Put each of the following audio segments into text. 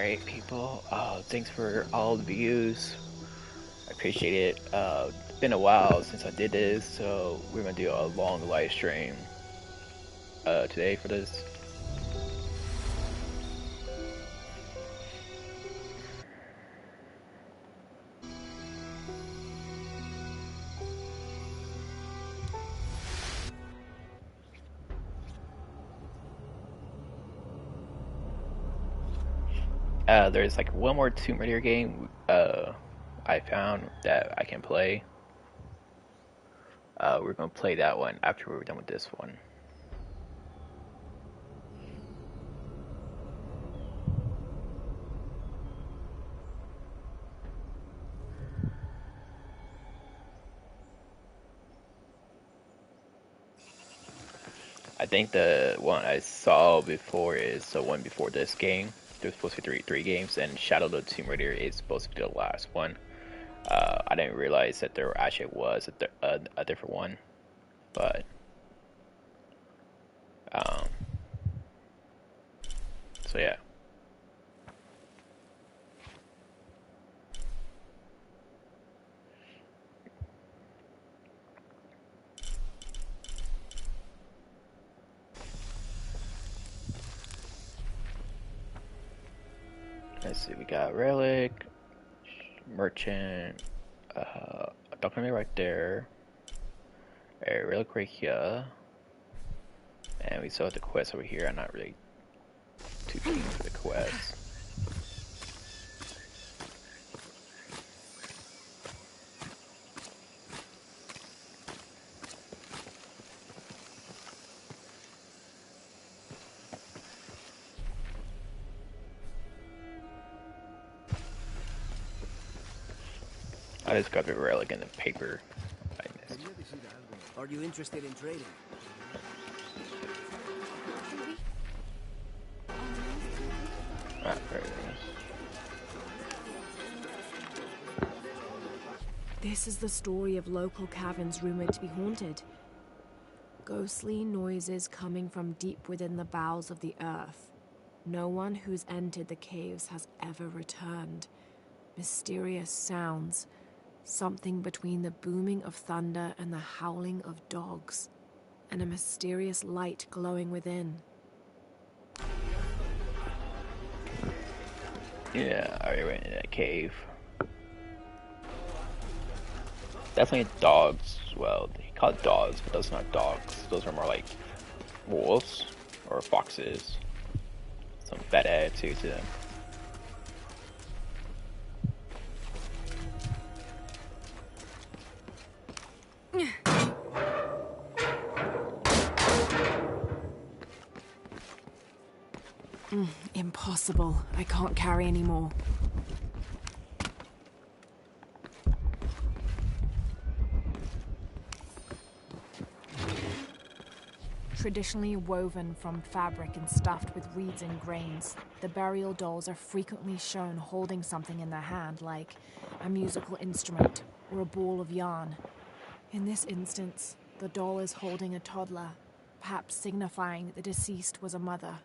Alright, people. Thanks for all the views. I appreciate it. It's been a while since I did this, so we're gonna do a long live stream today for this. There's like one more Tomb Raider game I found that I can play. We're gonna play that one after we're done with this one. I think the one I saw before is the one before this game. There's supposed to be three games, and Shadow of the Tomb Raider is supposed to be the last one. I didn't realize that there actually was a different one, but um, so yeah. Let's see, we got Relic, Merchant, document right there, a Relic right here, and we saw the quest over here. I'm not really too keen for the quest. I just got the Relic in the paper. I missed. Are you interested in trading? Ah, there it is. This is the story of local caverns rumored to be haunted. Ghostly noises coming from deep within the bowels of the earth. No one who's entered the caves has ever returned. Mysterious sounds. Something between the booming of thunder and the howling of dogs. And a mysterious light glowing within. Yeah, I already went in that cave. Definitely dogs. Well, they call it dogs, but those are not dogs. Those are more like wolves or foxes. Some bad attitude to them. Impossible. I can't carry anymore. Traditionally woven from fabric and stuffed with reeds and grains, the burial dolls are frequently shown holding something in their hand, like a musical instrument or a ball of yarn. In this instance, the doll is holding a toddler, perhaps signifying that the deceased was a mother.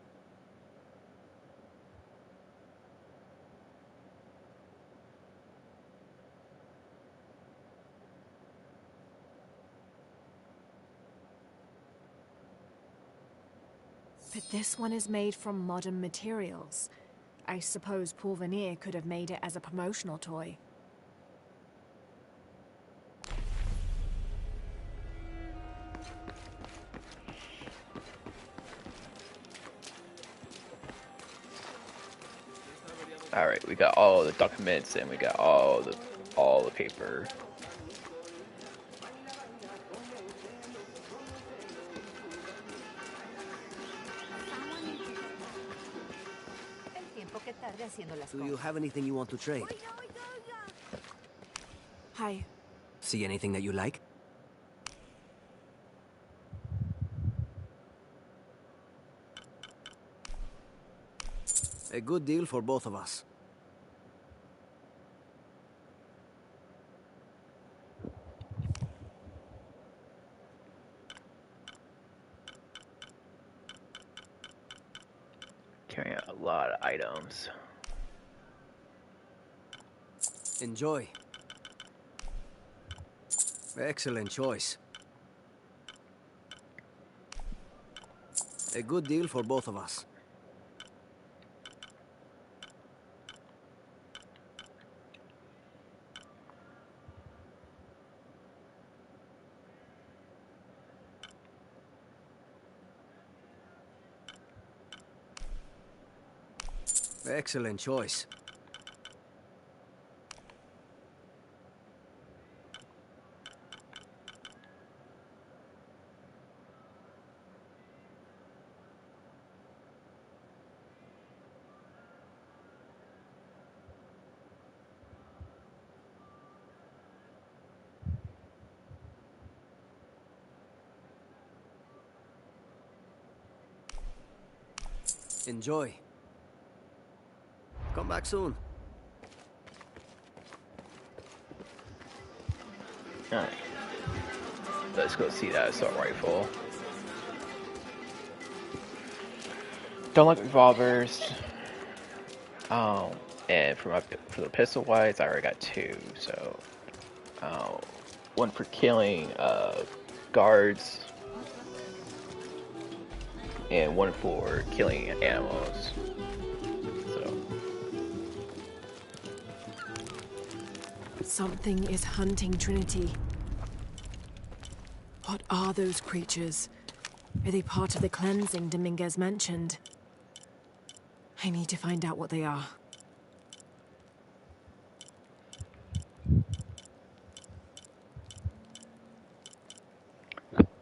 But this one is made from modern materials. I suppose Paul Veneer could have made it as a promotional toy. Alright, we got all the documents and we got all the paper. Do you have anything you want to trade? Hi. See anything that you like? A good deal for both of us. Carrying a lot of items. Enjoy. Excellent choice. A good deal for both of us. Excellent choice. Enjoy. Come back soon. Alright. Let's go see that assault rifle. Don't like revolvers. And for the pistol wise, I already got 2. So, one for killing guards, and one for killing animals. So, Something is hunting Trinity. What are those creatures? Are they part of the cleansing Dominguez mentioned? I need to find out what they are.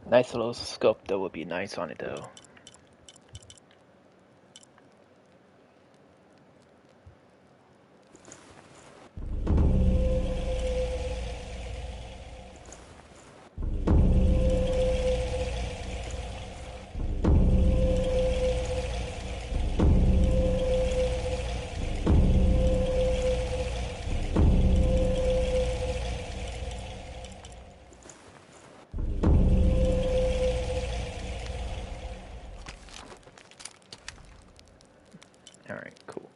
nice little scope though would be nice on it though. Alright, cool.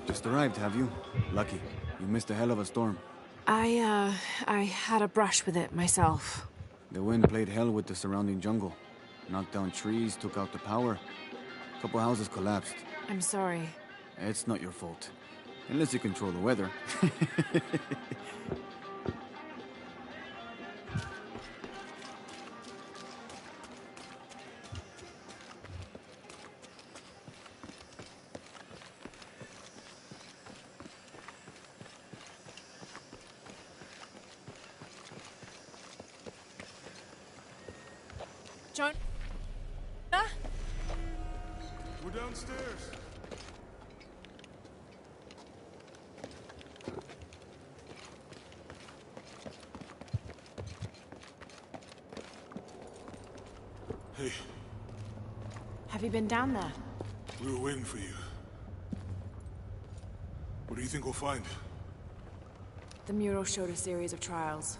Just arrived, have you? Lucky. You missed a hell of a storm. I had a brush with it myself. The wind played hell with the surrounding jungle. Knocked down trees, took out the power. A couple houses collapsed. I'm sorry. It's not your fault. Unless you control the weather. John? We're downstairs. Hey, Have you been down there? we were waiting for you. What do you think we'll find? The mural showed a series of trials.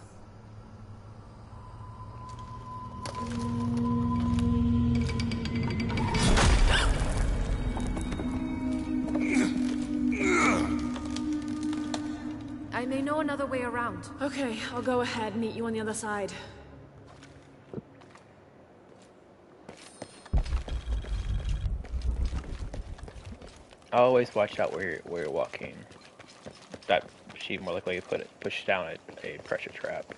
I may know another way around. Okay, I'll go ahead, meet you on the other side. Always watch out where you're walking. That she more likely to push down a pressure trap.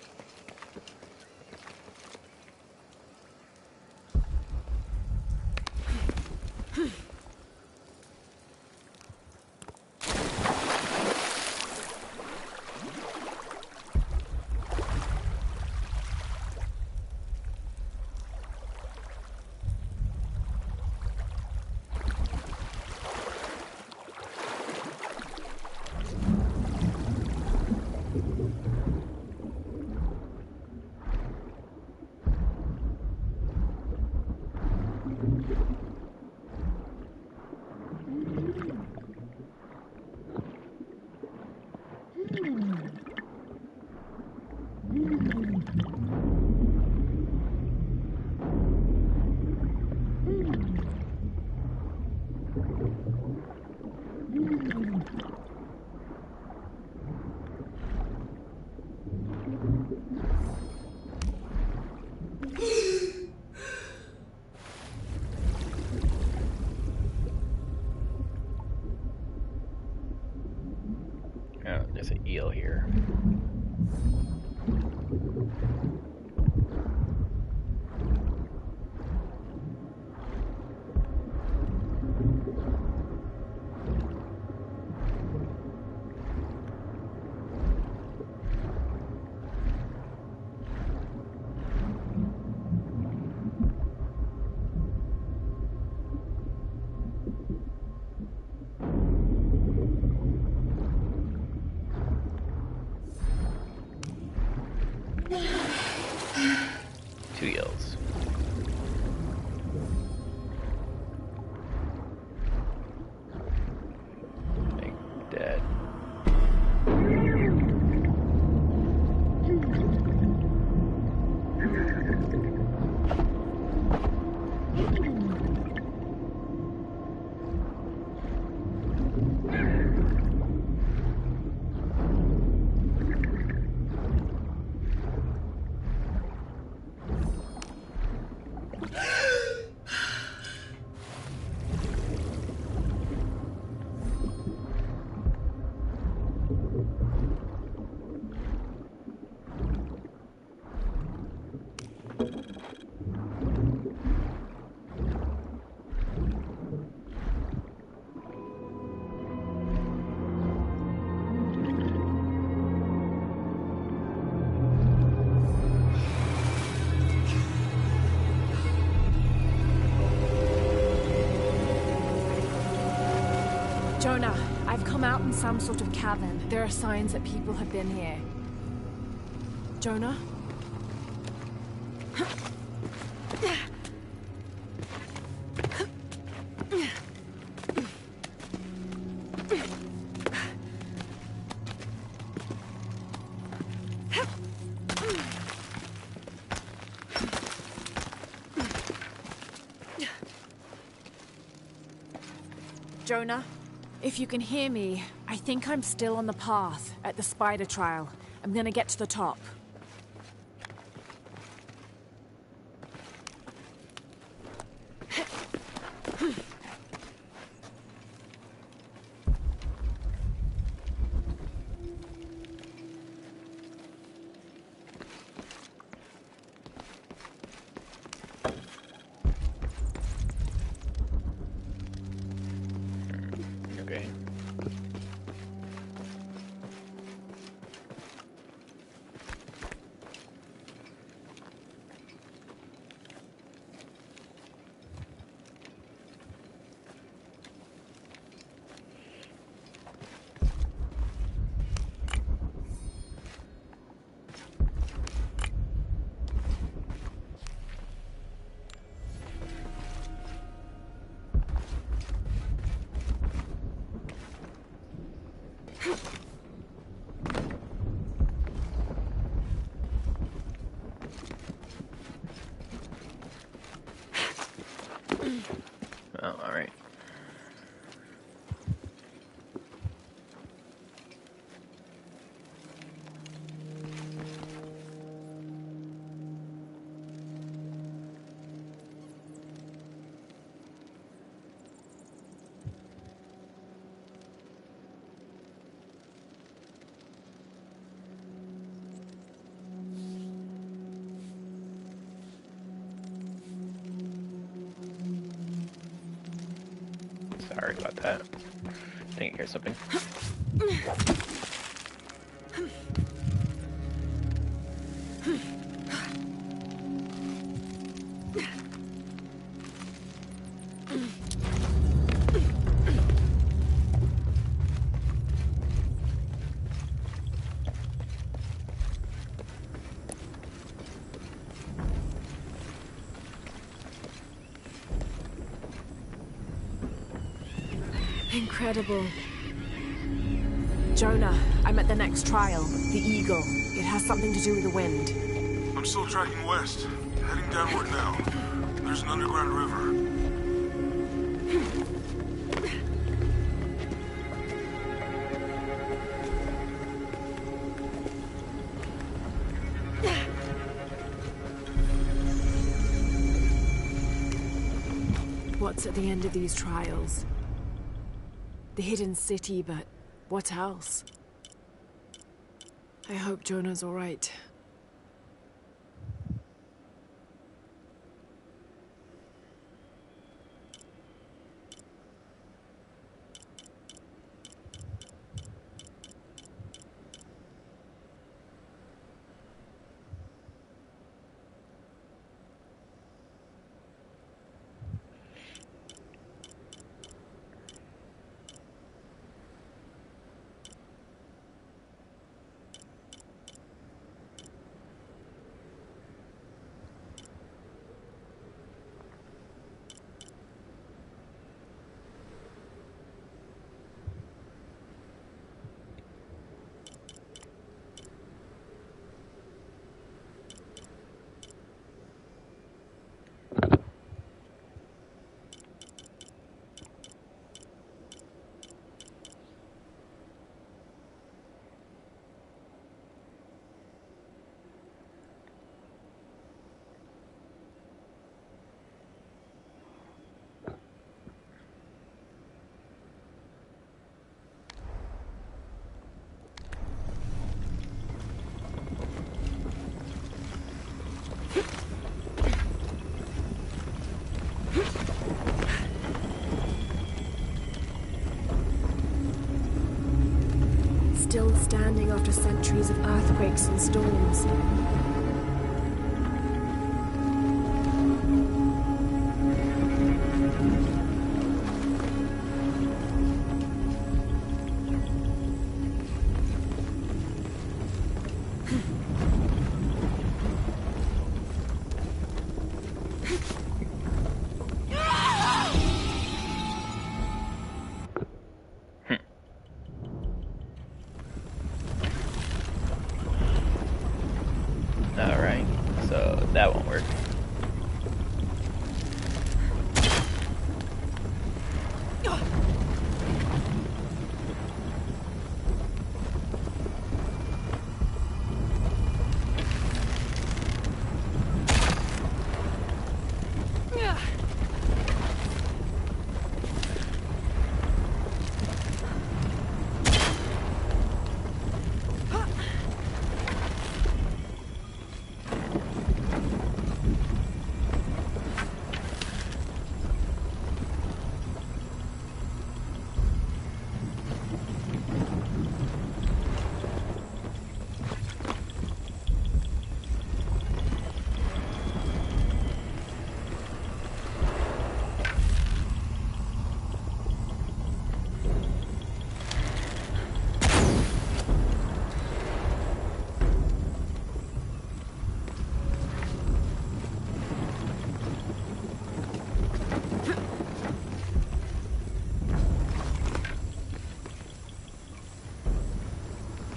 Oh, there's an eel here. Two eels. Like dead. Jonah, I've come out in some sort of cavern. There are signs that people have been here. Jonah? Jonah? If you can hear me, I think I'm still on the path at the spider trial. I'm gonna get to the top. Okay. Oh, all right. Sorry about that. I think I hear something. Incredible. Jonah, I'm at the next trial, the Eagle. It has something to do with the wind. I'm still tracking west, heading downward now. There's an underground river. What's at the end of these trials? The hidden city, but what else? I hope Jonah's all right. Still standing after centuries of earthquakes and storms. Alright, so that won't work.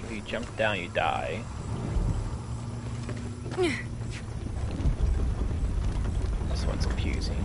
If you jump down, you die. This one's confusing.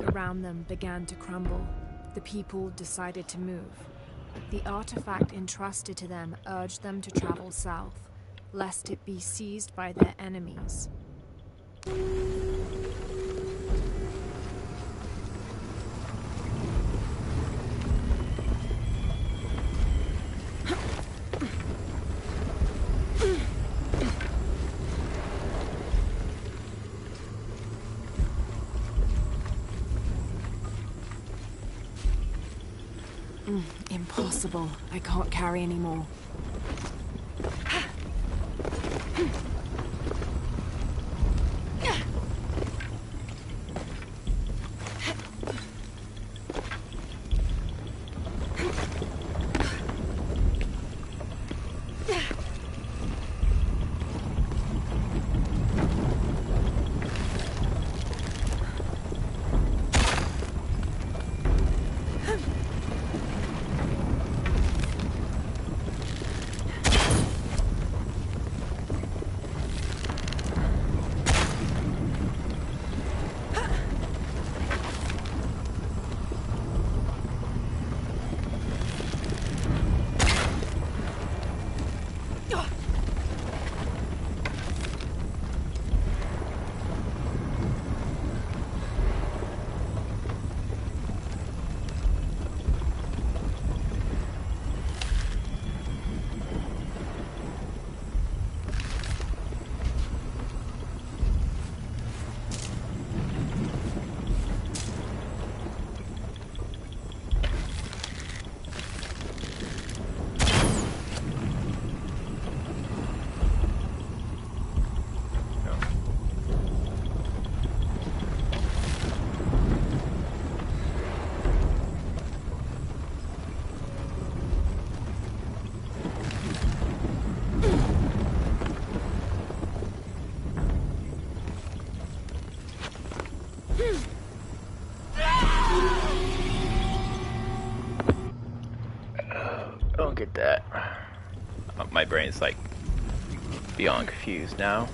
Around them began to crumble. The people decided to move. The artifact entrusted to them urged them to travel south, lest it be seized by their enemies. Impossible. I can't carry anymore. I don't get that. My brain's like beyond confused now.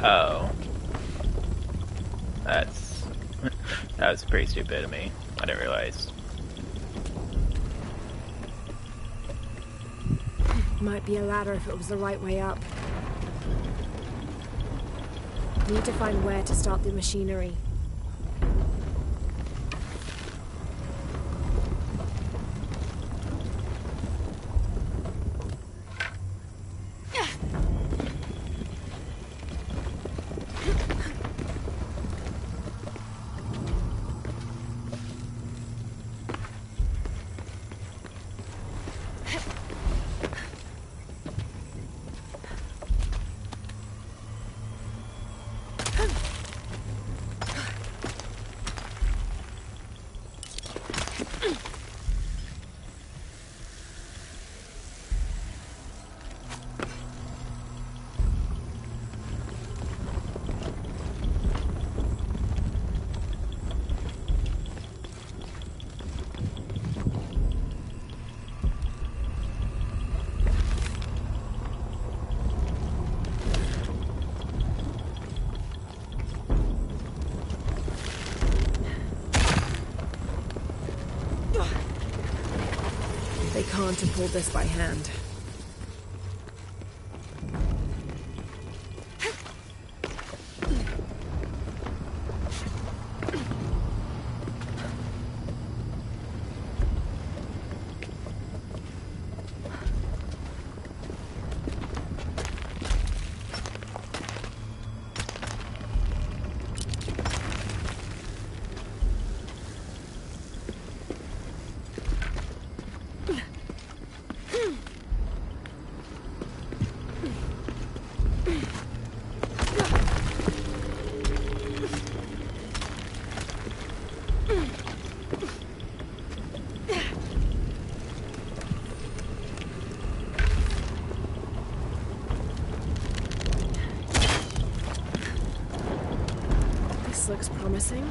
Oh. That was pretty stupid of me. I didn't realize. Might be a ladder if it was the right way up. Need to find where to start the machinery. They can't have pulled this by hand. This looks promising.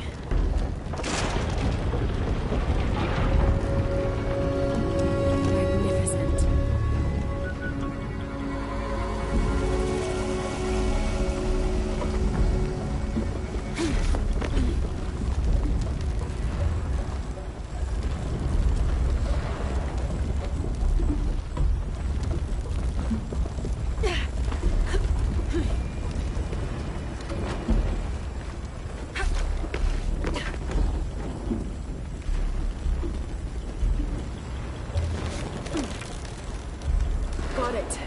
Magnificent. Got it.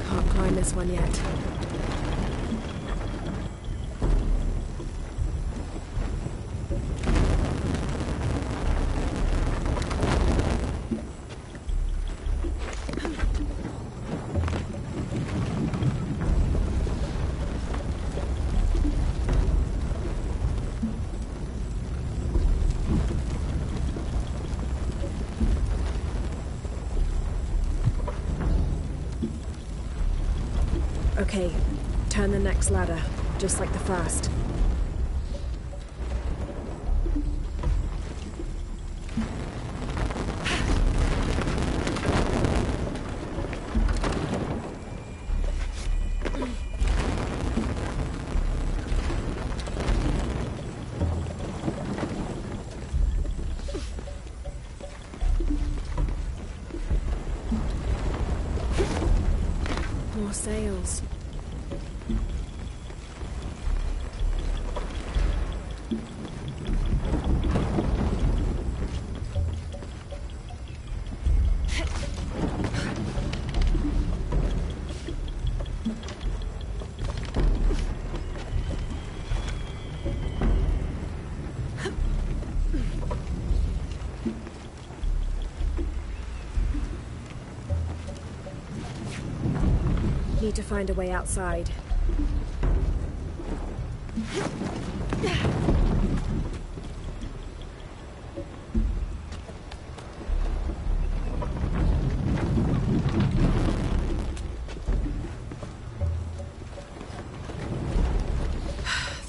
Can't climb this one yet. Okay, turn the next ladder, just like the first. More sails. Need to find a way outside.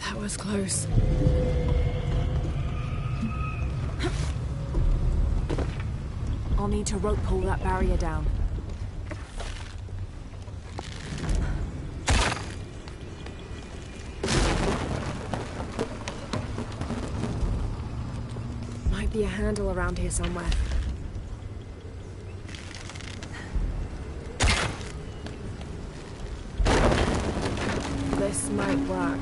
That was close. I'll need to rope pull that barrier down. Might be a handle around here somewhere. This might work.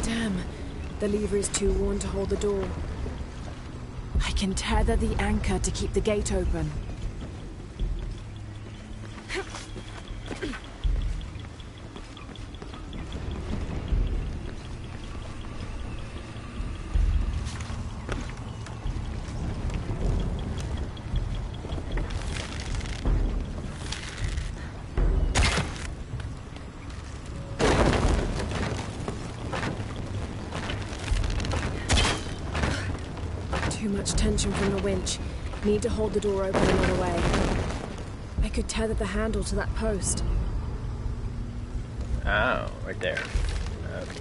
Damn, the lever is too worn to hold the door. I can tether the anchor to keep the gate open. Too much tension from the winch. Need to hold the door open another way. I could tether the handle to that post. Oh, right there. Okay.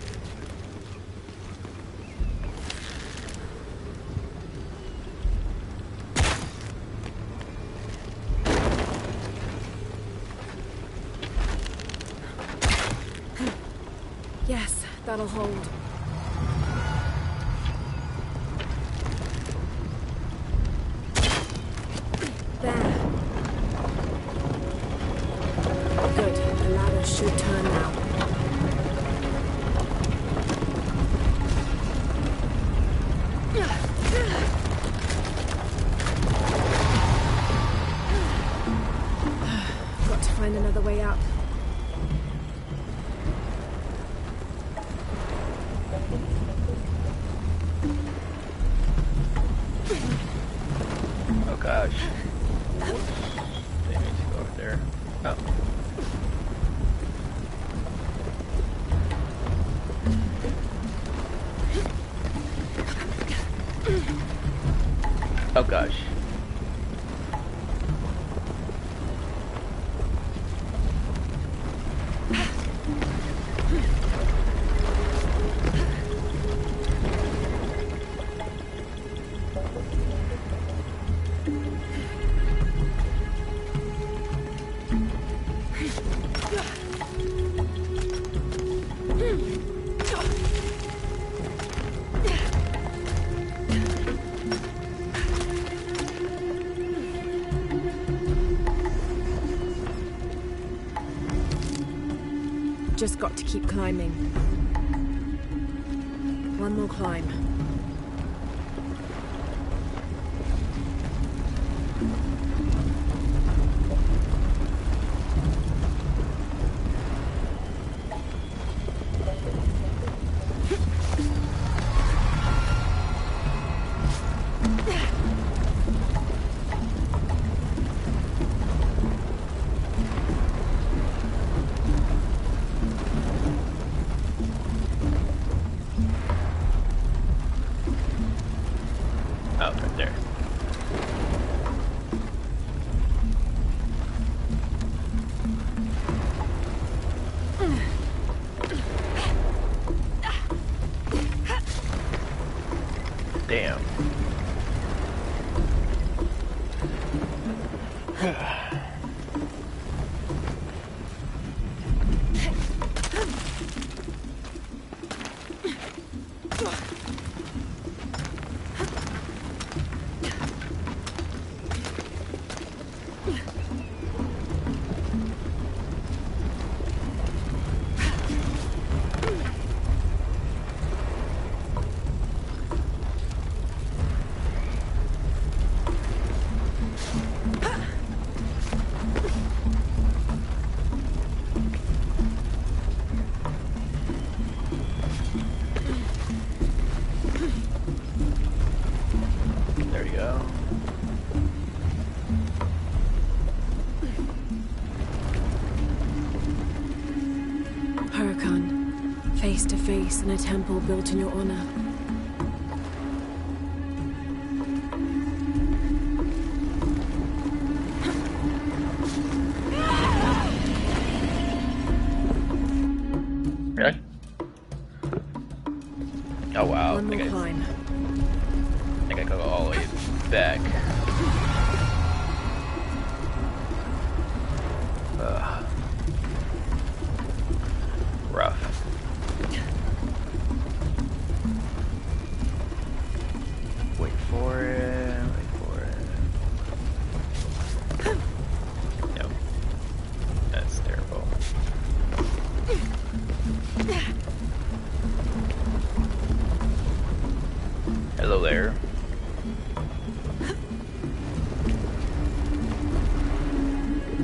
Yes, that'll hold. There. Good. The ladder should turn now. Got to find another way up. Oh gosh. Whoops. They need to go over there. Oh. Oh gosh. just got to keep climbing. One more climb. Oh, right there. Damn. There we go. Huracan, face to face in a temple built in your honor. Really? Oh wow. One more climb. I think I gotta go all the way back. Rough. Wait for it. Wait for it. No. That's terrible. Hello there.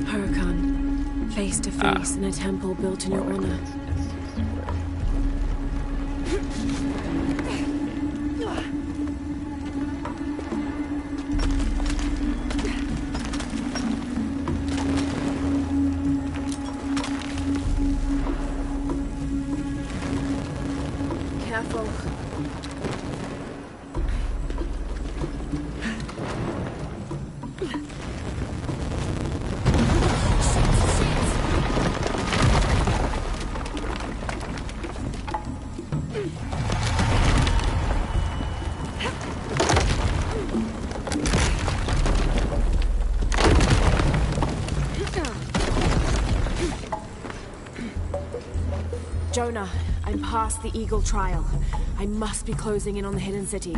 Huracan, face to face in a temple built in your honor. Careful. Jonah, I'm past the Eagle Trial. I must be closing in on the hidden city.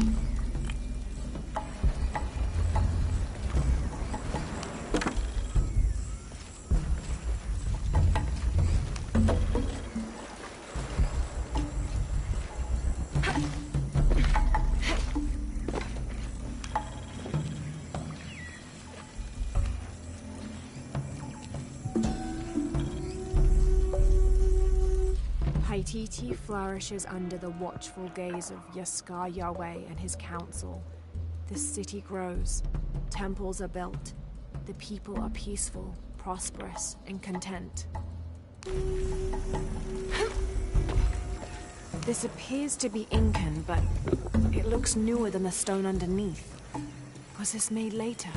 Haititi flourishes under the watchful gaze of Yaskar Yahweh and his council. The city grows, temples are built, the people are peaceful, prosperous, and content. This appears to be Incan, but it looks newer than the stone underneath. Was this made later?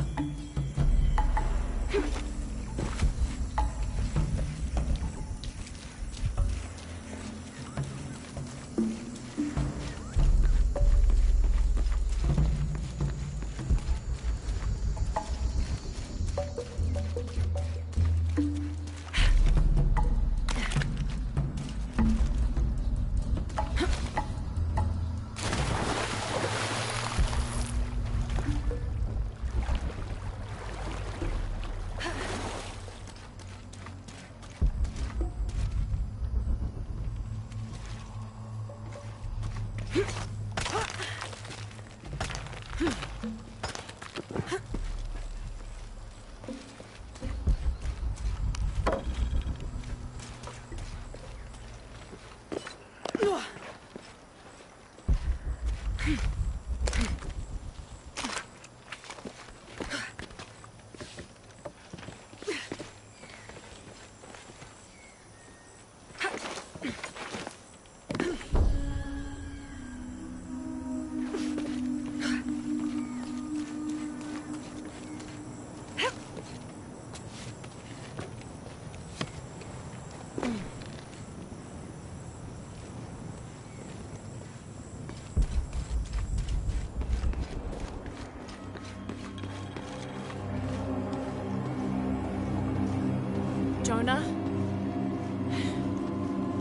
Jonah?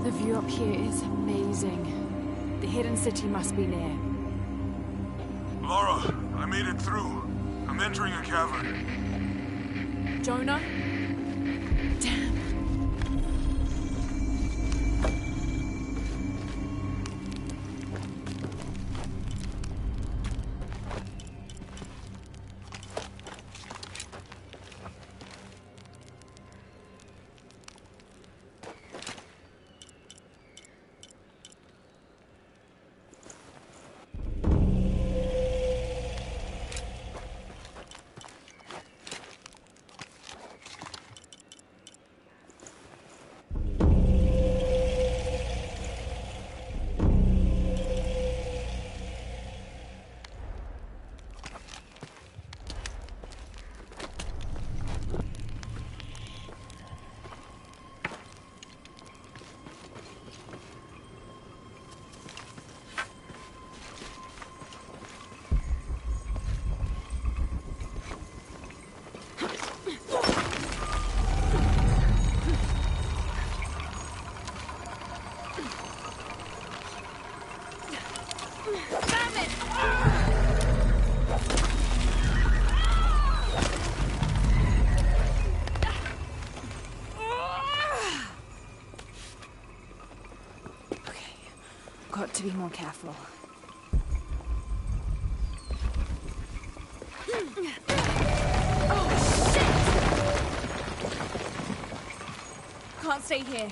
The view up here is amazing. The hidden city must be near. Lara, I made it through. I'm entering a cavern. Jonah? Damn. Got to be more careful. Oh, shit! Can't stay here.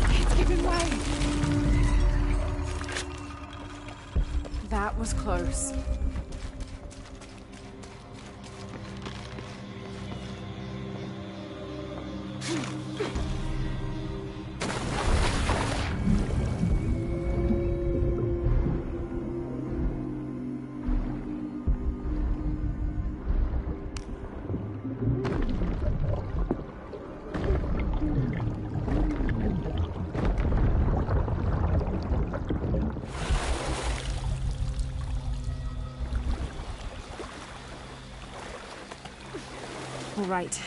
It's giving way. That was close. All right.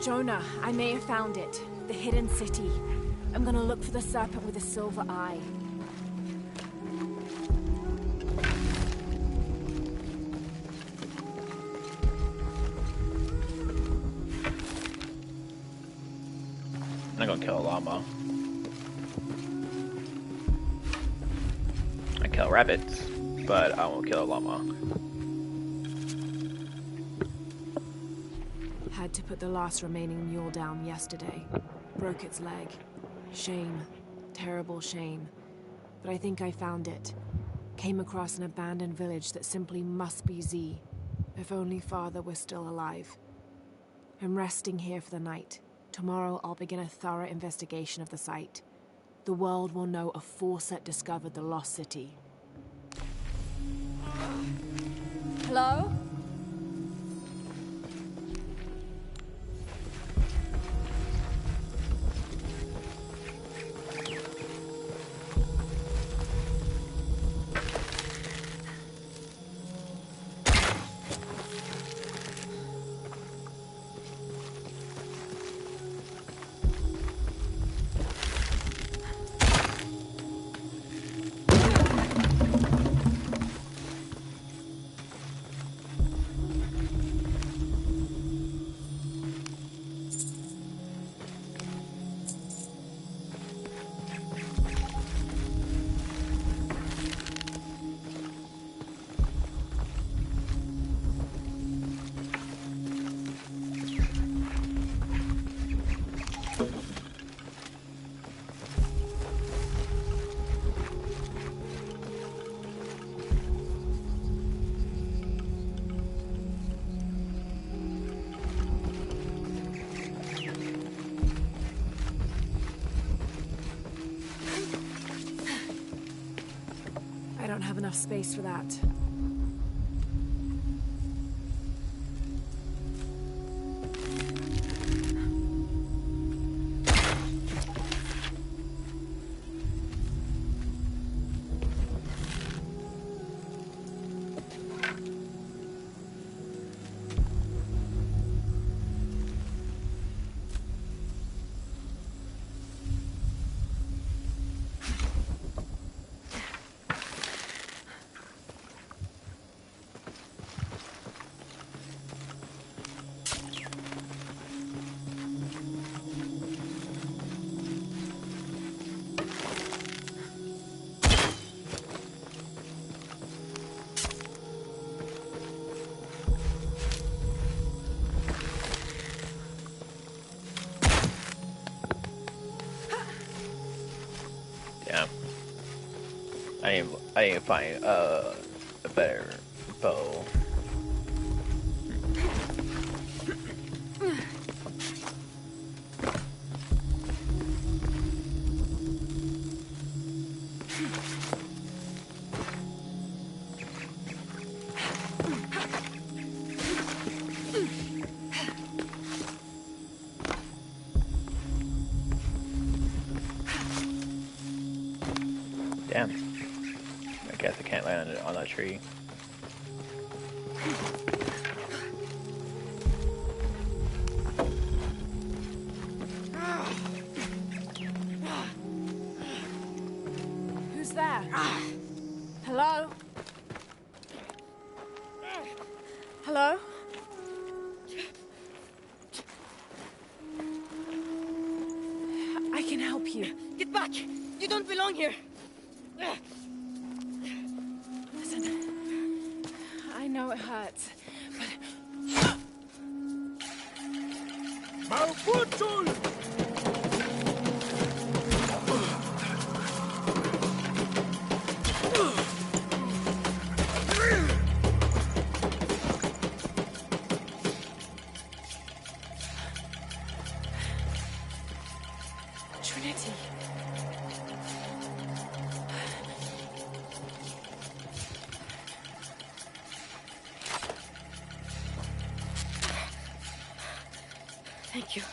Jonah, I may have found it. The hidden city. I'm gonna look for the serpent with a silver eye. I'm not gonna kill a llama. I kill rabbits, but I won't kill a llama. Had to put the last remaining mule down yesterday. Broke its leg. Shame. Terrible shame. But I think I found it. Came across an abandoned village that simply must be Z. If only Father were still alive. I'm resting here for the night. Tomorrow I'll begin a thorough investigation of the site. The world will know a Fawcett discovered the lost city. Hello? I don't have enough space for that. Damn. I need to find a better bow. Damn. I guess I can't land on that tree. Who's there? Hello? Hello? I can help you. Get back! You don't belong here! Listen, I know it hurts, but... Trinity. Thank you.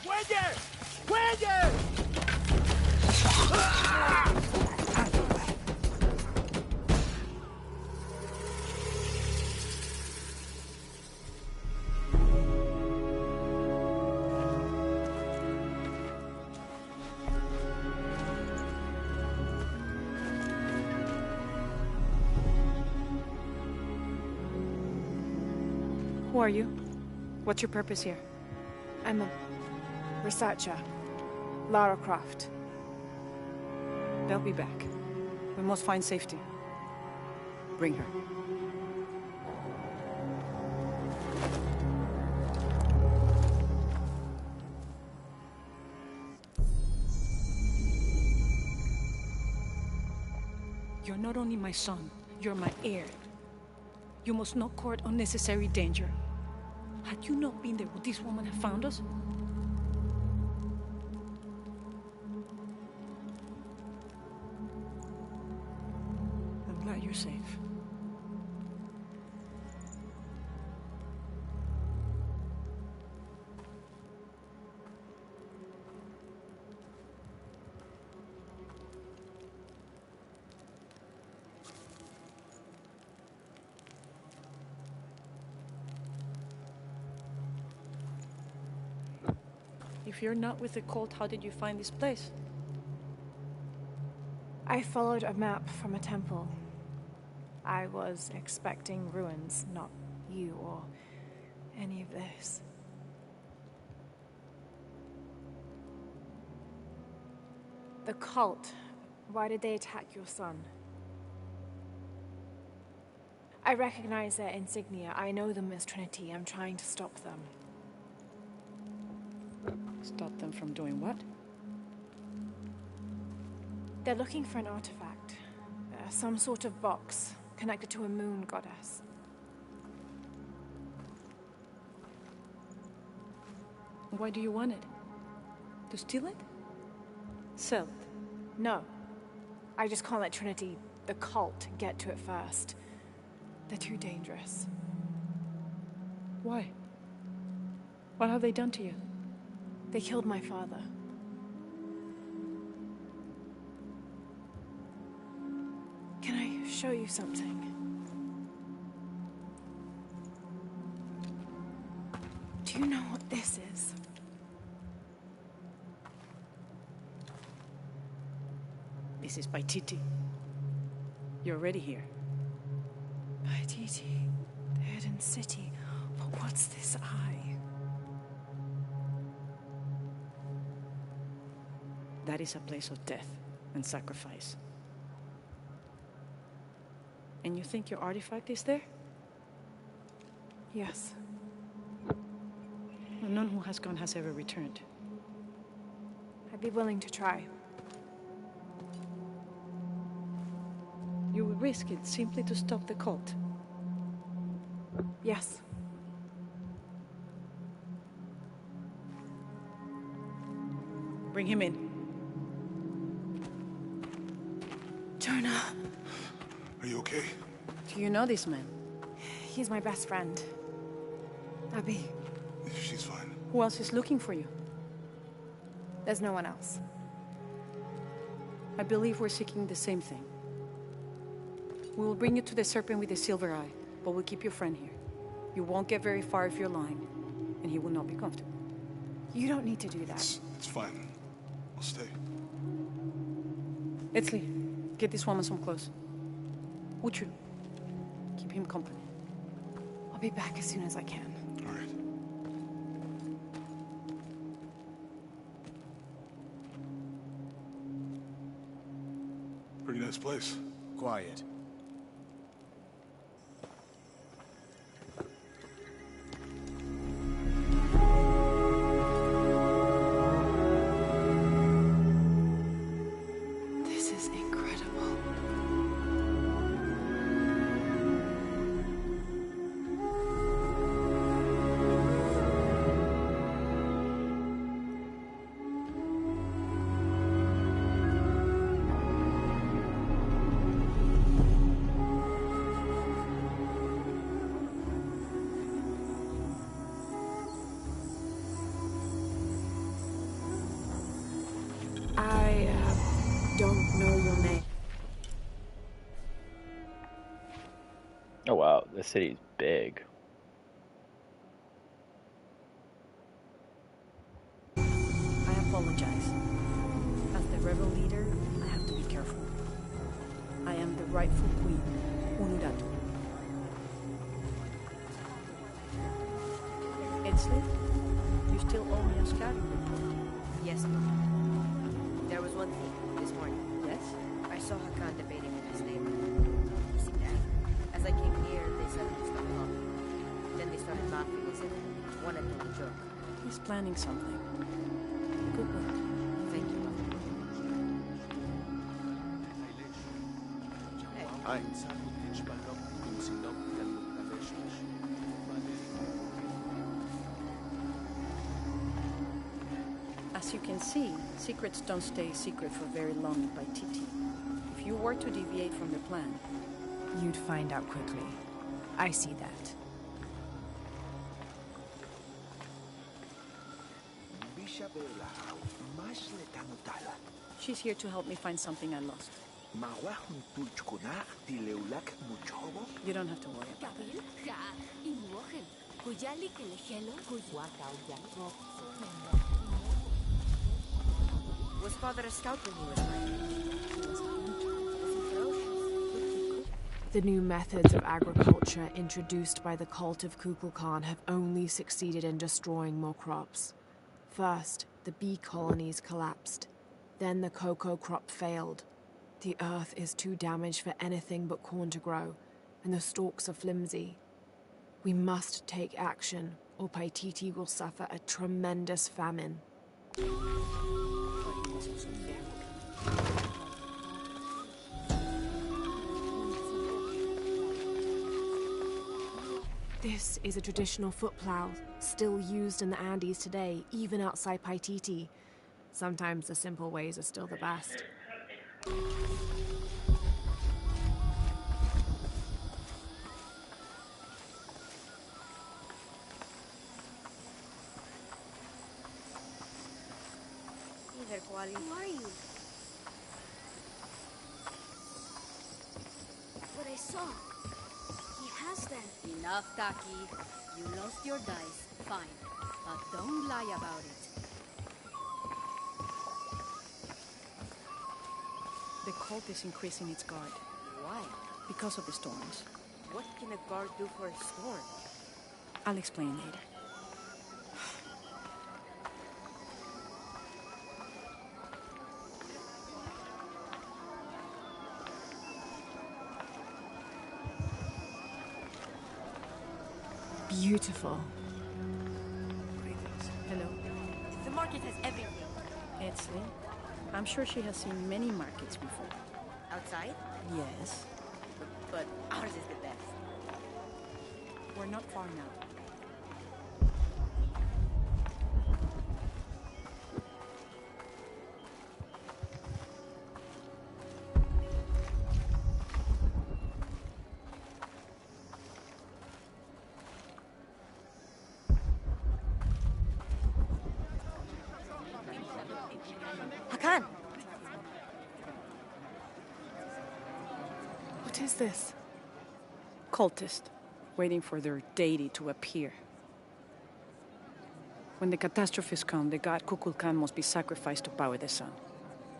Who are you? What's your purpose here? I'm a researcher. Lara Croft. They'll be back. We must find safety. Bring her. You're not only my son, you're my heir. You must not court unnecessary danger. Had you not been there, would this woman have found us? I'm glad you're safe. If you're not with the cult, how did you find this place? I followed a map from a temple. I was expecting ruins, not you or any of this. The cult. Why did they attack your son? I recognize their insignia. I know them as Trinity. I'm trying to stop them. Stop them from doing what? They're looking for an artifact. Some sort of box connected to a moon goddess. Why do you want it? To steal it? Sell it? No. I just can't let Trinity, the cult, get to it first. They're too dangerous. Why? What have they done to you? They killed my father. Can I show you something? Do you know what this is? This is by Titi. You're already here. By Titi, the hidden city. But what's this eye? That is a place of death and sacrifice. And you think your artifact is there? Yes. Well, none who has gone has ever returned. I'd be willing to try. You would risk it simply to stop the cult. Yes. Bring him in. Jonah. Are you okay? Do you know this man? He's my best friend. Abby. She's fine. Who else is looking for you? There's no one else. I believe we're seeking the same thing. We will bring you to the serpent with the silver eye, but we'll keep your friend here. You won't get very far if you're lying, and he will not be comfortable. You don't need to do that. It's fine. I'll stay. Etzli, get this woman some clothes. Uchu, keep him company. I'll be back as soon as I can. All right. Pretty nice place. Quiet. This is incredible. I don't know your name. Oh wow, this city's big. I apologize. As the rebel leader, I have to be careful. I am the rightful queen, Unuratu. Etzli, you still owe me a scouting report. Yes, Lord. There was one thing this morning. Yes? I saw Hakan debating with his neighbor. He seemed angry. As I came near, they suddenly stopped talking. Then they started laughing as if one had told a joke. He's planning something. Good work. Thank you, Mother. Hi. As you can see, secrets don't stay secret for very long in Paititi. If you were to deviate from the plan, You'd find out quickly. I see that. she's here to help me find something I lost. You don't have to worry about it. Was father a scout when he was mine? He was a hunter. Was he ferocious? The new methods of agriculture introduced by the cult of Kukulkan have only succeeded in destroying more crops. First, the bee colonies collapsed. Then the cocoa crop failed. The earth is too damaged for anything but corn to grow, and the stalks are flimsy. We must take action, or Paititi will suffer a tremendous famine. This is a traditional foot plow, still used in the Andes today, even outside Paititi. Sometimes the simple ways are still the best. Who are you? What I saw. He has them. Enough, Taki. You lost your dice, fine. But don't lie about it. The cult is increasing its guard. Why? Because of the storms. What can a guard do for a storm? I'll explain later. Beautiful. Hello. The market has everything. Etzli. I'm sure she has seen many markets before. Outside? Yes. But ours is the best. We're not far now. Hakan! What is this? Cultist, waiting for their deity to appear. When the catastrophes come, the god Kukulkan must be sacrificed to power the sun.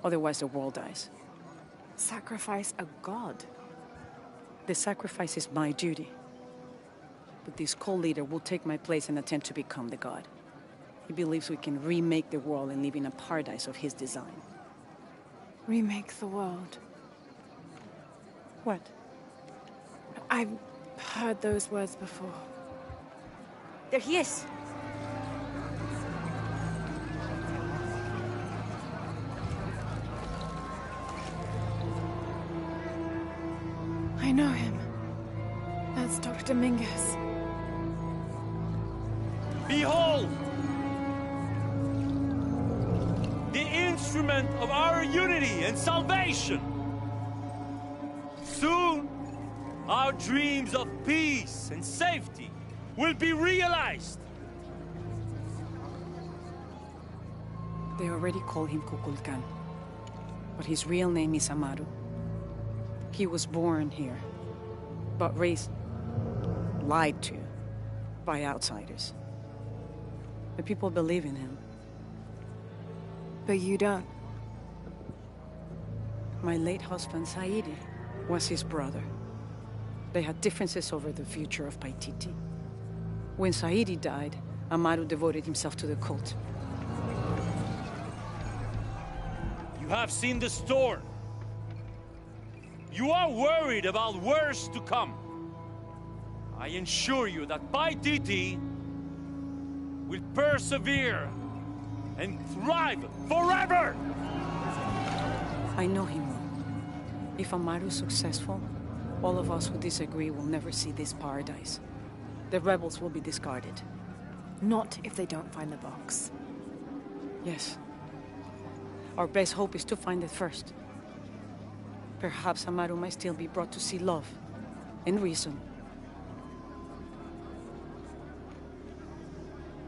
Otherwise, the world dies. Sacrifice a god? The sacrifice is my duty. But this cult leader will take my place and attempt to become the god. He believes we can remake the world and live in a paradise of his design. Remake the world. What? I've heard those words before. There he is! I know him. That's Dr. Mingus. Behold! The instrument of our unity and salvation! Soon, our dreams of peace and safety will be realized! They already call him Kukulkan. But his real name is Amaru. He was born here, but raised, lied to, by outsiders. The people believe in him. But you don't. My late husband, Saidi, was his brother. They had differences over the future of Paititi. When Saidi died, Amaru devoted himself to the cult. You have seen the storm. You are worried about worse to come. I assure you that Paititi will persevere and thrive forever! I know him well. If Amaru is successful, All of us who disagree will never see this paradise. The rebels will be discarded. Not if they don't find the box. Yes. Our best hope is to find it first. Perhaps Amaru might still be brought to see love and reason.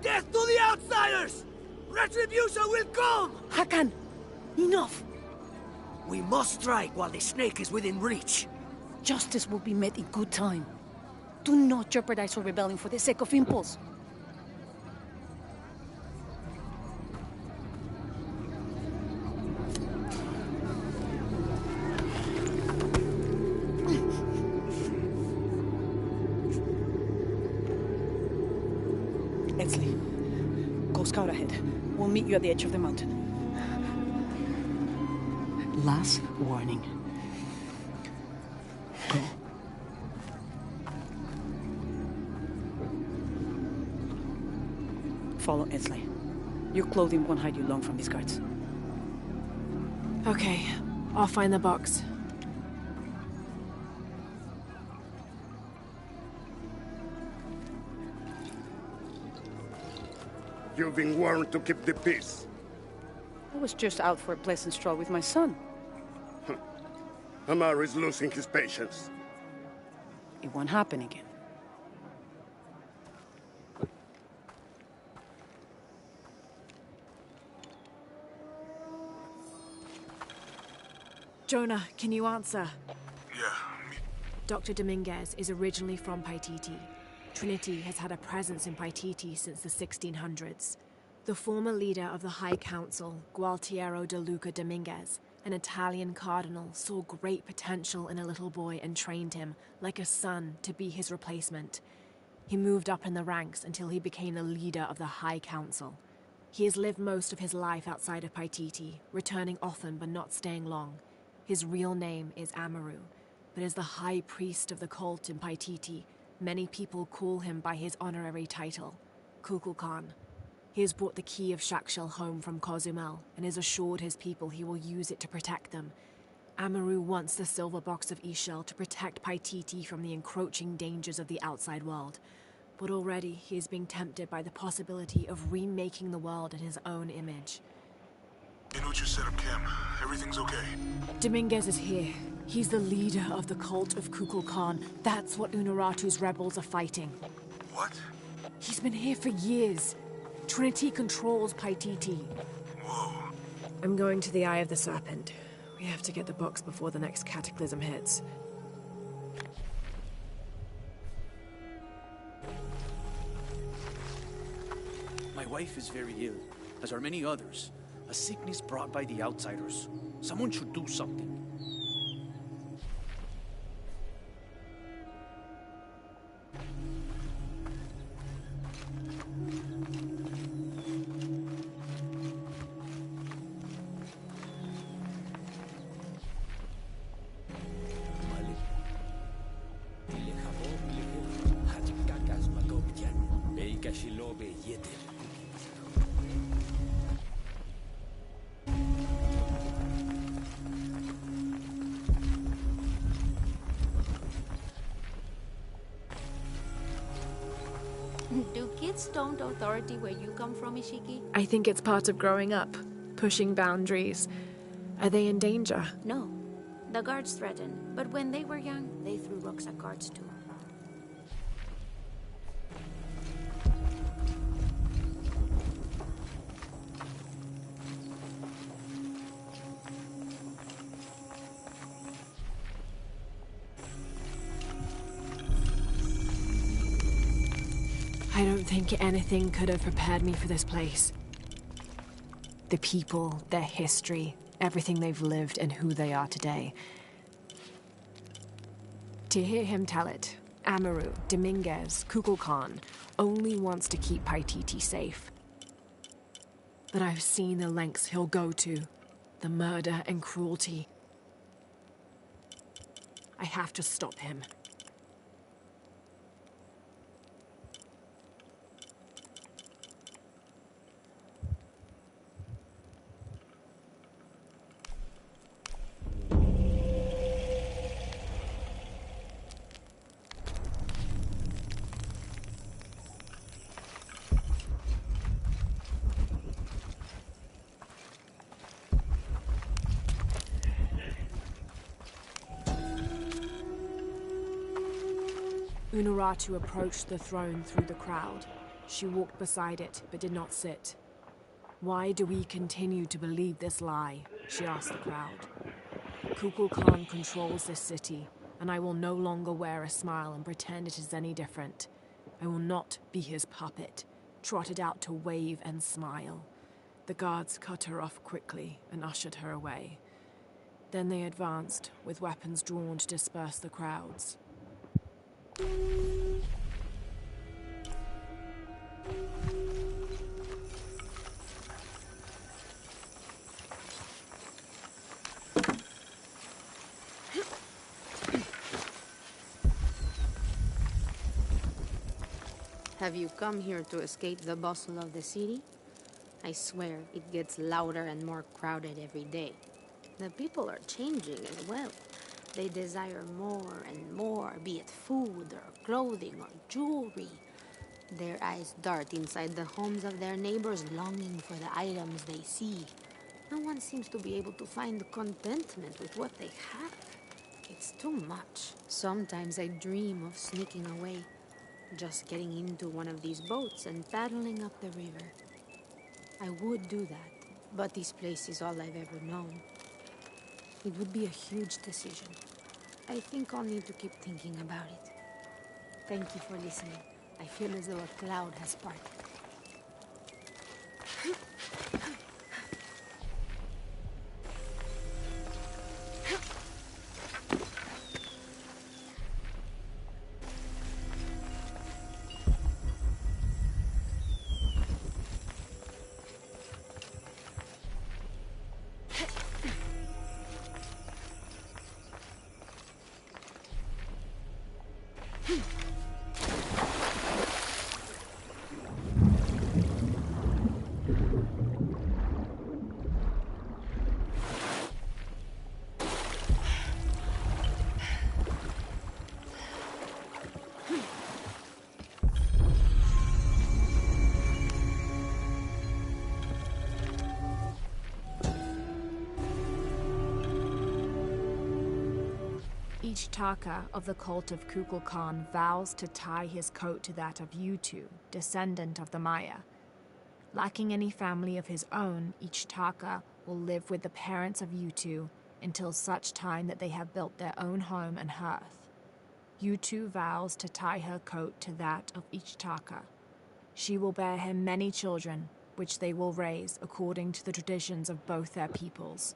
Death to the outsiders! Retribution will come! Hakan! Enough! We must strike while the snake is within reach. Justice will be met in good time. Do not jeopardize our rebellion for the sake of impulse. Exley, go scout ahead. We'll meet you at the edge of the mountain. Last warning. Go. Follow Exley. Your clothing won't hide you long from these guards. Okay, I'll find the box. You've been warned to keep the peace. I was just out for a pleasant stroll with my son. Amaru is losing his patience. It won't happen again. Jonah, can you answer? Yeah, me. Dr. Dominguez is originally from Paititi. Trinity has had a presence in Paititi since the 1600s. The former leader of the High Council, Gualtiero de Luca Dominguez, an Italian cardinal, saw great potential in a little boy and trained him, like a son, to be his replacement. He moved up in the ranks until he became the leader of the High Council. He has lived most of his life outside of Paititi, returning often but not staying long. His real name is Amaru, but as the high priest of the cult in Paititi, many people call him by his honorary title, Kukulkan. He has brought the key of Shakshel home from Cozumel and has assured his people he will use it to protect them. Amaru wants the silver box of Ishel to protect Paititi from the encroaching dangers of the outside world. But already he is being tempted by the possibility of remaking the world in his own image. Inuchi set up camp. Everything's okay. Dominguez is here. He's the leader of the cult of Kukulkan. That's what Unuratu's rebels are fighting. What? He's been here for years. Trinity controls Paititi. Whoa. I'm going to the Eye of the Serpent. We have to get the box before the next cataclysm hits. My wife is very ill, as are many others. A sickness brought by the outsiders. Someone should do something. Do kids don't authority where you come from, Ishiki? I think it's part of growing up, pushing boundaries. Are they in danger? No. The guards threaten, but when they were young, they threw rocks at guards too. I don't think anything could have prepared me for this place. The people, their history, everything they've lived and who they are today. To hear him tell it, Amaru, Dominguez, Kukulkan only wants to keep Paititi safe. But I've seen the lengths he'll go to, the murder and cruelty. I have to stop him. Unuratu approached the throne through the crowd. She walked beside it, but did not sit. "Why do we continue to believe this lie?" she asked the crowd. "Kukulkan controls this city, and I will no longer wear a smile and pretend it is any different. I will not be his puppet, trotted out to wave and smile." The guards cut her off quickly and ushered her away. Then they advanced, with weapons drawn to disperse the crowds. Have you come here to escape the bustle of the city? I swear, it gets louder and more crowded every day. The people are changing as well. They desire more and more, be it food or clothing or jewelry. Their eyes dart inside the homes of their neighbors, longing for the items they see. No one seems to be able to find contentment with what they have. It's too much. Sometimes I dream of sneaking away, just getting into one of these boats and paddling up the river. I would do that, but this place is all I've ever known. It would be a huge decision. I think I'll need to keep thinking about it. Thank you for listening. I feel as though a cloud has parted. Each Taka of the cult of Kukulkan vows to tie his coat to that of Yutu, descendant of the Maya. Lacking any family of his own, each Taka will live with the parents of Yutu until such time that they have built their own home and hearth. Yutu vows to tie her coat to that of each Taka. She will bear him many children, which they will raise according to the traditions of both their peoples.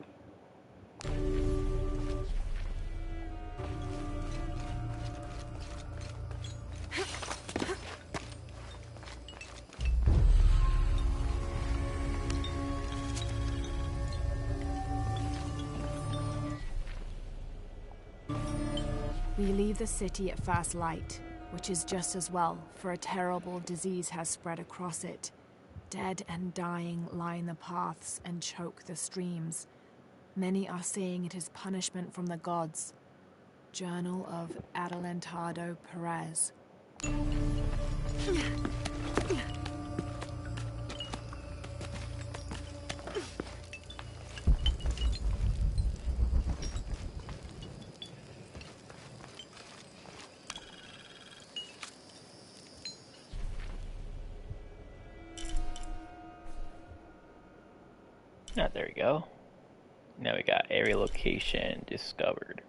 We leave the city at first light, which is just as well, for a terrible disease has spread across it. Dead and dying line the paths and choke the streams. Many are saying it is punishment from the gods. Journal of Adelantado Perez. Ah, there we go. Now we got area location discovered.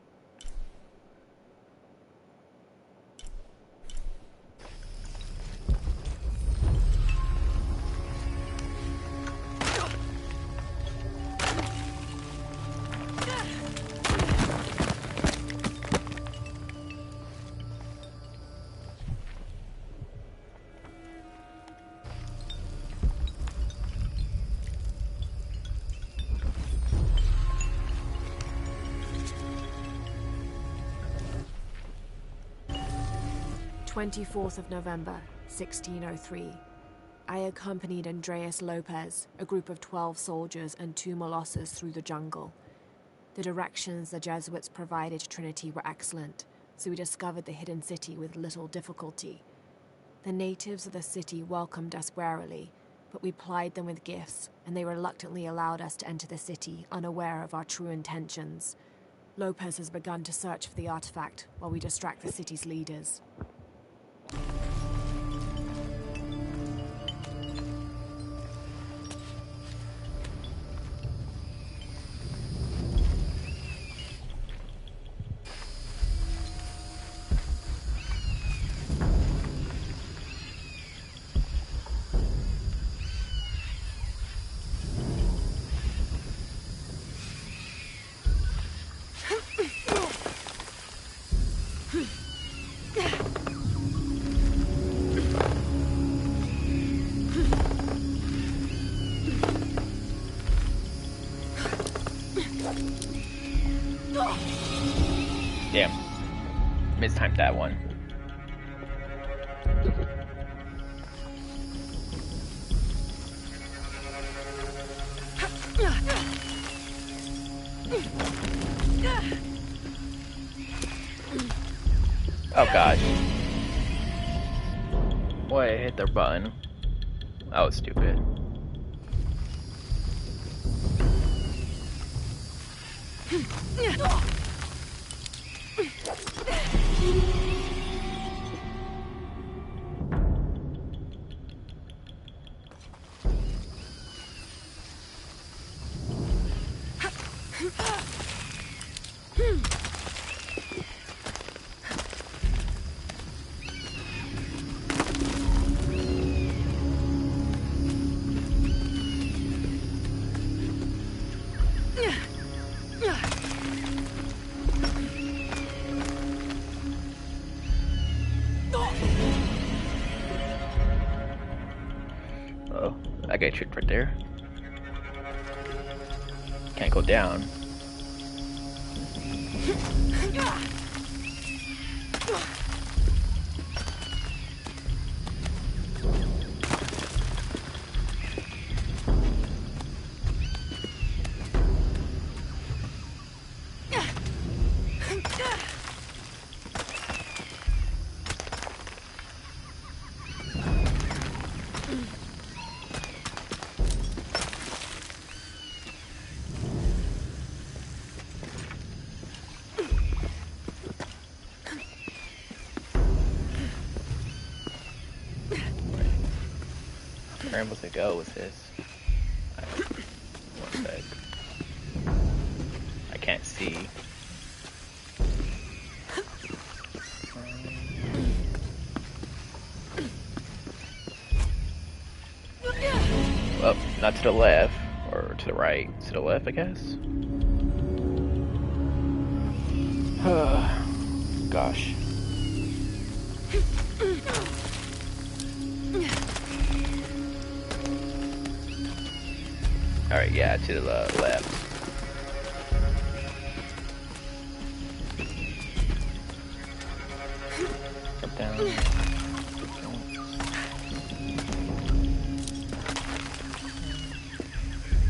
November 1603. I accompanied Andreas Lopez, a group of 12 soldiers and 2 Molosses through the jungle. The directions the Jesuits provided Trinity were excellent, so we discovered the hidden city with little difficulty. The natives of the city welcomed us warily, but we plied them with gifts, and they reluctantly allowed us to enter the city, unaware of our true intentions. Lopez has begun to search for the artifact while we distract the city's leaders. mistimed that one. Oh gosh. Boy, I hit the button. That was stupid. Oh, I got tricked right there. Can't go down. Where am I supposed to go with this? One sec. I can't see. Well, not to the left, or to the right. To the left, I guess. Gosh. Alright, yeah, to the left. Up, down.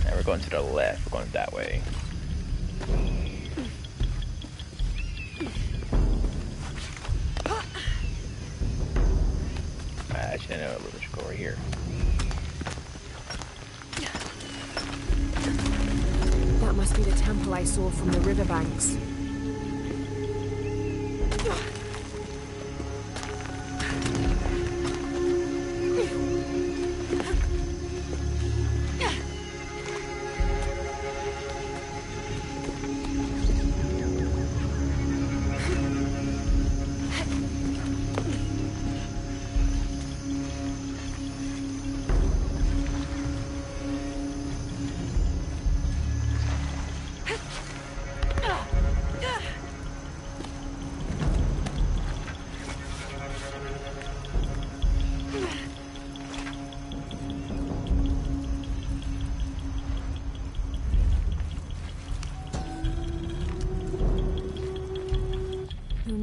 And we're going to the left. We're going that way. Actually, I know we should go right here. That must be the temple I saw from the riverbanks.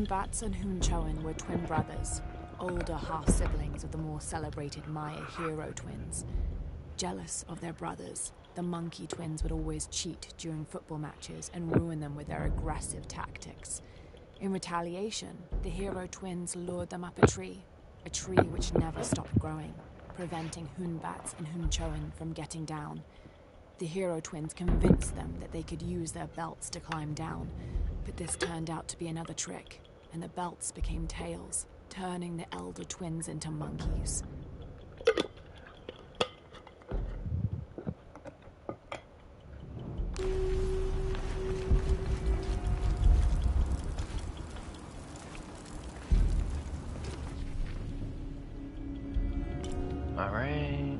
Bats and Hunchoan were twin brothers, older half-siblings of the more celebrated Maya hero twins. Jealous of their brothers, the monkey twins would always cheat during football matches and ruin them with their aggressive tactics. In retaliation, the hero twins lured them up a tree which never stopped growing, preventing Hunbats and Hunchoan from getting down. The hero twins convinced them that they could use their belts to climb down, but this turned out to be another trick, and the belts became tails, turning the elder twins into monkeys. All right.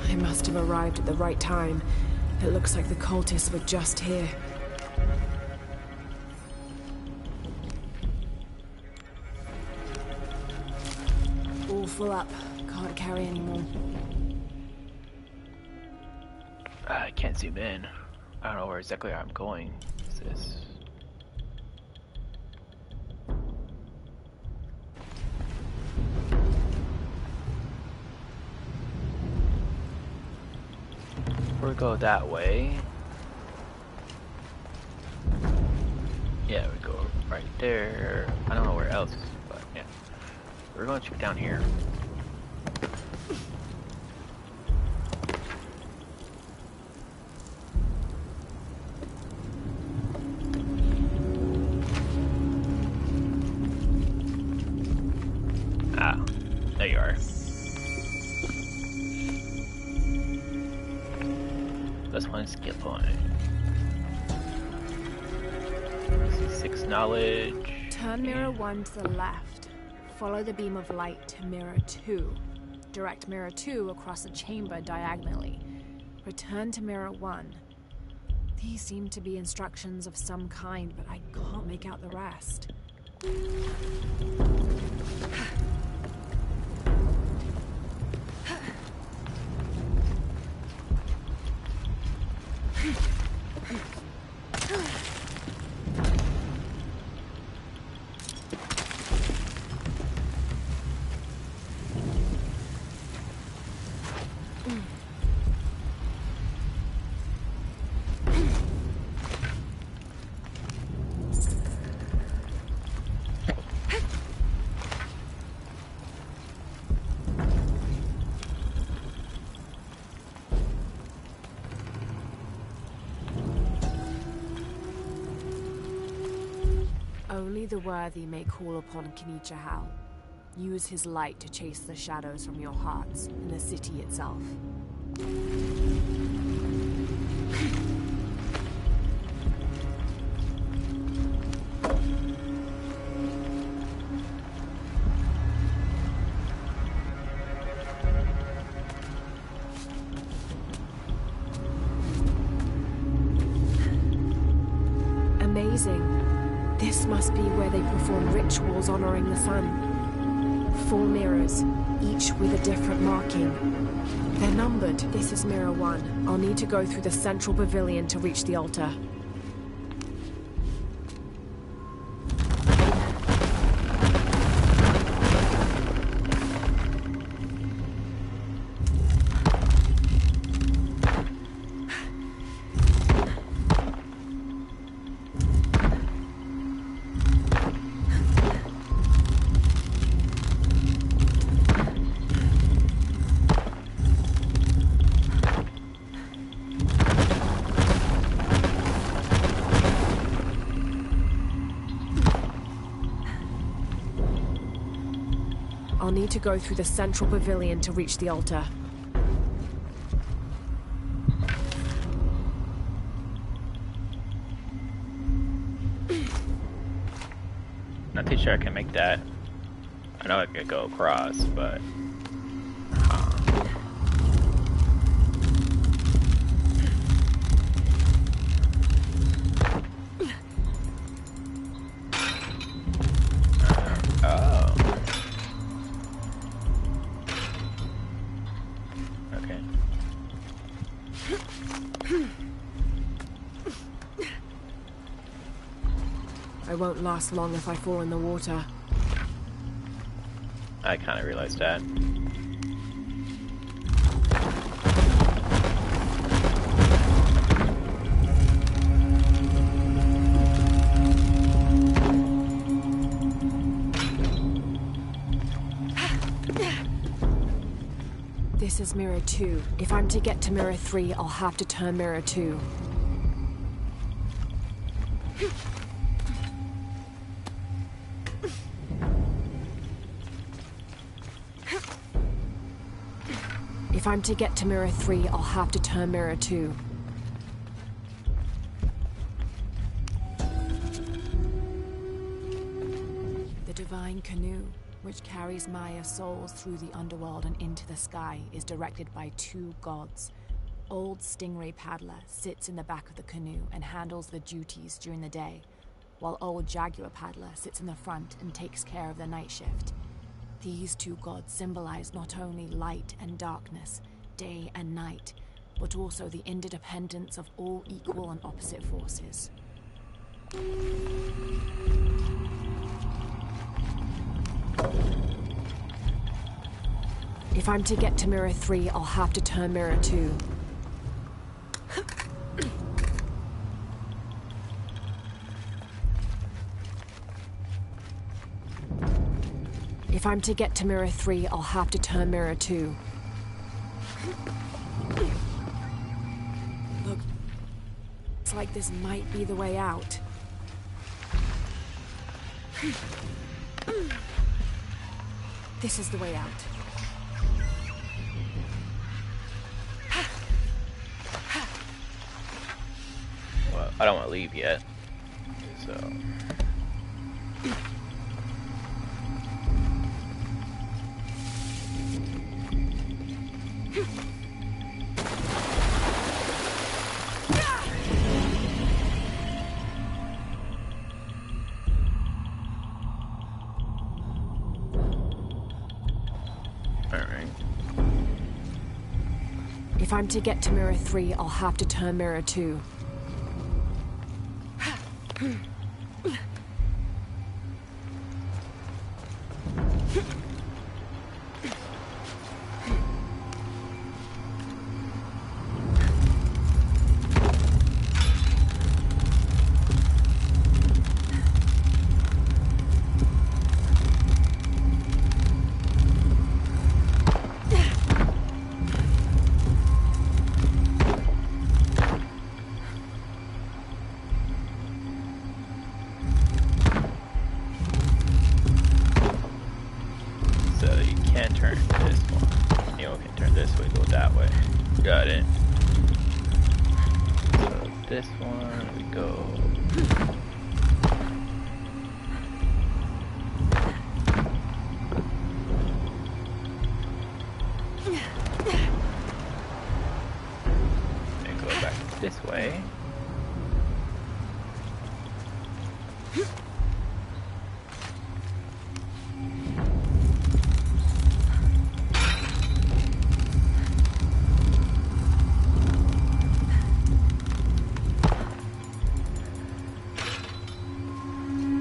I must have arrived at the right time. It looks like the cultists were just here. All full up. Can't carry any more. I can't zoom in. I don't know where exactly I'm going. What's this? We'll go that way. Yeah, we go right there. I don't know where else, but yeah. We're going to check down here. Ah, there you are. Plus one skill point. 6 knowledge. Turn mirror 1 to the left. Follow the beam of light to mirror 2. Direct mirror 2 across the chamber diagonally. Return to mirror 1. These seem to be instructions of some kind, but I can't make out the rest. Only the worthy may call upon Kinichahal. Use his light to chase the shadows from your hearts in the city itself. Amazing. This must be where they perform rituals honoring the sun. 4 mirrors, each with a different marking. They're numbered. This is mirror 1. I'll need to go through the central pavilion to reach the altar. I'll need to go through the central pavilion to reach the altar. Not too sure I can make that. I know I could go across, but... I won't last long if I fall in the water. I kind of realized that. This is mirror 2. If I'm to get to mirror 3, I'll have to turn mirror 2. If I'm to get to mirror 3, I'll have to turn mirror 2. The divine canoe, which carries Maya's souls through the underworld and into the sky, is directed by 2 gods. Old Stingray Paddler sits in the back of the canoe and handles the duties during the day, while Old Jaguar Paddler sits in the front and takes care of the night shift. These 2 gods symbolize not only light and darkness, day and night, but also the interdependence of all equal and opposite forces. If I'm to get to Mirror 3, I'll have to turn Mirror 2. If I'm to get to Mirror 3, I'll have to turn Mirror 2. Look, it's like this might be the way out. This is the way out. Well, I don't want to leave yet, so... If I'm to get to Mirror 3, I'll have to turn Mirror 2.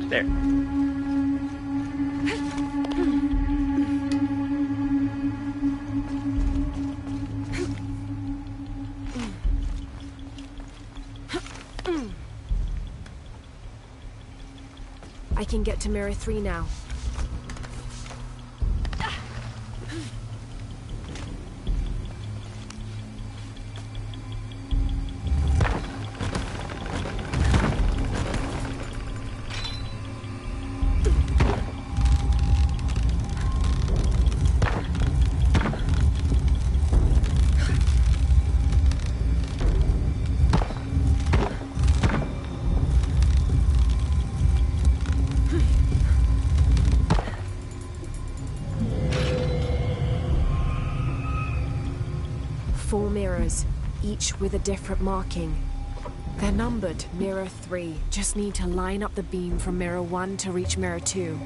There. I can get to Mirror 3 now. Four mirrors, each with a different marking. They're numbered, Mirror 3. Just need to line up the beam from Mirror 1 to reach Mirror 2.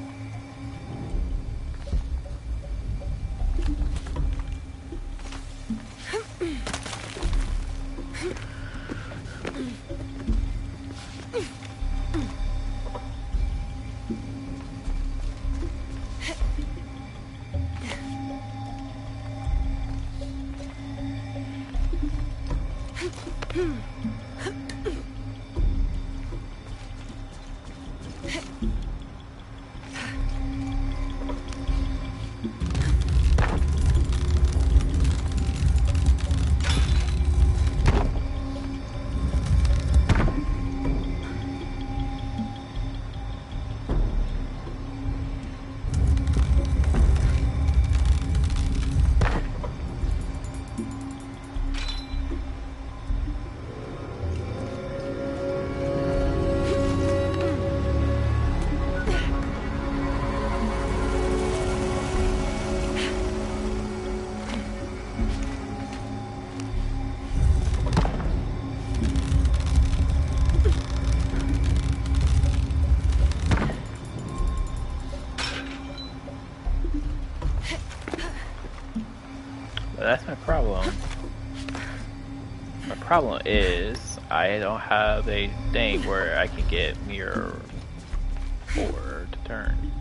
That's my problem. Problem is, I don't have a thing where I can get mirror 4 to turn.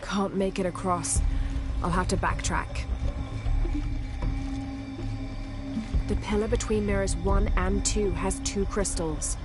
Can't make it across. I'll have to backtrack. The pillar between mirrors 1 and 2 has 2 crystals.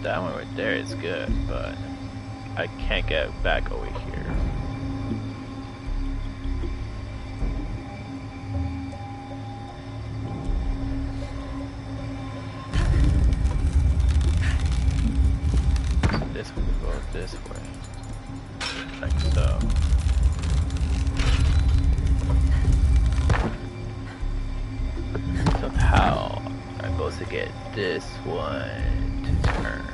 That one right there is good, but I can't get back over here. So this one will go this way, like so. Somehow I'm supposed to get this one to turn.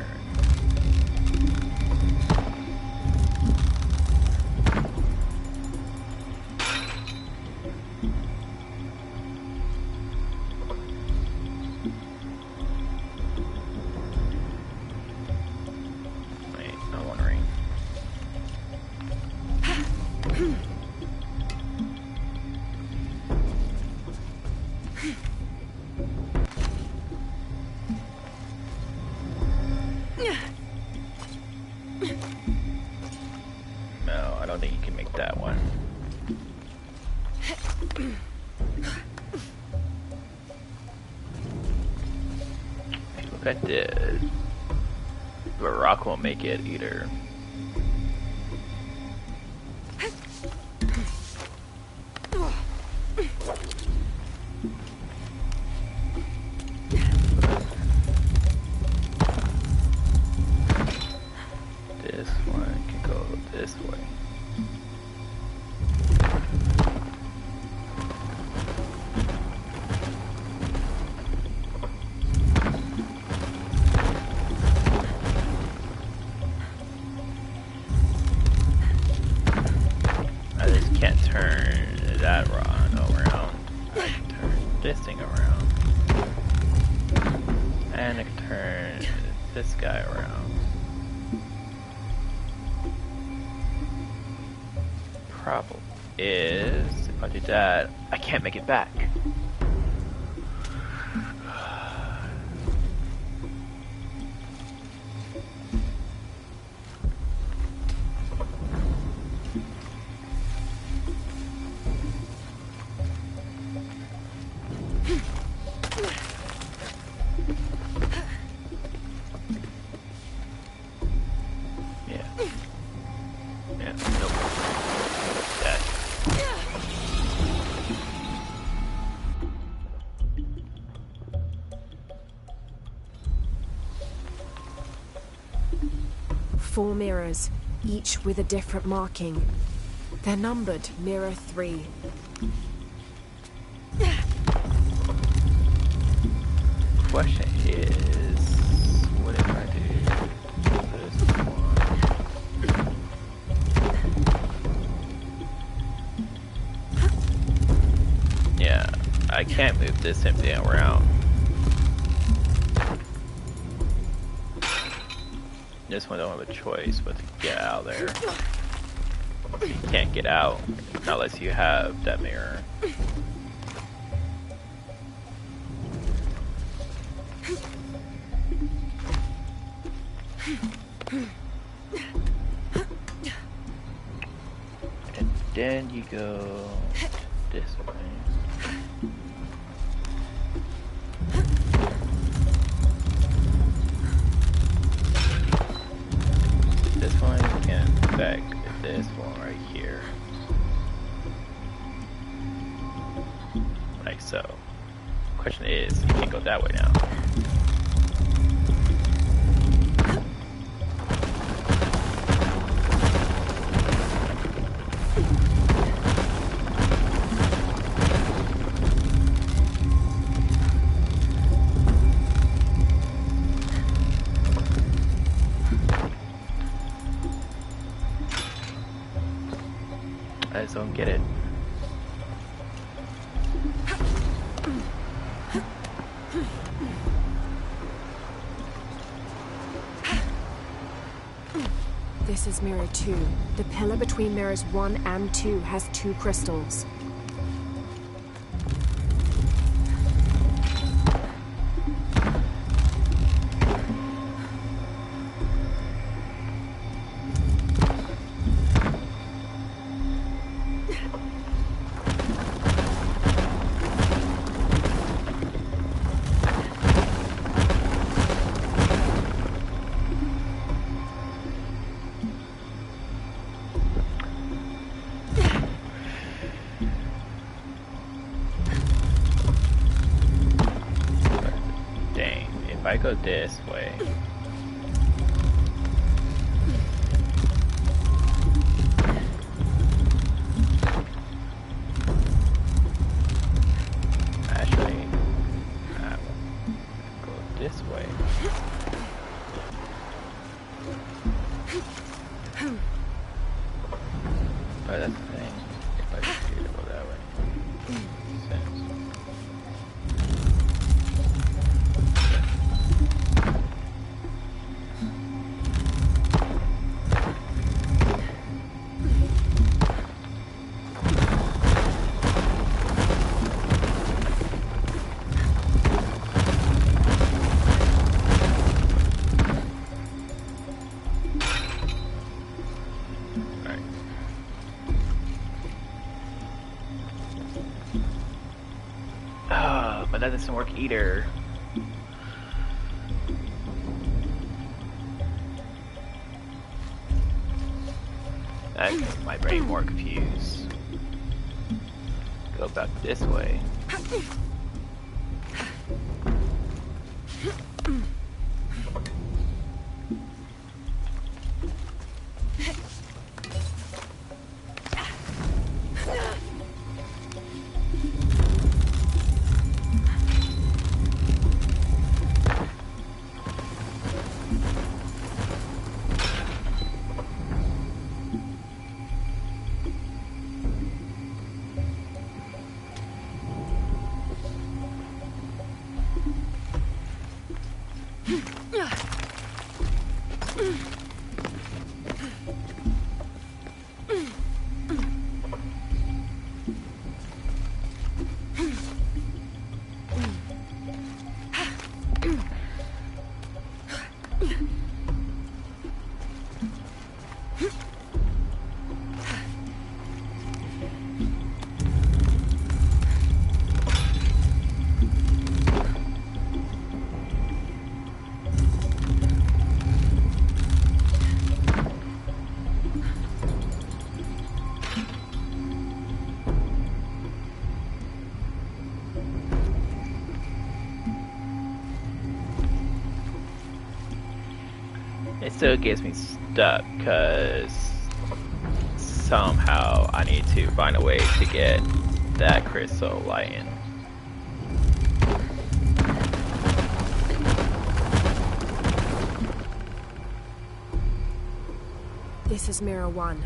No, I don't think you can make that one. If you look at this, the rock won't make it either. This one can go this way. I just can't turn that rod around. I can turn this thing around. And I can turn this guy around. Problem is, if I do that, I can't make it back. Four mirrors, each with a different marking. They're numbered mirror 3. Question is, what if I do this one? can't move this empty around. This one don't have a choice but to get out of there. You can't get out unless you have that mirror. And then you go this way. This one you can back this one right here. Like so. Question is, you can't go that way now. I just don't get it. This is Mirror 2. The pillar between Mirrors 1 and 2 has 2 crystals. I go this way. Actually, I will go this way. But that's the thing. If I just do go that way, makes sense. But that doesn't work either. That makes my brain more confused. Go back this way. It still gets me stuck because somehow I need to find a way to get that crystal lighting. This is Mirror 1.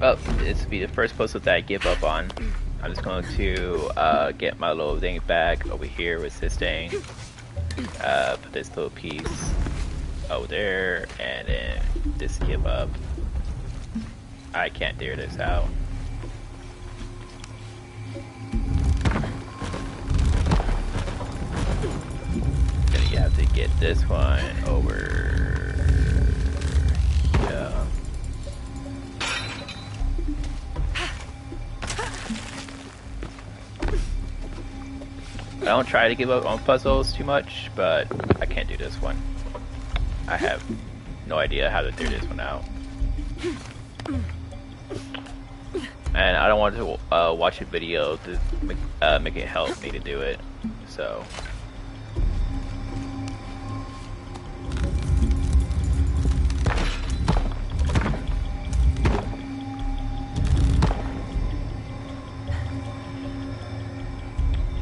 Well, this will be the first puzzle that I give up on. I'm just going to get my little thing back over here with this thing. Put this little piece over there, and then just give up. I can't figure this out. Then you have to get this one over. Yeah. I don't try to give up on puzzles too much, but I can't do this one. I have no idea how to figure this one out. And I don't want to watch a video to make it help me to do it, so...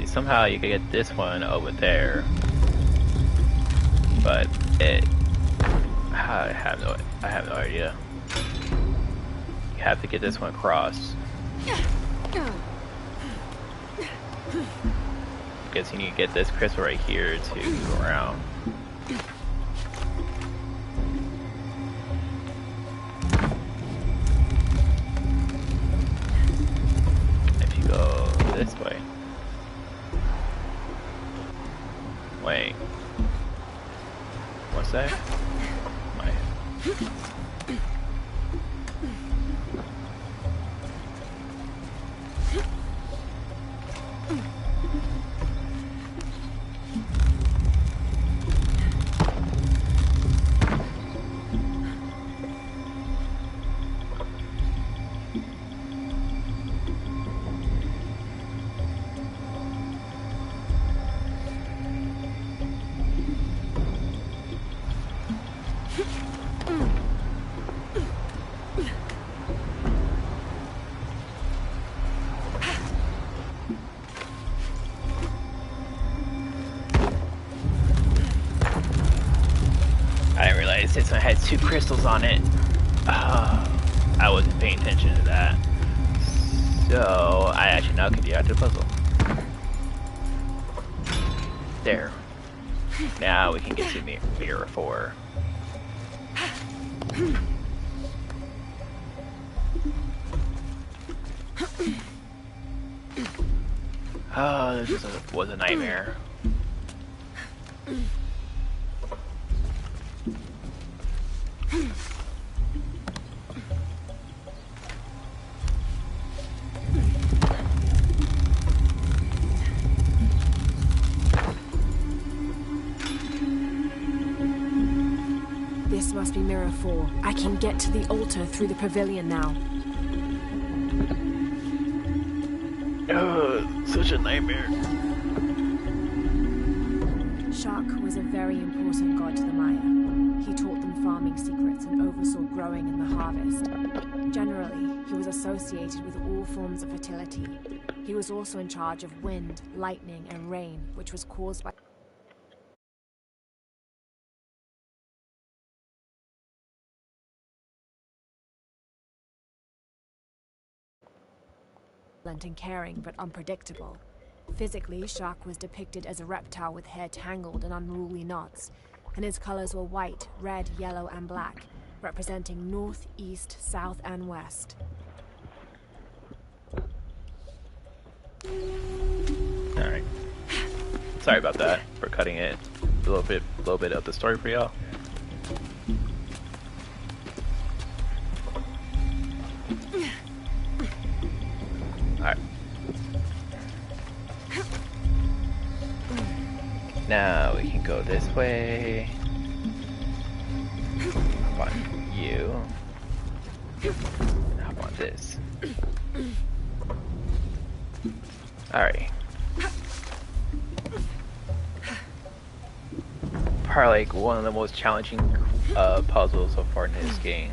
Somehow you can get this one over there, but I have no idea. You have to get this one across. Because you need to get this crystal right here to go around. If you go this way. Wait. What's that? This one had 2 crystals on it. I wasn't paying attention to that. So I actually now can get out to the puzzle. There. Now we can get to mirror 4. Oh, this was a nightmare. This must be mirror 4. I can get to the altar through the pavilion now. Such a nightmare. Shark was a very important god to the Maya. He taught them farming secrets and oversaw growing in the harvest. Generally, he was associated with all forms of fertility. He was also in charge of wind, lightning, and rain, which was caused by and caring but unpredictable. Physically, Shark was depicted as a reptile with hair tangled in unruly knots, and his colors were white, red, yellow, and black, representing north, east, south, and west. Alright. Sorry about that, for cutting it a little bit of the story for y'all. Alright. Now we can go this way. Hop on you. Hop on this. Alright. Probably like one of the most challenging puzzles so far in this game.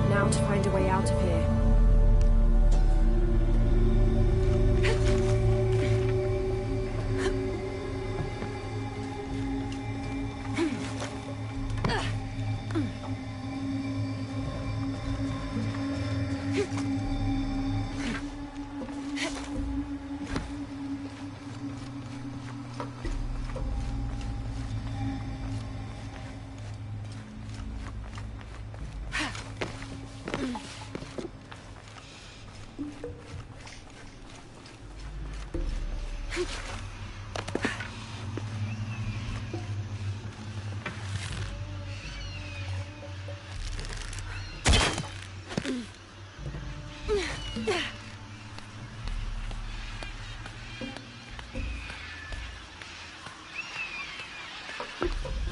Now to find a way out of here.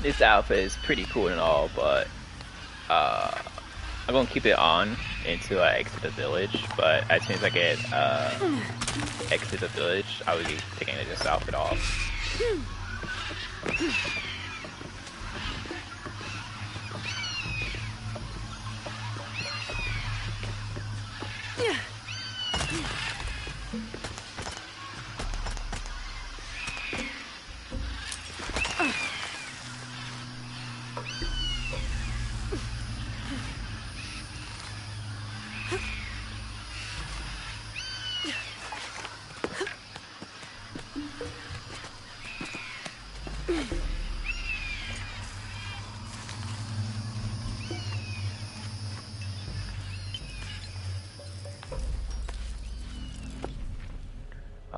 This outfit is pretty cool and all, but I'm gonna keep it on until I exit the village. But as soon as I get exit the village, I will be taking this outfit off.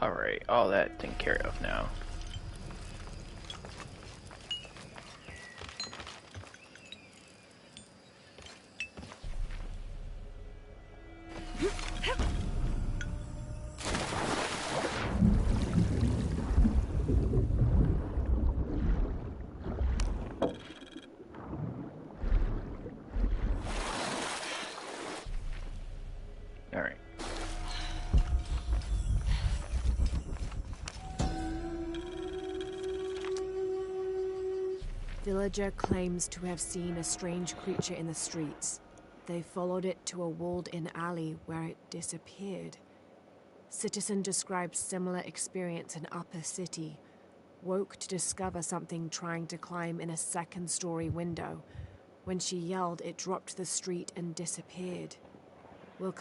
Alright, all that taken care of now. Alright. Villager claims to have seen a strange creature in the streets. They followed it to a walled-in alley where it disappeared. Citizen describes similar experience in Upper City. Woke to discover something trying to climb in a second-story window. When she yelled, it dropped to the street and disappeared. We'll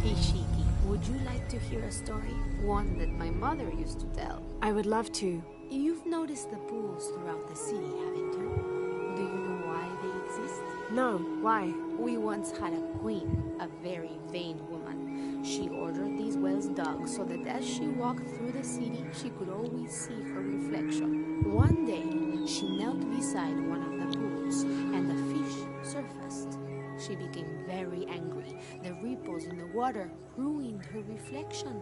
Ishiki, would you like to hear a story? One that my mother used to tell. I would love to. You've noticed the pools throughout the city, haven't you? Do you know why they exist? No, why? We once had a queen, a very vain woman. She ordered these wells dug so that as she walked through the city, she could always see her reflection. One day, she knelt beside one of the pools, and a fish surfaced. She became very angry. The ripples in the water ruined her reflection.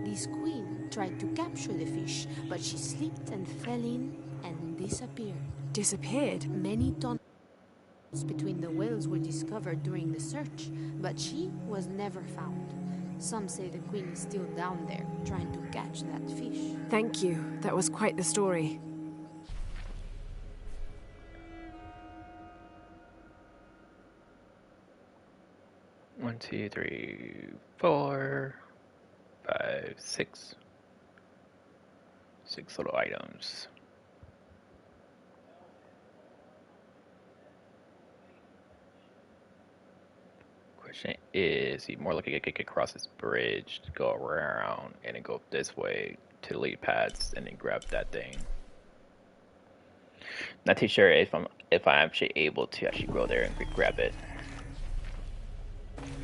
This queen tried to capture the fish, but she slipped and fell in and disappeared. Disappeared? Many tunnels between the wells were discovered during the search, but she was never found. Some say the queen is still down there, trying to catch that fish. Thank you. That was quite the story. One, two, three, 4, 5, 6. 6 little items. Question is, you more likely to get across this bridge, to go around, and then go this way to the lead paths, and then grab that thing. Not too sure if I'm actually able to actually go there and grab it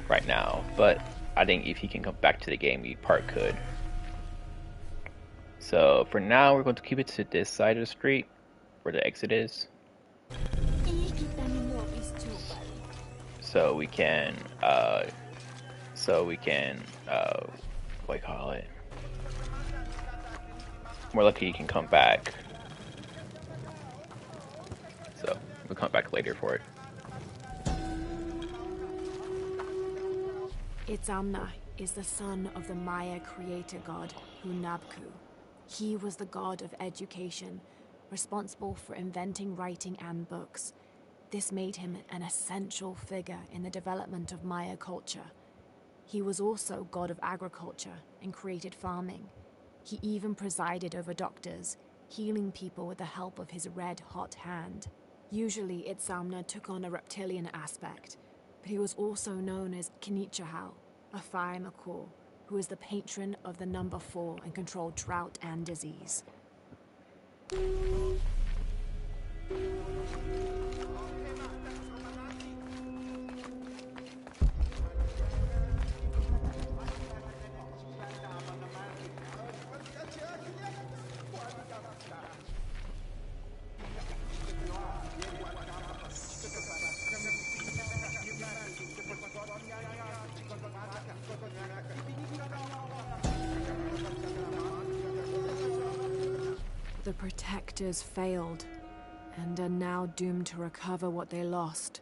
right now, but I think if he can come back to the game, he part could. So for now, we're going to keep it to this side of the street where the exit is. So we can, what do you call it? More likely you can come back. So we'll come back later for it. Itzamna is the son of the Maya creator god, Hunabku. He was the god of education, responsible for inventing writing and books. This made him an essential figure in the development of Maya culture. He was also god of agriculture and created farming. He even presided over doctors, healing people with the help of his red-hot hand. Usually, Itzamna took on a reptilian aspect. but he was also known as Kinichahau, a fire macaw, who is the patron of the number 4 and controlled drought and disease. The Protectors failed, and are now doomed to recover what they lost.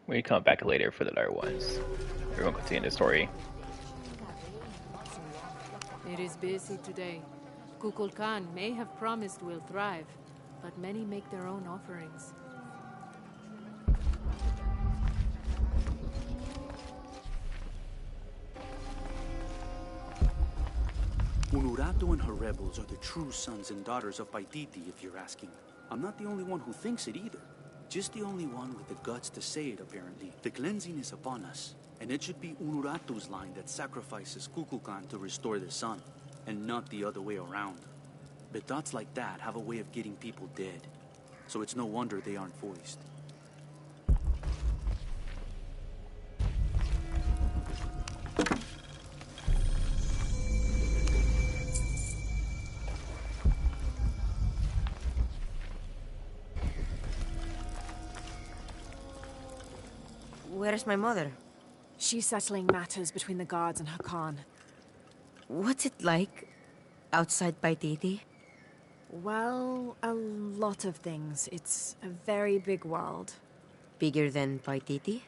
We come back later for the other ones. We're gonna continue the story. It is busy today. Kukulkan may have promised we'll thrive, but many make their own offerings. Unuratu and her rebels are the true sons and daughters of Paititi, if you're asking. I'm not the only one who thinks it either. Just the only one with the guts to say it, apparently. The cleansing is upon us, and it should be Unuratu's line that sacrifices Kukulkan to restore the sun, and not the other way around. But thoughts like that have a way of getting people dead, so it's no wonder they aren't voiced. Where's my mother? She's settling matters between the guards and Hakan. What's it like outside Paititi? Well, a lot of things. It's a very big world. Bigger than Paititi?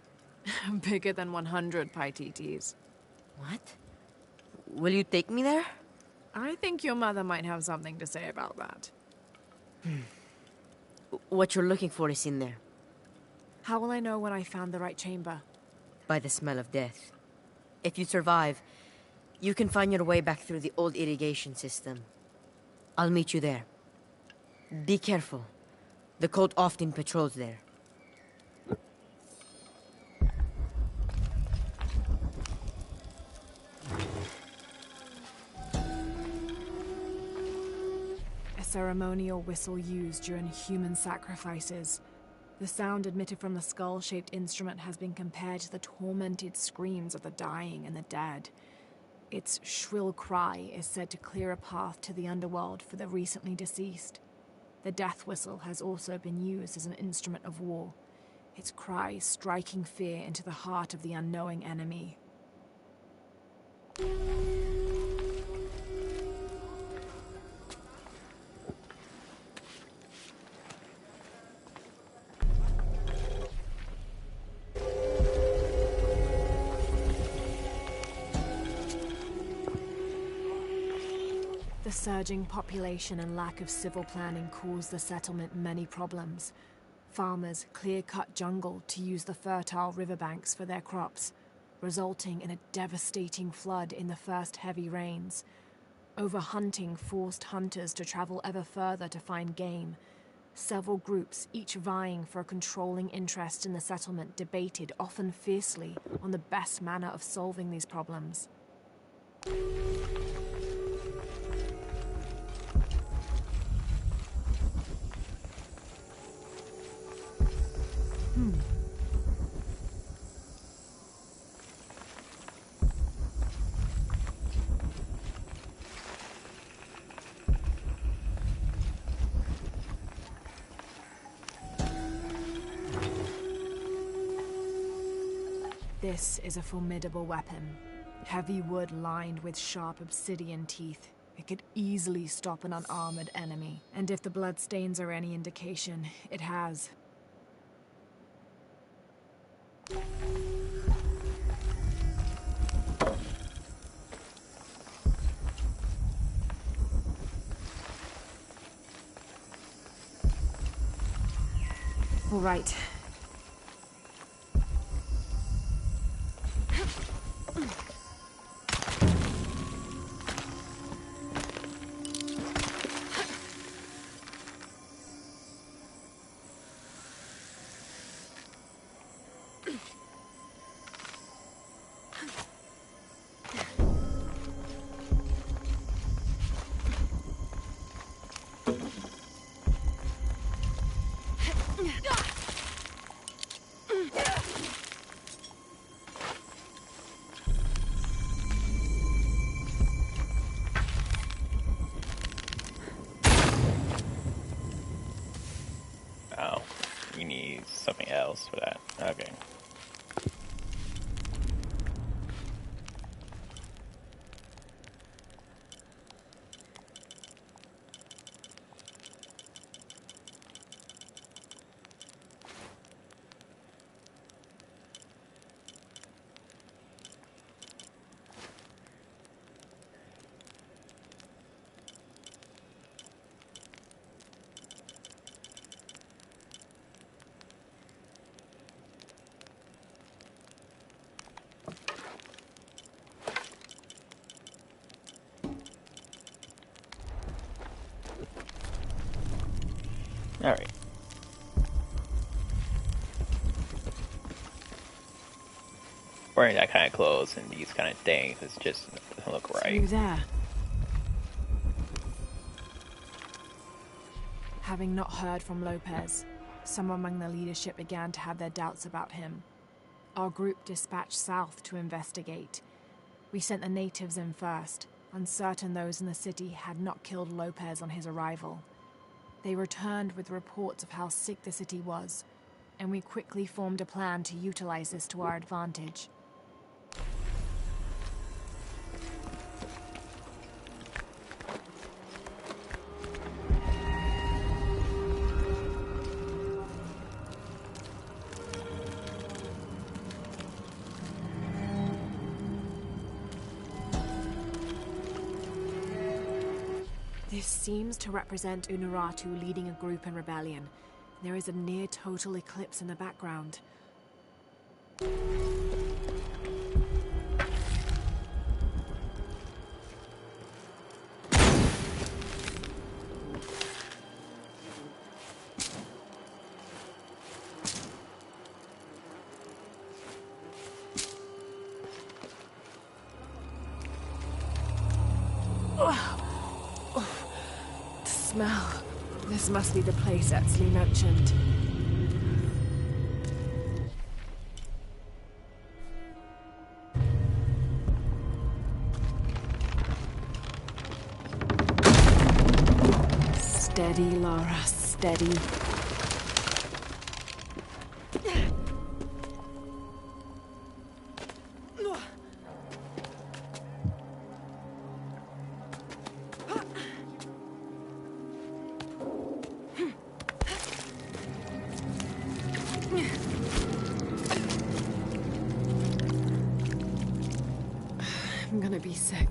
Bigger than 100 Paititis. What? Will you take me there? I think your mother might have something to say about that. What you're looking for is in there. How will I know when I found the right chamber? By the smell of death. If you survive, you can find your way back through the old irrigation system. I'll meet you there. Be careful. The cult often patrols there. A ceremonial whistle used during human sacrifices. The sound emitted from the skull-shaped instrument has been compared to the tormented screams of the dying and the dead. Its shrill cry is said to clear a path to the underworld for the recently deceased. The death whistle has also been used as an instrument of war, its cry striking fear into the heart of the unknowing enemy. The surging population and lack of civil planning caused the settlement many problems. Farmers clear-cut jungle to use the fertile riverbanks for their crops, resulting in a devastating flood in the first heavy rains. Overhunting forced hunters to travel ever further to find game. Several groups, each vying for a controlling interest in the settlement, debated, often fiercely, on the best manner of solving these problems. This is a formidable weapon. Heavy wood lined with sharp obsidian teeth. It could easily stop an unarmored enemy. And if the bloodstains are any indication, it has. All right. Okay. Alright. Wearing that kind of clothes and these kind of things, it's just doesn't look right. Through there. Having not heard from Lopez, some among the leadership began to have their doubts about him. Our group dispatched south to investigate. We sent the natives in first, uncertain those in the city had not killed Lopez on his arrival. They returned with reports of how sick the city was, and we quickly formed a plan to utilize this to our advantage. This seems to represent Unuratu leading a group in rebellion. There is a near-total eclipse in the background. Smell. This must be the place Etsley mentioned. Steady, Lara, steady. I'm gonna be sick.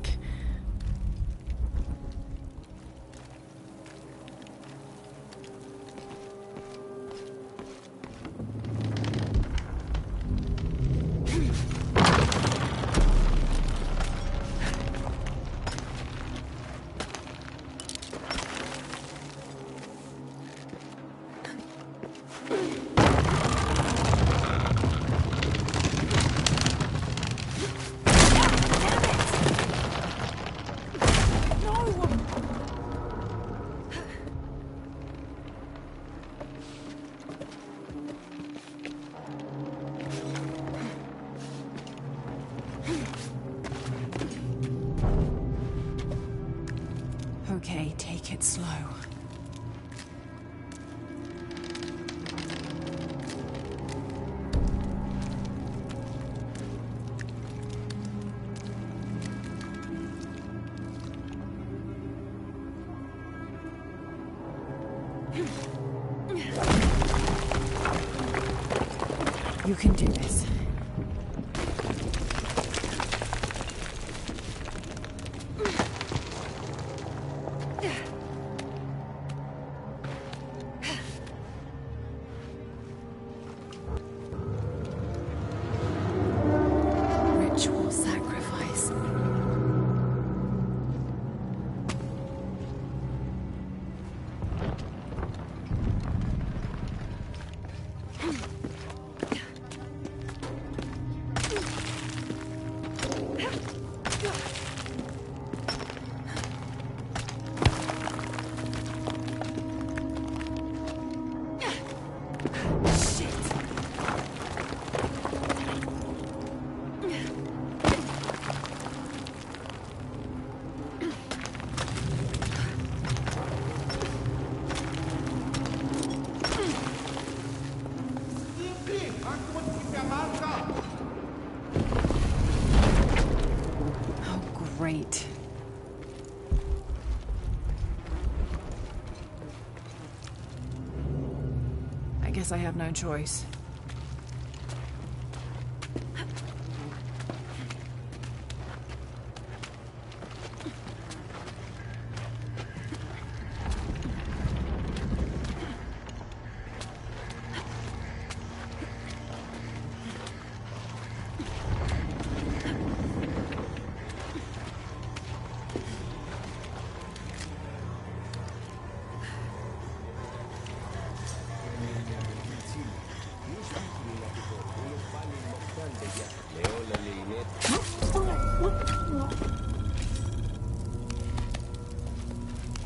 Okay, take it slow. You can do this. Ritual sacrifice. Right. I guess I have no choice.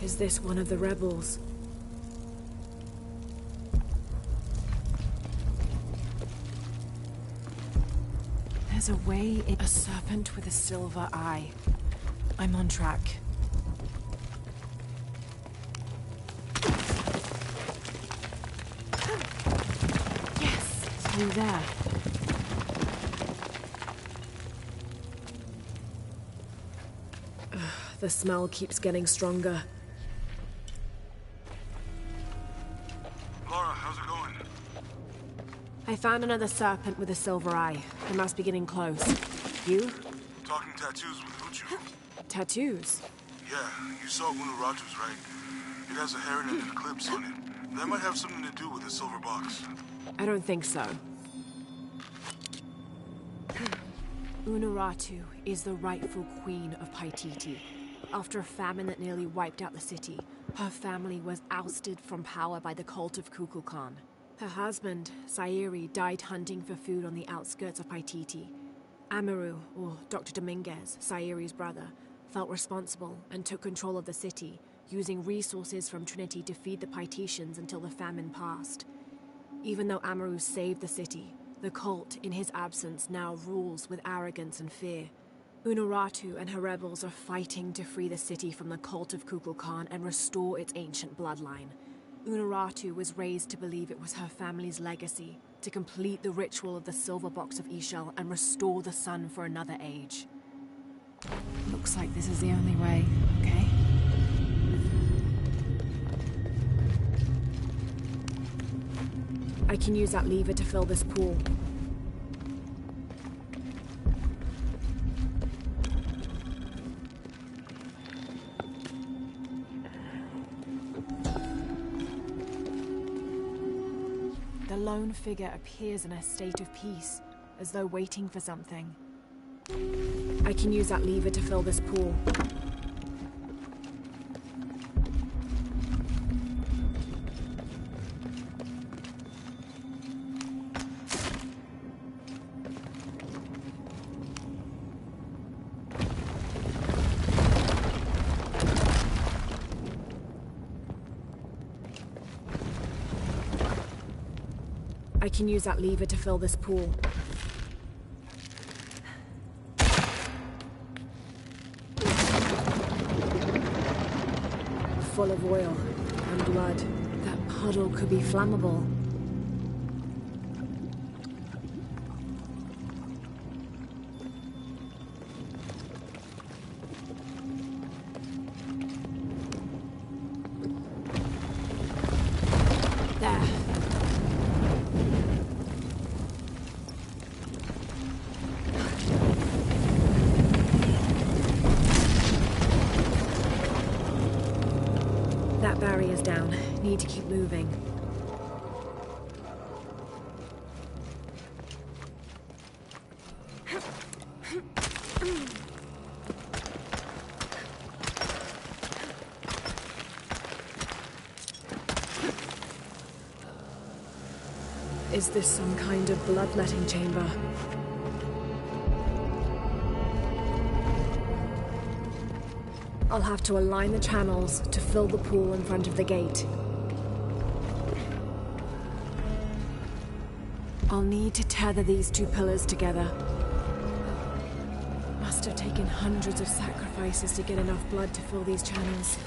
Is this one of the rebels? There's a way in a serpent with a silver eye. I'm on track. Yes, through there. Ugh, the smell keeps getting stronger. Laura, how's it going? I found another serpent with a silver eye. I must be getting close. You? Talking tattoos with Uchu. Tattoos? Yeah, you saw Unuratu's, right? It has a heron and an eclipse on it. That might have something to do with the silver box. I don't think so. Unuratu is the rightful queen of Paititi. After a famine that nearly wiped out the city, her family was ousted from power by the cult of Kukulkan. Her husband, Sairi, died hunting for food on the outskirts of Paititi. Amaru, or Dr. Dominguez, Sairi's brother, felt responsible and took control of the city, using resources from Trinity to feed the Paititians until the famine passed. Even though Amaru saved the city, the cult, in his absence, now rules with arrogance and fear. Unuratu and her rebels are fighting to free the city from the cult of Kukulkan and restore its ancient bloodline. Unuratu was raised to believe it was her family's legacy, to complete the ritual of the silver box of Ishal and restore the sun for another age. Looks like this is the only way, okay? I can use that lever to fill this pool. The lone figure appears in a state of peace, as though waiting for something. I can use that lever to fill this pool. I can use that lever to fill this pool. Full of oil and blood. That puddle could be flammable. That barrier's down. Need to keep moving. Is this some kind of bloodletting chamber? I'll have to align the channels to fill the pool in front of the gate. I'll need to tether these two pillars together. Must have taken hundreds of sacrifices to get enough blood to fill these channels.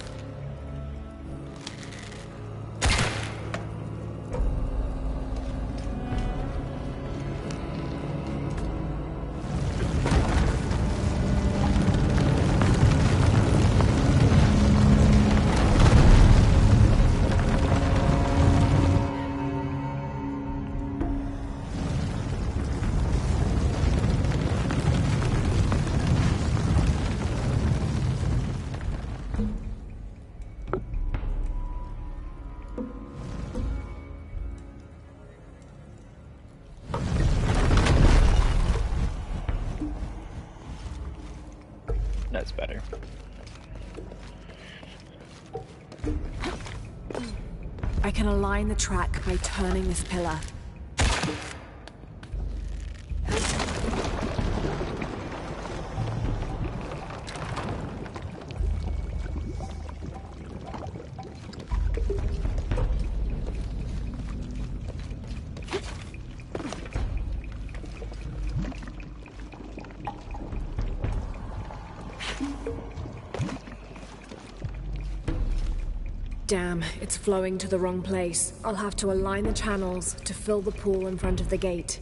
That's better. I can align the track by turning this pillar. Damn, it's flowing to the wrong place. I'll have to align the channels to fill the pool in front of the gate.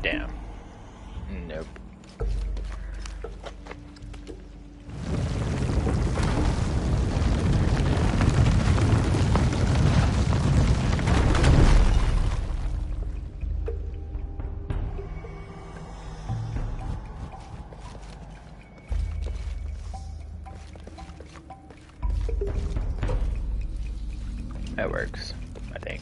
Damn. Nope. That works, I think.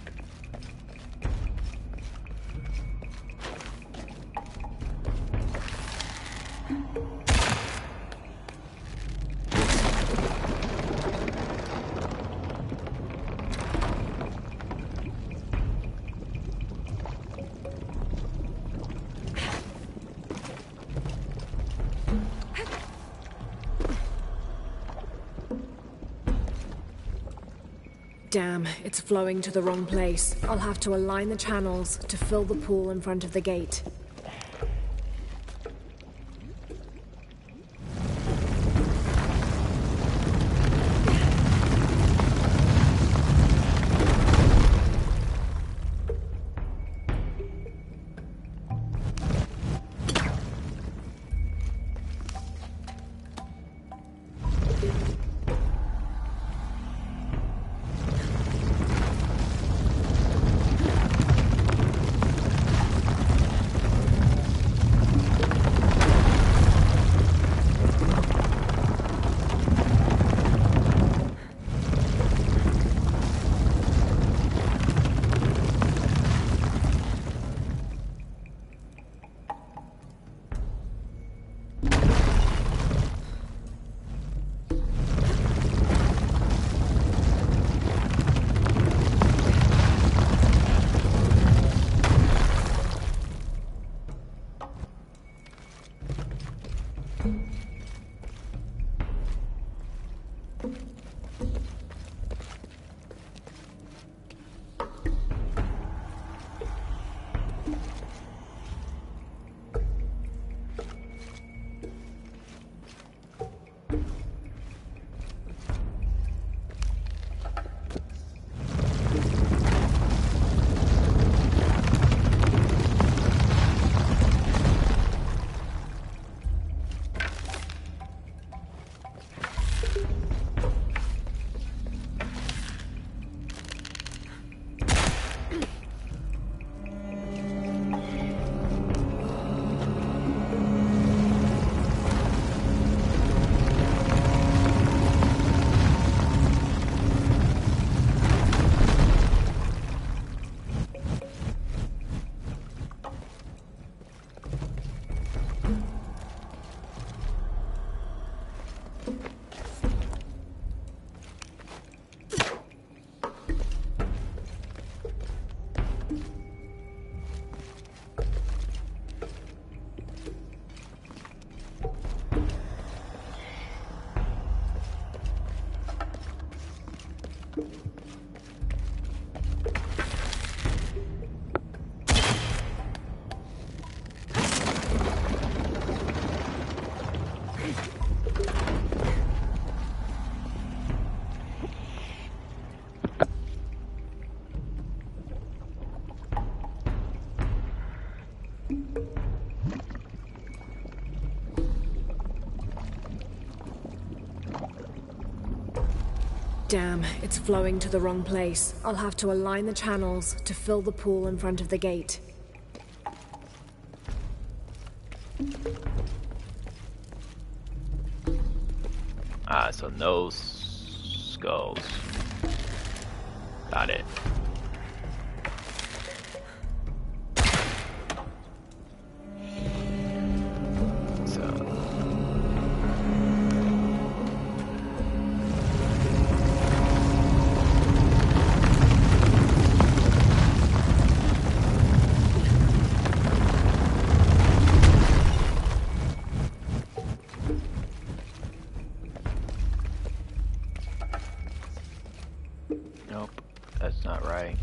Damn, it's flowing to the wrong place. I'll have to align the channels to fill the pool in front of the gate. Damn, it's flowing to the wrong place. I'll have to align the channels to fill the pool in front of the gate. So no skulls. Got it. Nope, that's not right.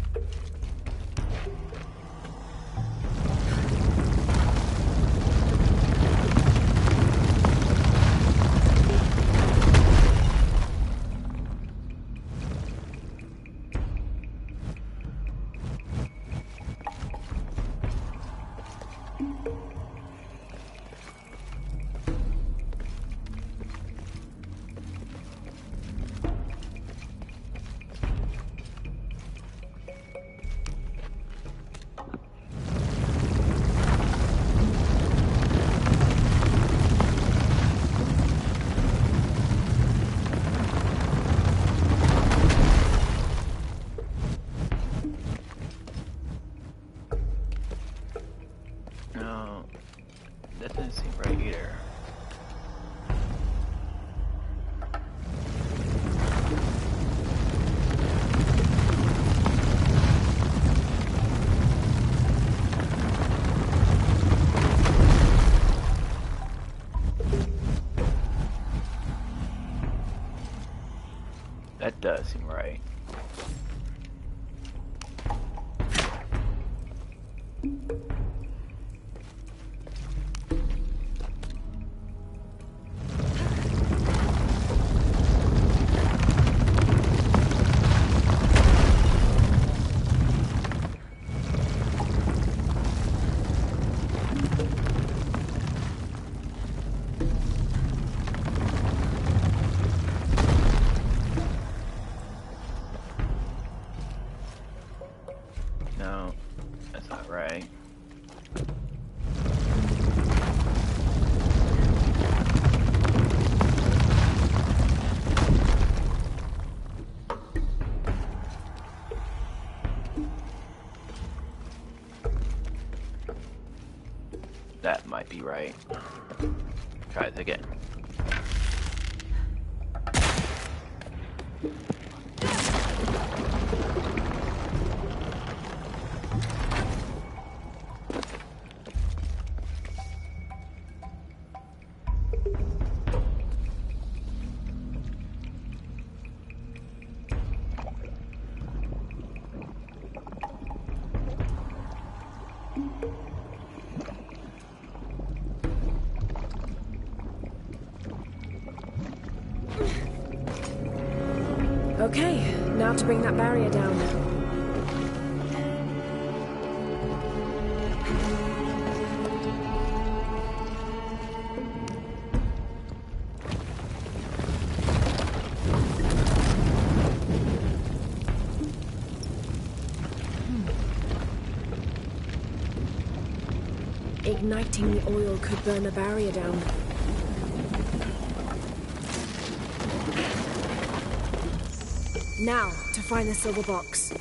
No, that doesn't seem right either. That does seem right. No, that's not right. That might be right. Try it again. Okay, now to bring that barrier down. Igniting the oil could burn the barrier down. Now, to find the silver box.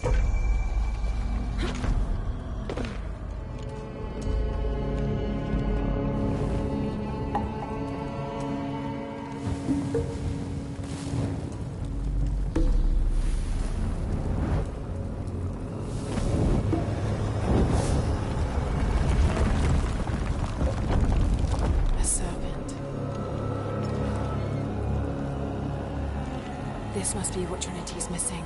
A serpent. This must be what Trinity's missing.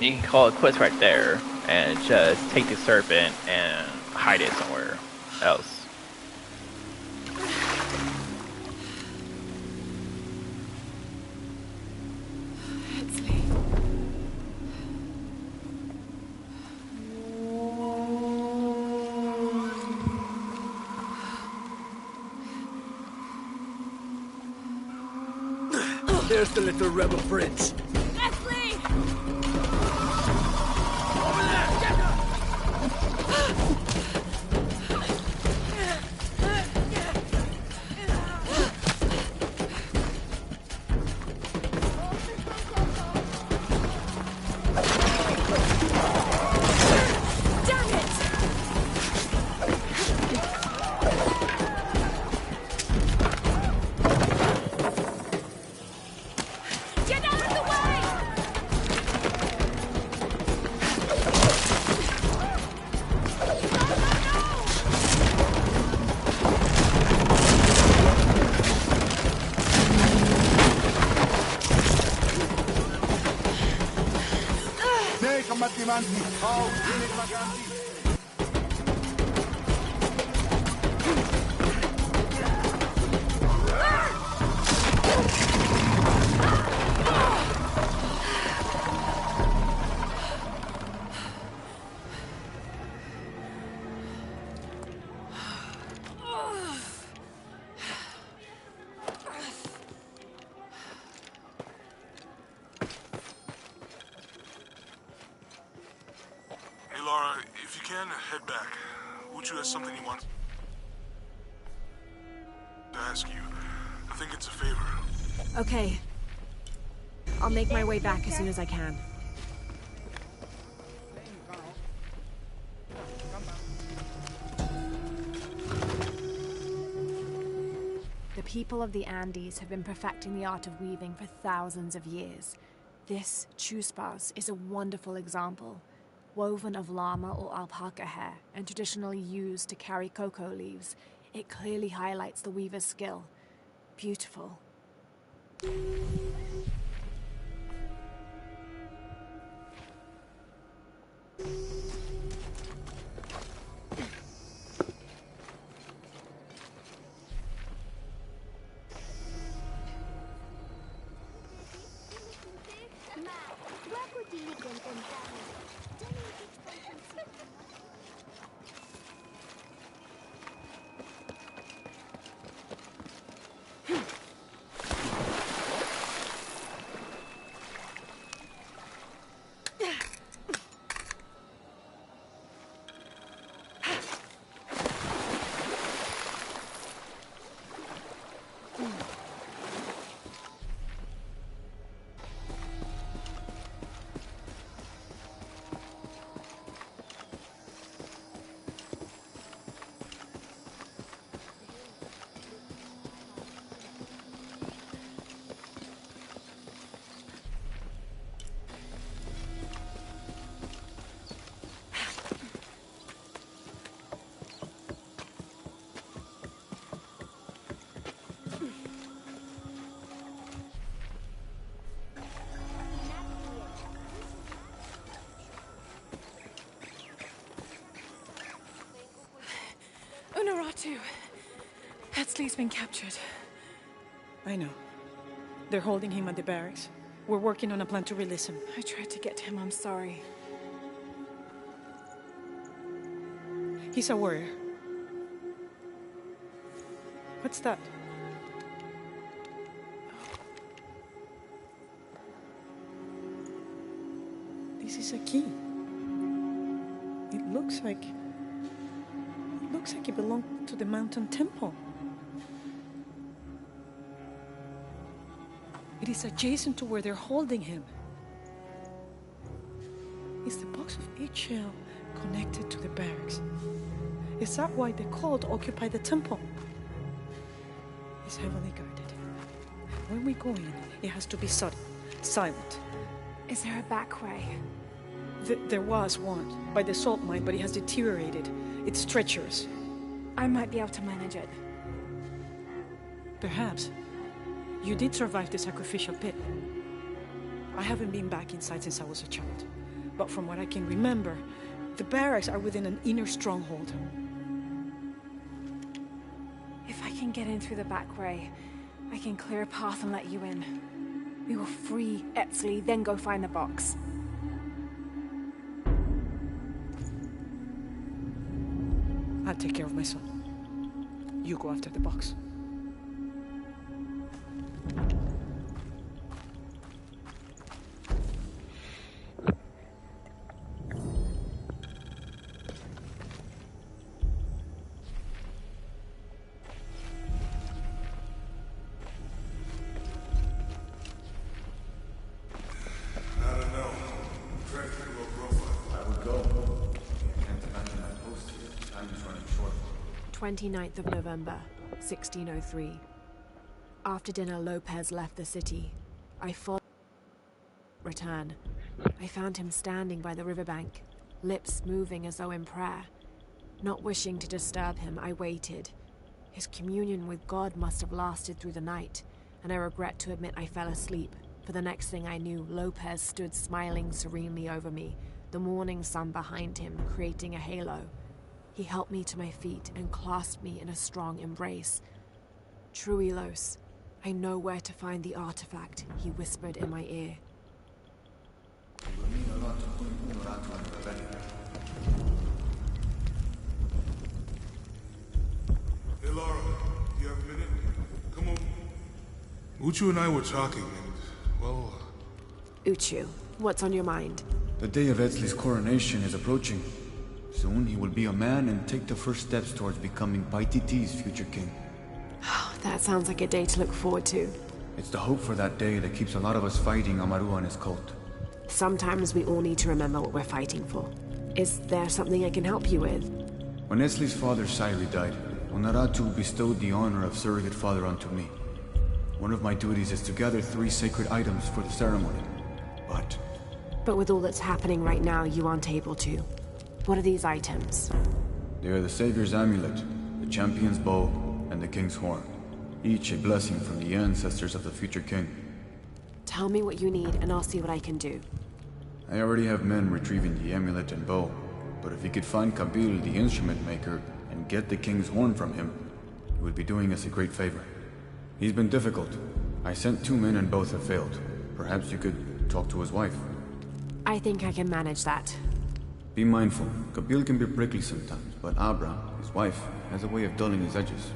You can call it quits right there and just take the serpent and hide it somewhere else. There's the little rebel prince. Leslie! Over there! Get her! Hey, Laura, if you can, head back. Uchu has something he wants to ask you. I think it's a favor. Okay. I'll make my way back as soon as I can. The people of the Andes have been perfecting the art of weaving for thousands of years. This chuspas is a wonderful example. Woven of llama or alpaca hair and traditionally used to carry cocoa leaves, it clearly highlights the weaver's skill. Beautiful. Unuratu. Hetzley's been captured. I know. They're holding him at the barracks. We're working on a plan to release him. I tried to get to him, I'm sorry. He's a warrior. What's that? This is a key. It looks like it belonged to the mountain temple. It is adjacent to where they're holding him. Is the box of eggshell connected to the barracks? Is that why the cult occupied the temple? It's heavily guarded. When we go in, it has to be sudden, silent. Is there a back way? There was one, by the salt mine, but it has deteriorated. It's treacherous. I might be able to manage it. Perhaps. You did survive the sacrificial pit. I haven't been back inside since I was a child. But from what I can remember, the barracks are within an inner stronghold. If I can get in through the back way, I can clear a path and let you in. We will free Etzley, then go find the box. I'll take care of my son. You go after the box. 29th of November, 1603. After dinner, Lopez left the city. I followed return. I found him standing by the riverbank, lips moving as though in prayer. Not wishing to disturb him, I waited. His communion with God must have lasted through the night, and I regret to admit I fell asleep, for the next thing I knew, Lopez stood smiling serenely over me, the morning sun behind him, creating a halo. He helped me to my feet and clasped me in a strong embrace. Truilos, I know where to find the artifact, he whispered in my ear. Hey, Laura, you have a minute? Come on. Uchu and I were talking, and, well... Uchu, what's on your mind? The day of Etzli's coronation is approaching. Soon he will be a man and take the first steps towards becoming Paititi's future king. That sounds like a day to look forward to. It's the hope for that day that keeps a lot of us fighting Amaru and his cult. Sometimes we all need to remember what we're fighting for. Is there something I can help you with? When Etzli's father Sairi died, Honoratu bestowed the honor of surrogate father onto me. One of my duties is to gather 3 sacred items for the ceremony. But with all that's happening right now, you aren't able to. What are these items? They are the Savior's amulet, the champion's bow, and the king's horn. Each a blessing from the ancestors of the future king. Tell me what you need, and I'll see what I can do. I already have men retrieving the amulet and bow, but if you could find Kabil, the instrument maker, and get the king's horn from him, you would be doing us a great favor. He's been difficult. I sent 2 men and both have failed. Perhaps you could talk to his wife. I think I can manage that. Be mindful. Kabil can be prickly sometimes, but Abra, his wife, has a way of dulling his edges.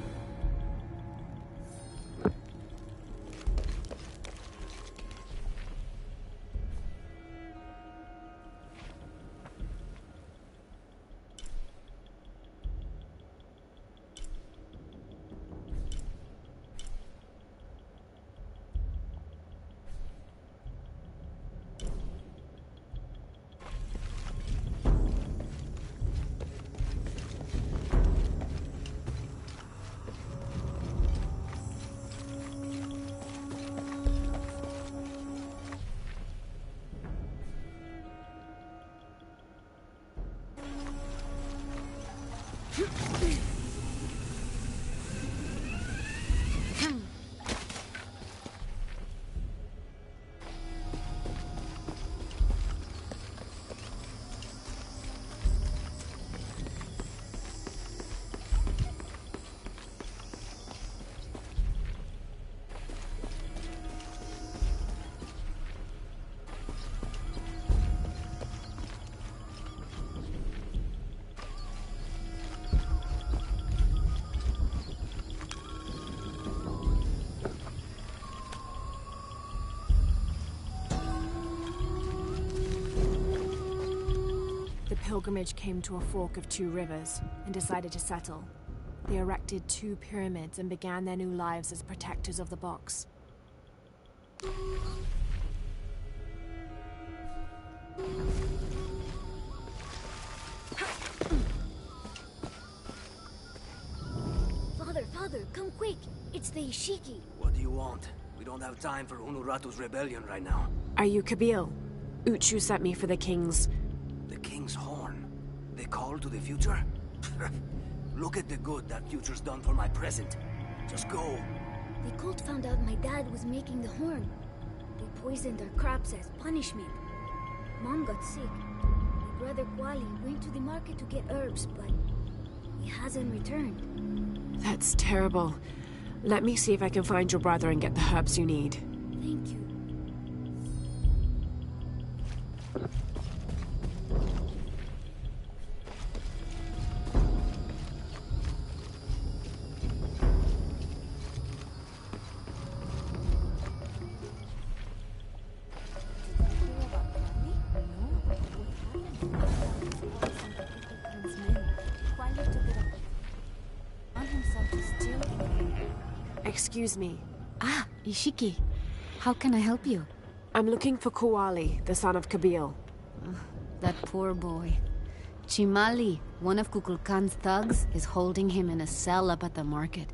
Pilgrimage came to a fork of 2 rivers and decided to settle. They erected 2 pyramids and began their new lives as protectors of the box. Father, come quick! It's the Ishiki! What do you want? We don't have time for Unuratu's rebellion right now. Are you Kabil? Uchu sent me for the king's... The king's horn? They call to the future? Look at the good that future's done for my present. Just go. The cult found out my dad was making the horn. They poisoned our crops as punishment. Mom got sick. My brother Kwali went to the market to get herbs, but he hasn't returned. That's terrible. Let me see if I can find your brother and get the herbs you need. Thank you. Excuse me. Ah, Ishiki. How can I help you? I'm looking for Kuali, the son of Kabil. That poor boy. Chimali, one of Kukulkan's thugs, is holding him in a cell up at the market,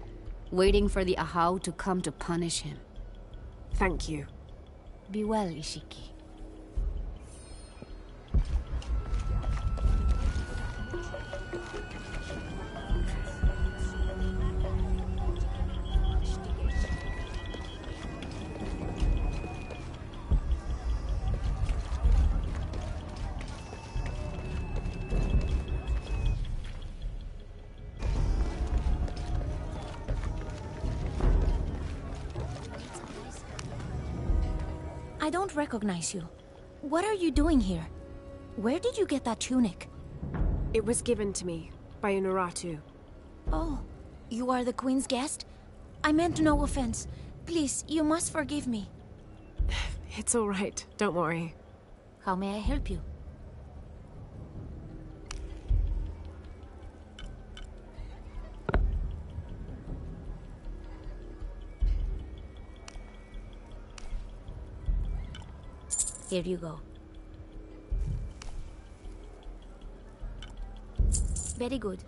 waiting for the Ahau to come to punish him. Thank you. Be well, Ishiki. I don't recognize you. What are you doing here? Where did you get that tunic? It was given to me by Unuratu. Oh, you are the Queen's guest? I meant no offense. Please, you must forgive me. It's all right. Don't worry. How may I help you? Here you go. Very good.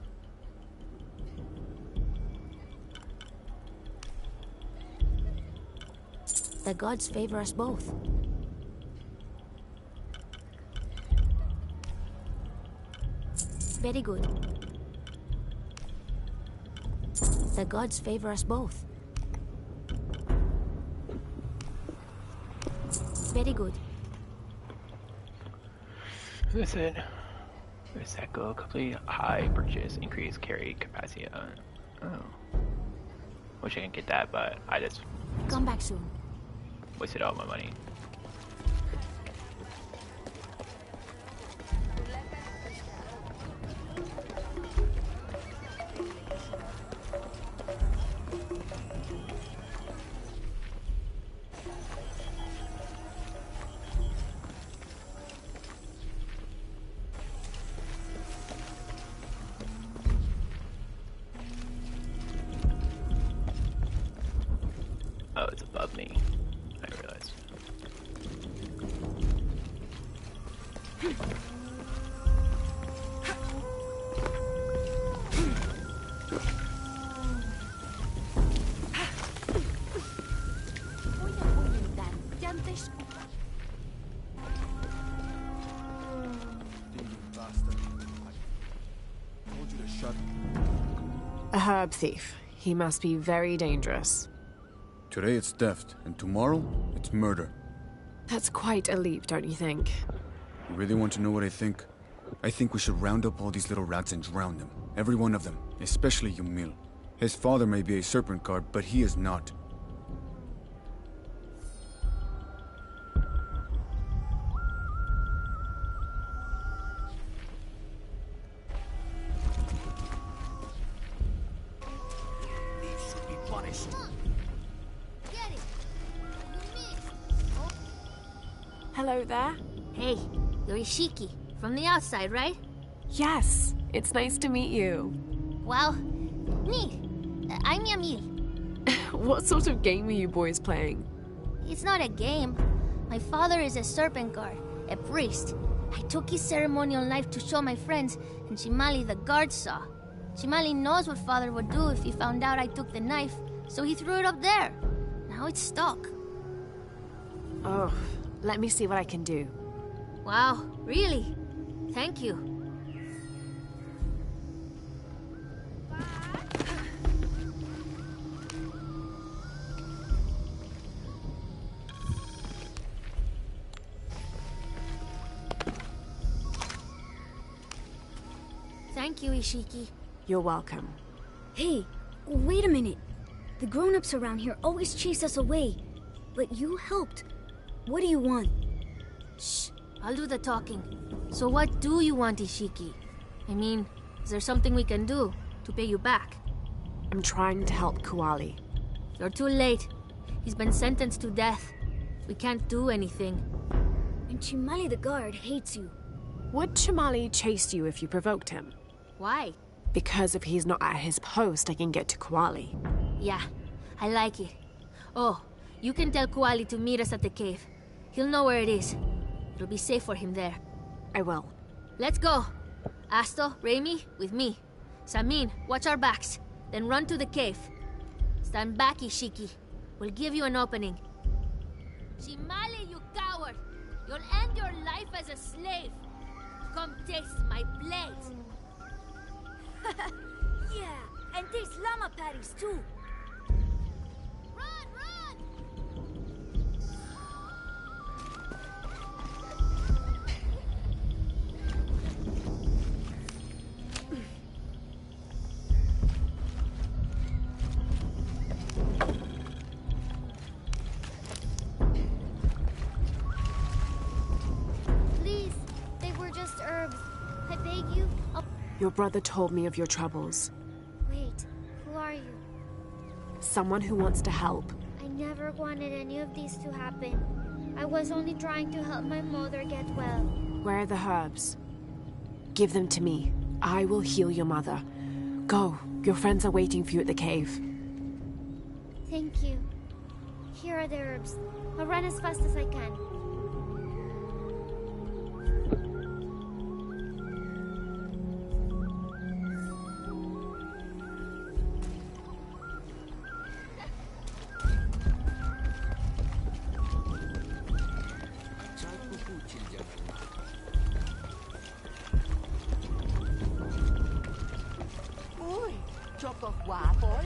The gods favor us both. Very good. The gods favor us both. Very good. Listen. Where's that go? Complete high purchase, increase carry capacity. Oh. Wish I can get that, but I just Come back soon. wasted all my money. Oh, it's above me. I didn't realize. A herb thief. He must be very dangerous. Today it's theft, and tomorrow it's murder. That's quite a leap, don't you think? You really want to know what I think? I think we should round up all these little rats and drown them. Every one of them, especially Yumil. His father may be a serpent guard, but he is not. Hello there. Hey, you're Ishiki. From the outside, right? Yes, it's nice to meet you. Well, me. I'm Yamil. What sort of game are you boys playing? It's not a game. My father is a serpent guard, a priest. I took his ceremonial knife to show my friends, and Shimali the guard saw. Shimali knows what father would do if he found out I took the knife, so he threw it up there. Now it's stuck. Oh, let me see what I can do. Wow, really? Thank you. Thank you, Ishiki. You're welcome. Hey, wait a minute. The grown-ups around here always chase us away. But you helped. What do you want? Shh, I'll do the talking. So what do you want, Ishiki? I mean, is there something we can do to pay you back? I'm trying to help Kuali. You're too late. He's been sentenced to death. We can't do anything. And Chimali the guard hates you. Would Chimali chase you if you provoked him? Why? Because if he's not at his post, I can get to Kuali. Yeah, I like it. Oh, you can tell Kuali to meet us at the cave. He'll know where it is. It'll be safe for him there. I will. Let's go. Asto, Raimi, with me. Samin, watch our backs. Then run to the cave. Stand back, Ishiki. We'll give you an opening. Shimali, you coward! You'll end your life as a slave. Come taste my blade. Yeah, and taste llama patties too. Run, run! Please, they were just herbs. I beg you. Your brother told me of your troubles. Wait, who are you? Someone who wants to help. I never wanted any of these to happen. I was only trying to help my mother get well. Where are the herbs? Give them to me. I will heal your mother. Go. Your friends are waiting for you at the cave. Thank you. Here are the herbs. I'll run as fast as I can. Uy, choco waffle?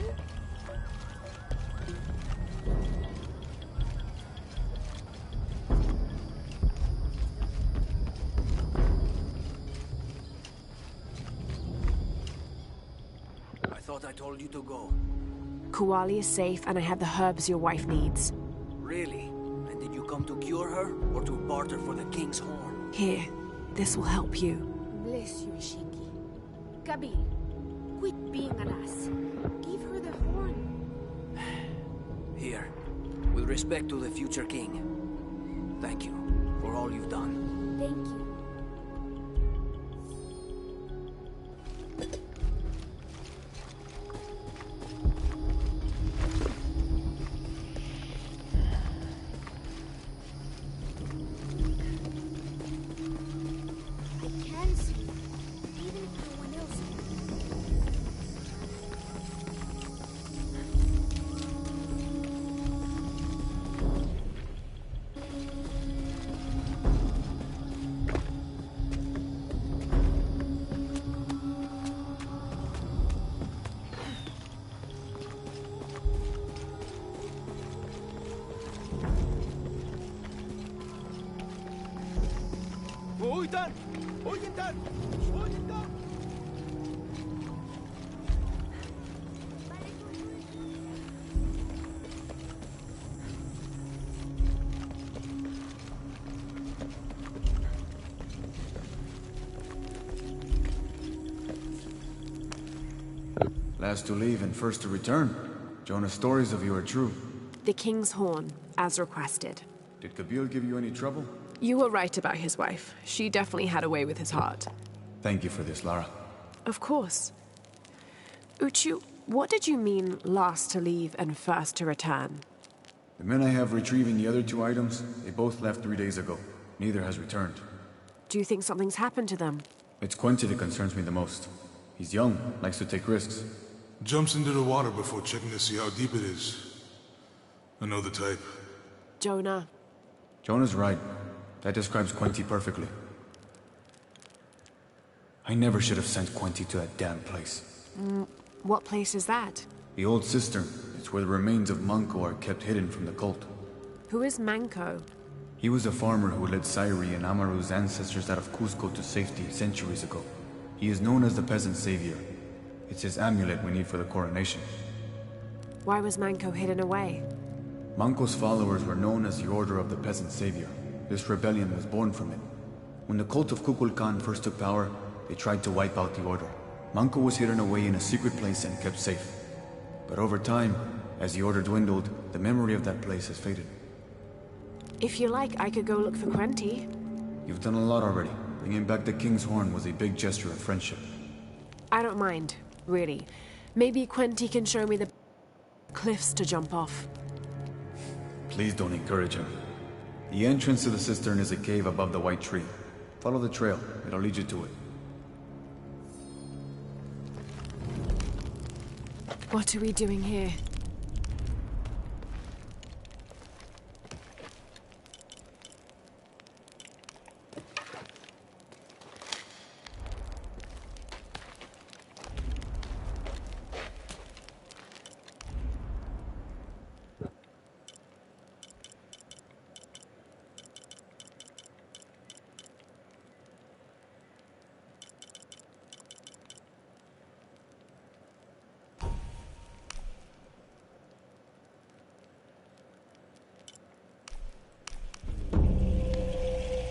I thought I told you to go. Kuali is safe and I have the herbs your wife needs. Really? And did you come to cure her, or to barter for the king's horn? Here, this will help you. Bless you, Ishiki. Gabi, quit being an ass. Give her the horn. Here, with respect to the future king. Thank you for all you've done. Thank you. I can see, even if no one else can. Uitan! Uitan! Uitan! Last to leave and first to return. Jonah's stories of you are true. The king's horn, as requested. Did Kabil give you any trouble? You were right about his wife. She definitely had a way with his heart. Thank you for this, Lara. Of course. Uchu, what did you mean last to leave and first to return? The men I have retrieving the other two items, they both left 3 days ago. Neither has returned. Do you think something's happened to them? It's Quincy that concerns me the most. He's young, likes to take risks. Jumps into the water before checking to see how deep it is. I know the type. Jonah. Jonah's right. That describes Quincy perfectly. I never should have sent Quincy to that damn place. What place is that? The old cistern. It's where the remains of Manco are kept hidden from the cult. Who is Manco? He was a farmer who led Sairi and Amaru's ancestors out of Cusco to safety centuries ago. He is known as the peasant savior. It's his amulet we need for the coronation. Why was Manco hidden away? Manco's followers were known as the Order of the Peasant Savior. This rebellion was born from it. When the cult of Kukulkan first took power, they tried to wipe out the Order. Manco was hidden away in a secret place and kept safe. But over time, as the Order dwindled, the memory of that place has faded. If you like, I could go look for Quenti. You've done a lot already. Bringing back the King's Horn was a big gesture of friendship. I don't mind, really. Maybe Quenti can show me the cliffs to jump off. Please don't encourage him. The entrance to the cistern is a cave above the white tree. Follow the trail. It'll lead you to it. What are we doing here?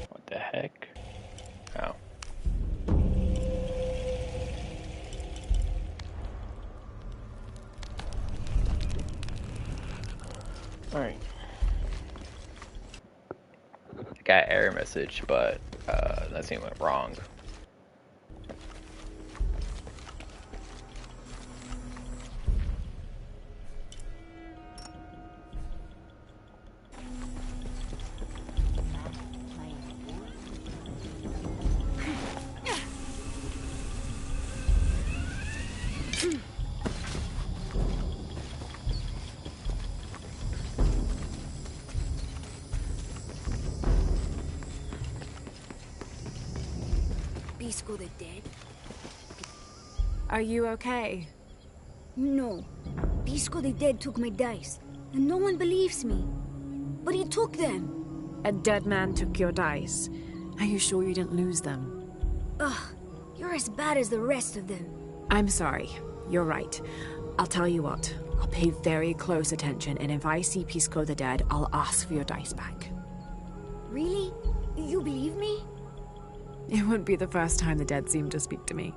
What the heck? Oh. Alright. I got an error message, but nothing went wrong. Pisco the dead? Are you okay? No. Pisco the dead took my dice, and no one believes me. But he took them. A dead man took your dice. Are you sure you didn't lose them? Ugh, you're as bad as the rest of them. I'm sorry. You're right. I'll tell you what. I'll pay very close attention, and if I see Pisco the dead, I'll ask for your dice back. Really? You believe me? It wouldn't be the first time the dead seemed to speak to me.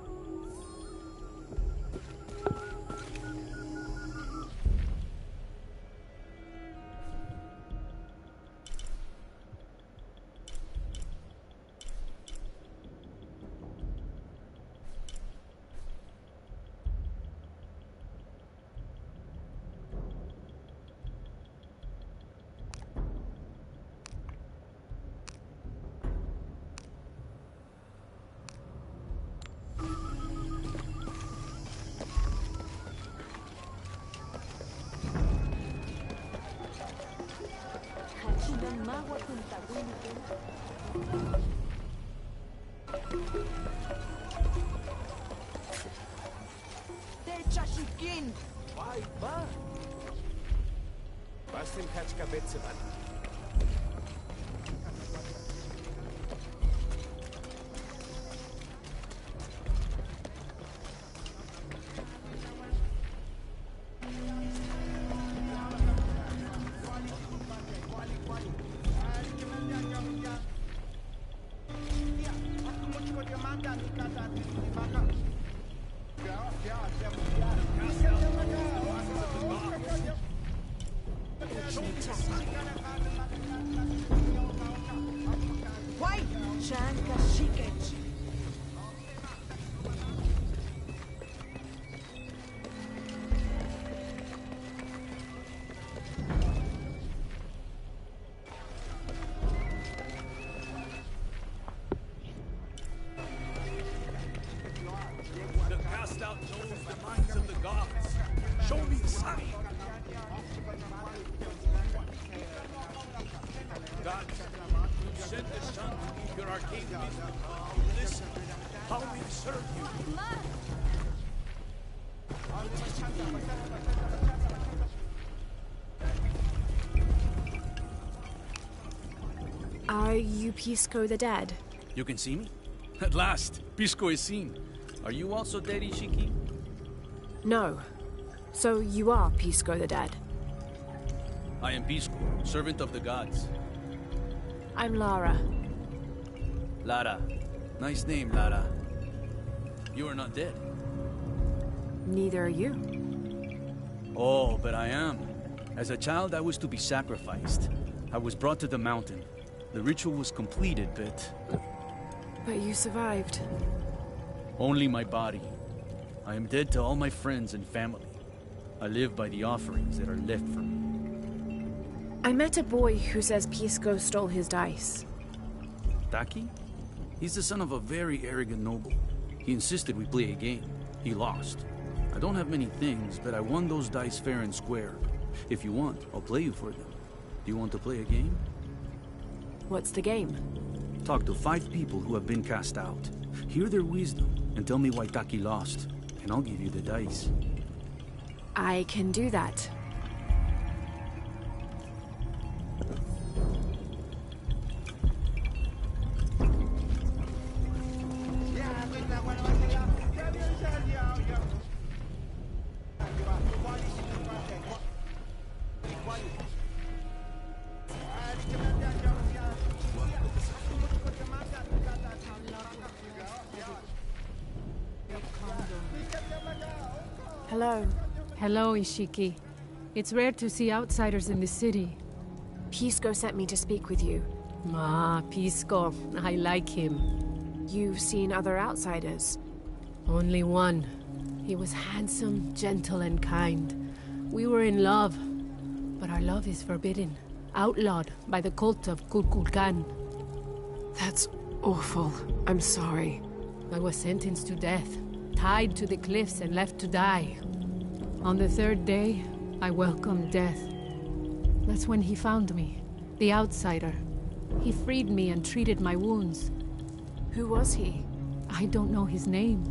Are you Pisco the dead? You can see me? At last, Pisco is seen. Are you also dead, Ishiki? No. So you are Pisco the dead? I am Pisco, servant of the gods. I'm Lara. Lara. Nice name, Lara. You are not dead. Neither are you. Oh, but I am. As a child, I was to be sacrificed. I was brought to the mountain. The ritual was completed, but... But you survived. Only my body. I am dead to all my friends and family. I live by the offerings that are left for me. I met a boy who says Pisco stole his dice. Taki? He's the son of a very arrogant noble. He insisted we play a game. He lost. I don't have many things, but I won those dice fair and square. If you want, I'll play you for them. Do you want to play a game? What's the game? Talk to 5 people who have been cast out. Hear their wisdom, and tell me why Taki lost. And I'll give you the dice. I can do that. Hello. Hello, Ishiki. It's rare to see outsiders in the city. Pisco sent me to speak with you. Ah, Pisco. I like him. You've seen other outsiders? Only one. He was handsome, gentle, and kind. We were in love. But our love is forbidden. Outlawed by the cult of Kukulkan. That's awful. I'm sorry. I was sentenced to death. Tied to the cliffs and left to die. On the 3rd day, I welcomed death. That's when he found me, the outsider. He freed me and treated my wounds. Who was he? I don't know his name.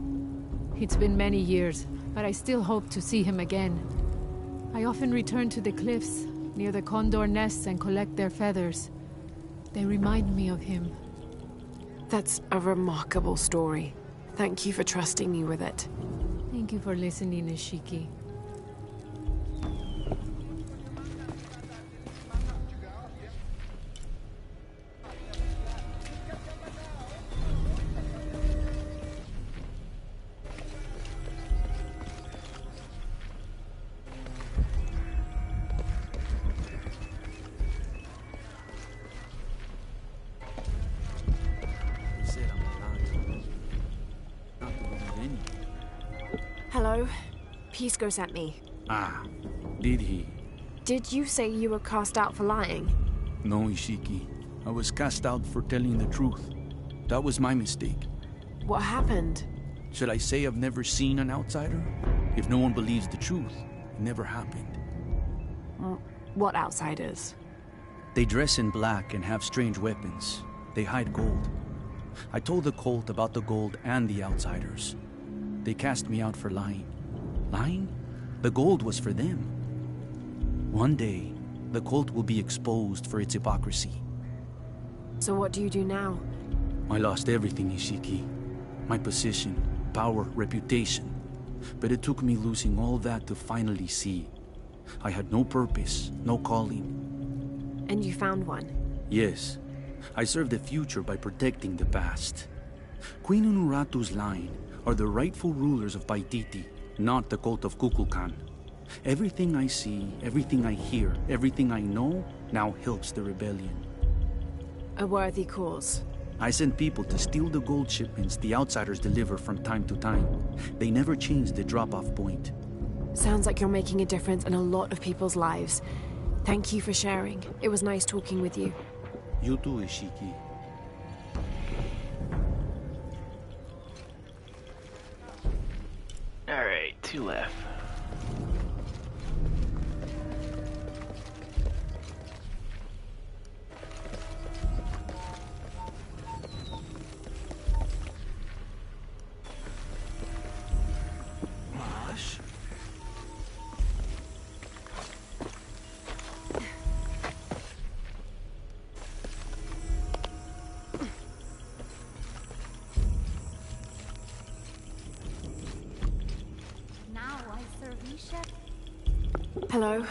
It's been many years, but I still hope to see him again. I often return to the cliffs, near the condor nests, and collect their feathers. They remind me of him. That's a remarkable story. Thank you for trusting me with it. Thank you for listening, Ishiki. Hello. Pisco sent me. Ah, did he? Did you say you were cast out for lying? No, Ishiki. I was cast out for telling the truth. That was my mistake. What happened? Should I say I've never seen an outsider? If no one believes the truth, it never happened. What outsiders? They dress in black and have strange weapons. They hide gold. I told the cult about the gold and the outsiders. They cast me out for lying. Lying? The gold was for them. One day, the cult will be exposed for its hypocrisy. So what do you do now? I lost everything, Ishiki. My position, power, reputation. But it took me losing all that to finally see. I had no purpose, no calling. And you found one? Yes. I serve the future by protecting the past. Queen Unuratu's line are the rightful rulers of Paititi, not the cult of Kukulkan. Everything I see, everything I hear, everything I know now helps the rebellion. A worthy cause. I send people to steal the gold shipments the outsiders deliver from time to time. They never change the drop-off point. Sounds like you're making a difference in a lot of people's lives. Thank you for sharing. It was nice talking with you. You too, Ishiki. Alright, 2 left. Marsh? Hello.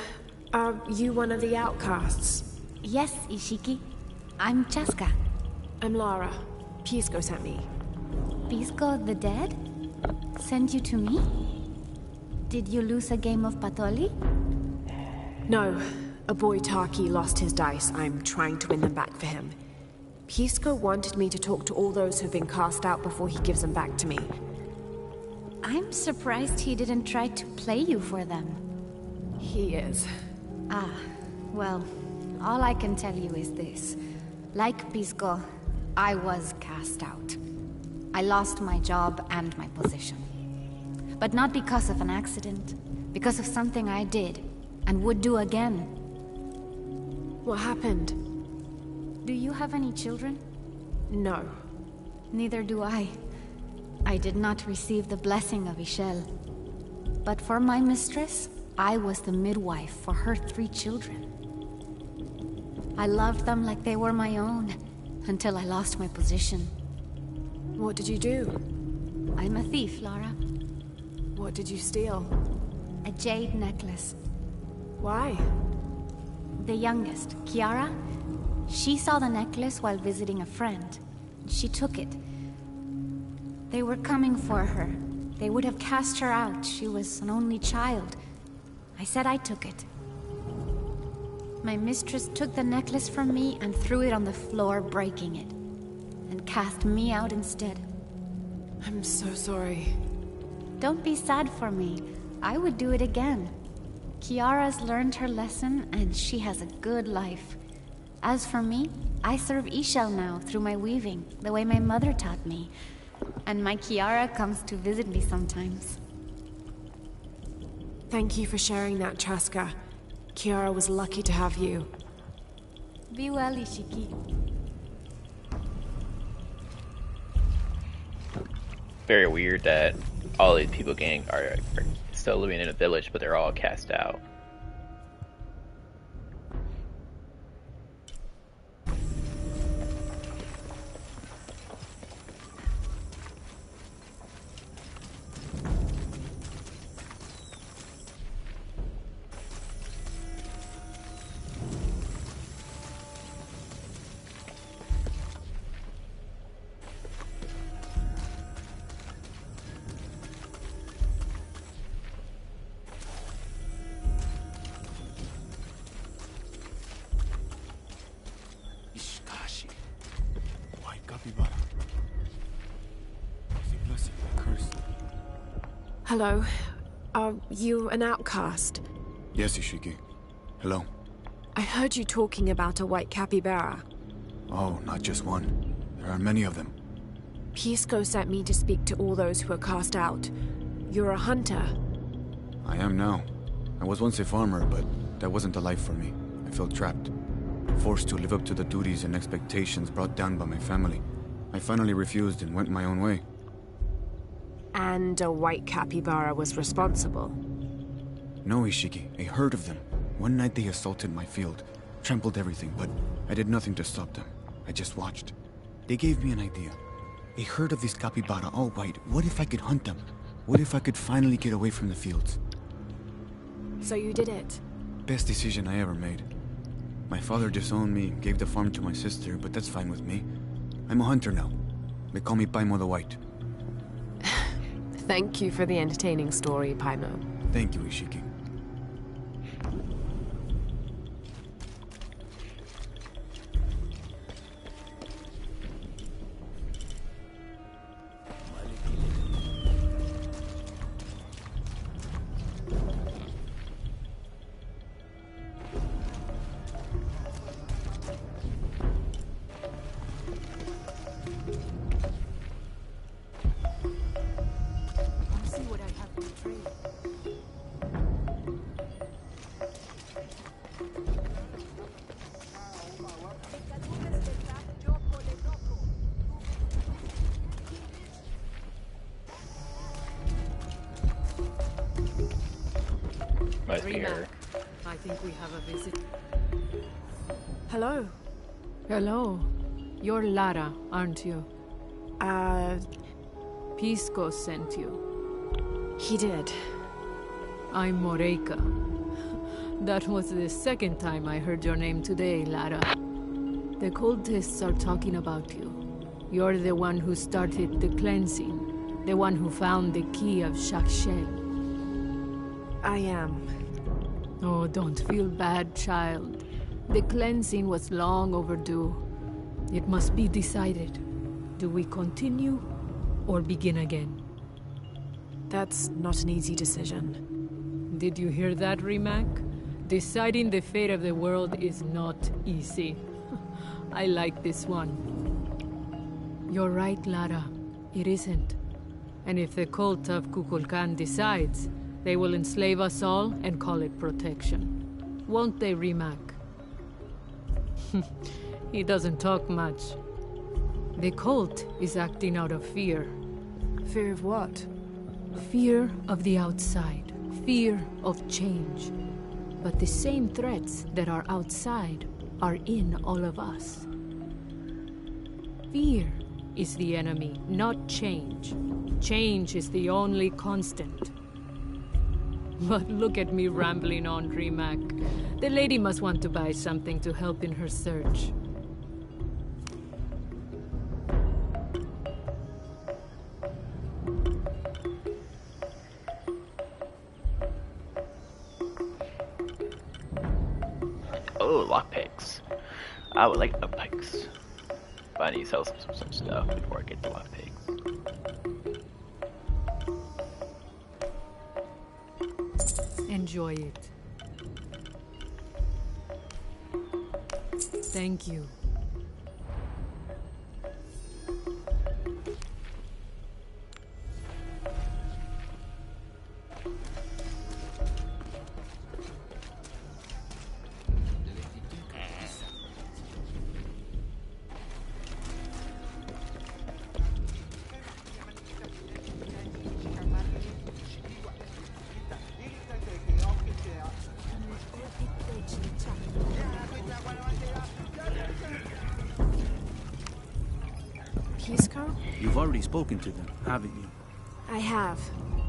Are you one of the outcasts? Yes, Ishiki. I'm Chaska. I'm Lara. Pisco sent me. Pisco the dead? Sent you to me? Did you lose a game of Patoli? No. A boy Taki lost his dice. I'm trying to win them back for him. Pisco wanted me to talk to all those who've been cast out before he gives them back to me. I'm surprised he didn't try to play you for them. He is. Ah, well, all I can tell you is this. Like Pisco, I was cast out. I lost my job and my position. But not because of an accident. Because of something I did, and would do again. What happened? Do you have any children? No. Neither do I. I did not receive the blessing of Ishel. But for my mistress, I was the midwife for her 3 children. I loved them like they were my own, until I lost my position. What did you do? I'm a thief, Lara. What did you steal? A jade necklace. Why? The youngest, Kiara, she saw the necklace while visiting a friend. She took it. They were coming for her. They would have cast her out. She was an only child. I said I took it. My mistress took the necklace from me and threw it on the floor, breaking it. And cast me out instead. I'm so sorry. Don't be sad for me. I would do it again. Kiara's learned her lesson, and she has a good life. As for me, I serve Ishel now through my weaving, the way my mother taught me. And my Kiara comes to visit me sometimes. Thank you for sharing that, Chaska. Kiara was lucky to have you. Be well, Ishiki. Very weird that all these people are still living in a village, but they're all cast out. Hello. Are you an outcast? Yes, Ishiki. Hello. I heard you talking about a white capybara. Oh, not just one. There are many of them. Pisco sent me to speak to all those who are cast out. You're a hunter. I am now. I was once a farmer, but that wasn't the life for me. I felt trapped. Forced to live up to the duties and expectations brought down by my family. I finally refused and went my own way. And a white capybara was responsible? No, Ishiki. A herd of them. One night they assaulted my field, trampled everything, but I did nothing to stop them. I just watched. They gave me an idea. A herd of these capybara, all white. What if I could hunt them? What if I could finally get away from the fields? So you did it? Best decision I ever made. My father disowned me, gave the farm to my sister, but that's fine with me. I'm a hunter now. They call me Paimo the White. Thank you for the entertaining story, Paimo. Thank you, Ishiki. Must be her. I think we have a visit. Hello. Hello. You're Lara, aren't you? Pisco sent you. He did. I'm Moreika. That was the second time I heard your name today, Lara. The cultists are talking about you. You're the one who started the cleansing. The one who found the key of Shakshel. I am. Oh, don't feel bad, child. The cleansing was long overdue. It must be decided. Do we continue or begin again? That's not an easy decision. Did you hear that, Rimac? Deciding the fate of the world is not easy. I like this one. You're right, Lara. It isn't. And if the cult of Kukulkan decides, they will enslave us all and call it protection. Won't they, Rimac? He doesn't talk much. The cult is acting out of fear. Fear of what? Fear of the outside. Fear of change. But the same threats that are outside are in all of us. Fear is the enemy, not change. Change is the only constant. But look at me rambling on, Rimac. The lady must want to buy something to help in her search. Oh, lockpicks. I would like lockpicks. But I need to sell some stuff before I get the lockpicks. Enjoy it. Thank you. Pisco? You've already spoken to them, haven't you? I have.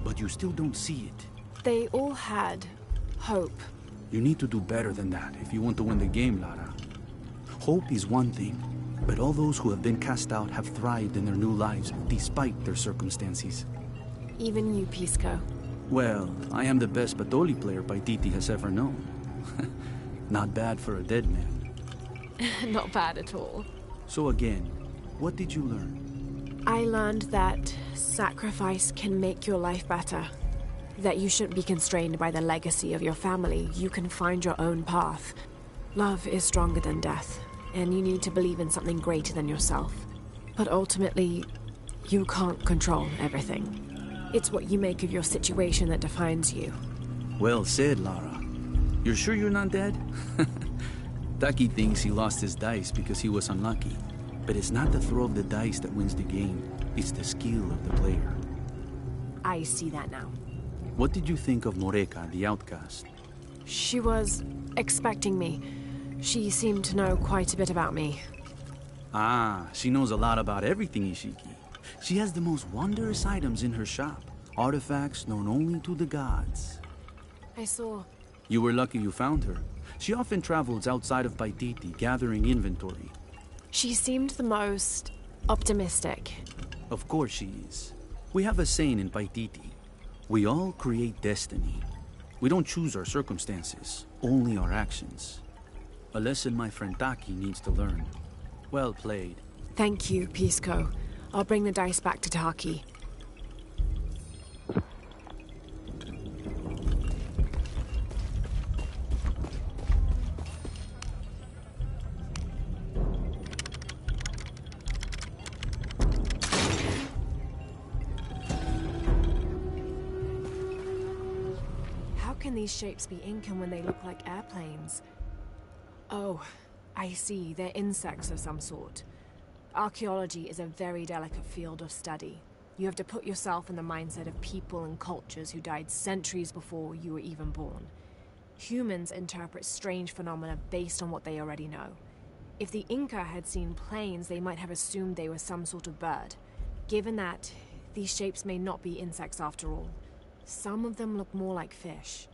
But you still don't see it. They all had hope. You need to do better than that if you want to win the game, Lara. Hope is one thing, but all those who have been cast out have thrived in their new lives despite their circumstances. Even you, Pisco. Well, I am the best Batoli player Paititi has ever known. Not bad for a dead man. Not bad at all. So again, what did you learn? I learned that sacrifice can make your life better. That you shouldn't be constrained by the legacy of your family. You can find your own path. Love is stronger than death, and you need to believe in something greater than yourself. But ultimately, you can't control everything. It's what you make of your situation that defines you. Well said, Lara. You're sure you're not dead? Taki thinks he lost his dice because he was unlucky. But it's not the throw of the dice that wins the game. It's the skill of the player. I see that now. What did you think of Moreka, the outcast? She was expecting me. She seemed to know quite a bit about me. Ah, she knows a lot about everything, Ishiki. She has the most wondrous items in her shop. Artifacts known only to the gods. I saw. You were lucky you found her. She often travels outside of Paititi, gathering inventory. She seemed the most optimistic. Of course she is. We have a saying in Paititi. We all create destiny. We don't choose our circumstances, only our actions. A lesson my friend Taki needs to learn. Well played. Thank you, Pisco. I'll bring the dice back to Taki. How can these shapes be Incan when they look like airplanes? Oh, I see. They're insects of some sort. Archaeology is a very delicate field of study. You have to put yourself in the mindset of people and cultures who died centuries before you were even born. Humans interpret strange phenomena based on what they already know. If the Inca had seen planes, they might have assumed they were some sort of bird. Given that, these shapes may not be insects after all. Some of them look more like fish.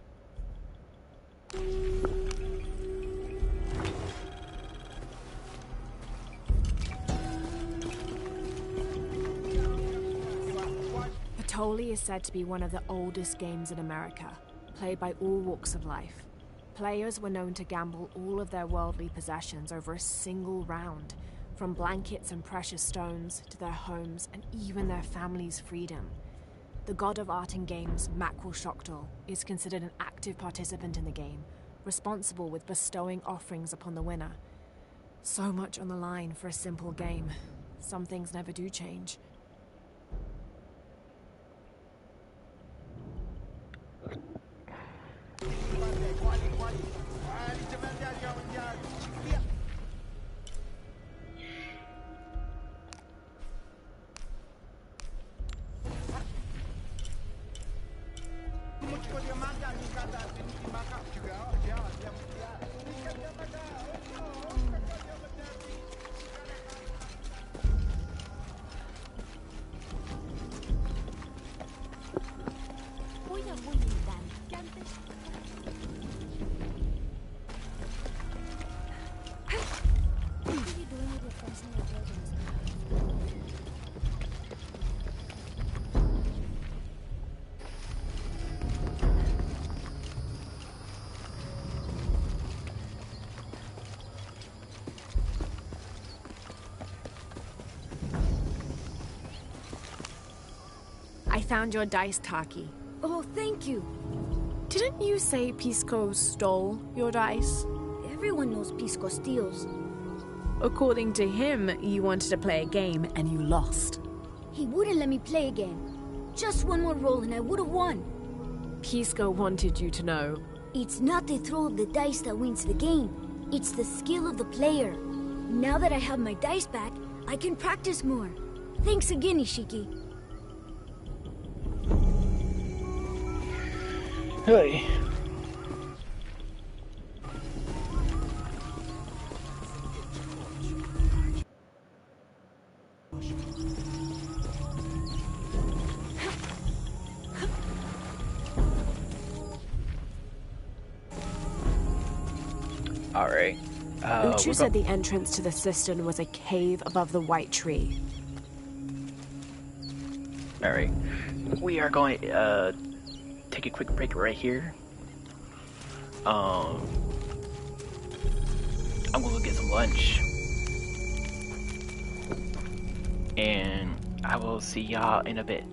Batoli is said to be one of the oldest games in America, played by all walks of life. Players were known to gamble all of their worldly possessions over a single round, from blankets and precious stones to their homes and even their family's freedom. The god of art and games, Makwil Shokdal, is considered an active participant in the game, responsible with bestowing offerings upon the winner. So much on the line for a simple game. Some things never do change. I found your dice, Taki. Oh, thank you. Didn't you say Pisco stole your dice? Everyone knows Pisco steals. According to him, you wanted to play a game and you lost. He wouldn't let me play again. Just one more roll and I would have won. Pisco wanted you to know. It's not the throw of the dice that wins the game. It's the skill of the player. Now that I have my dice back, I can practice more. Thanks again, Ishiki. Hey. All right. Uchu said the entrance to the cistern was a cave above the white tree. All right. We are going take a quick break right here. I'm gonna go get some lunch, and I will see y'all in a bit.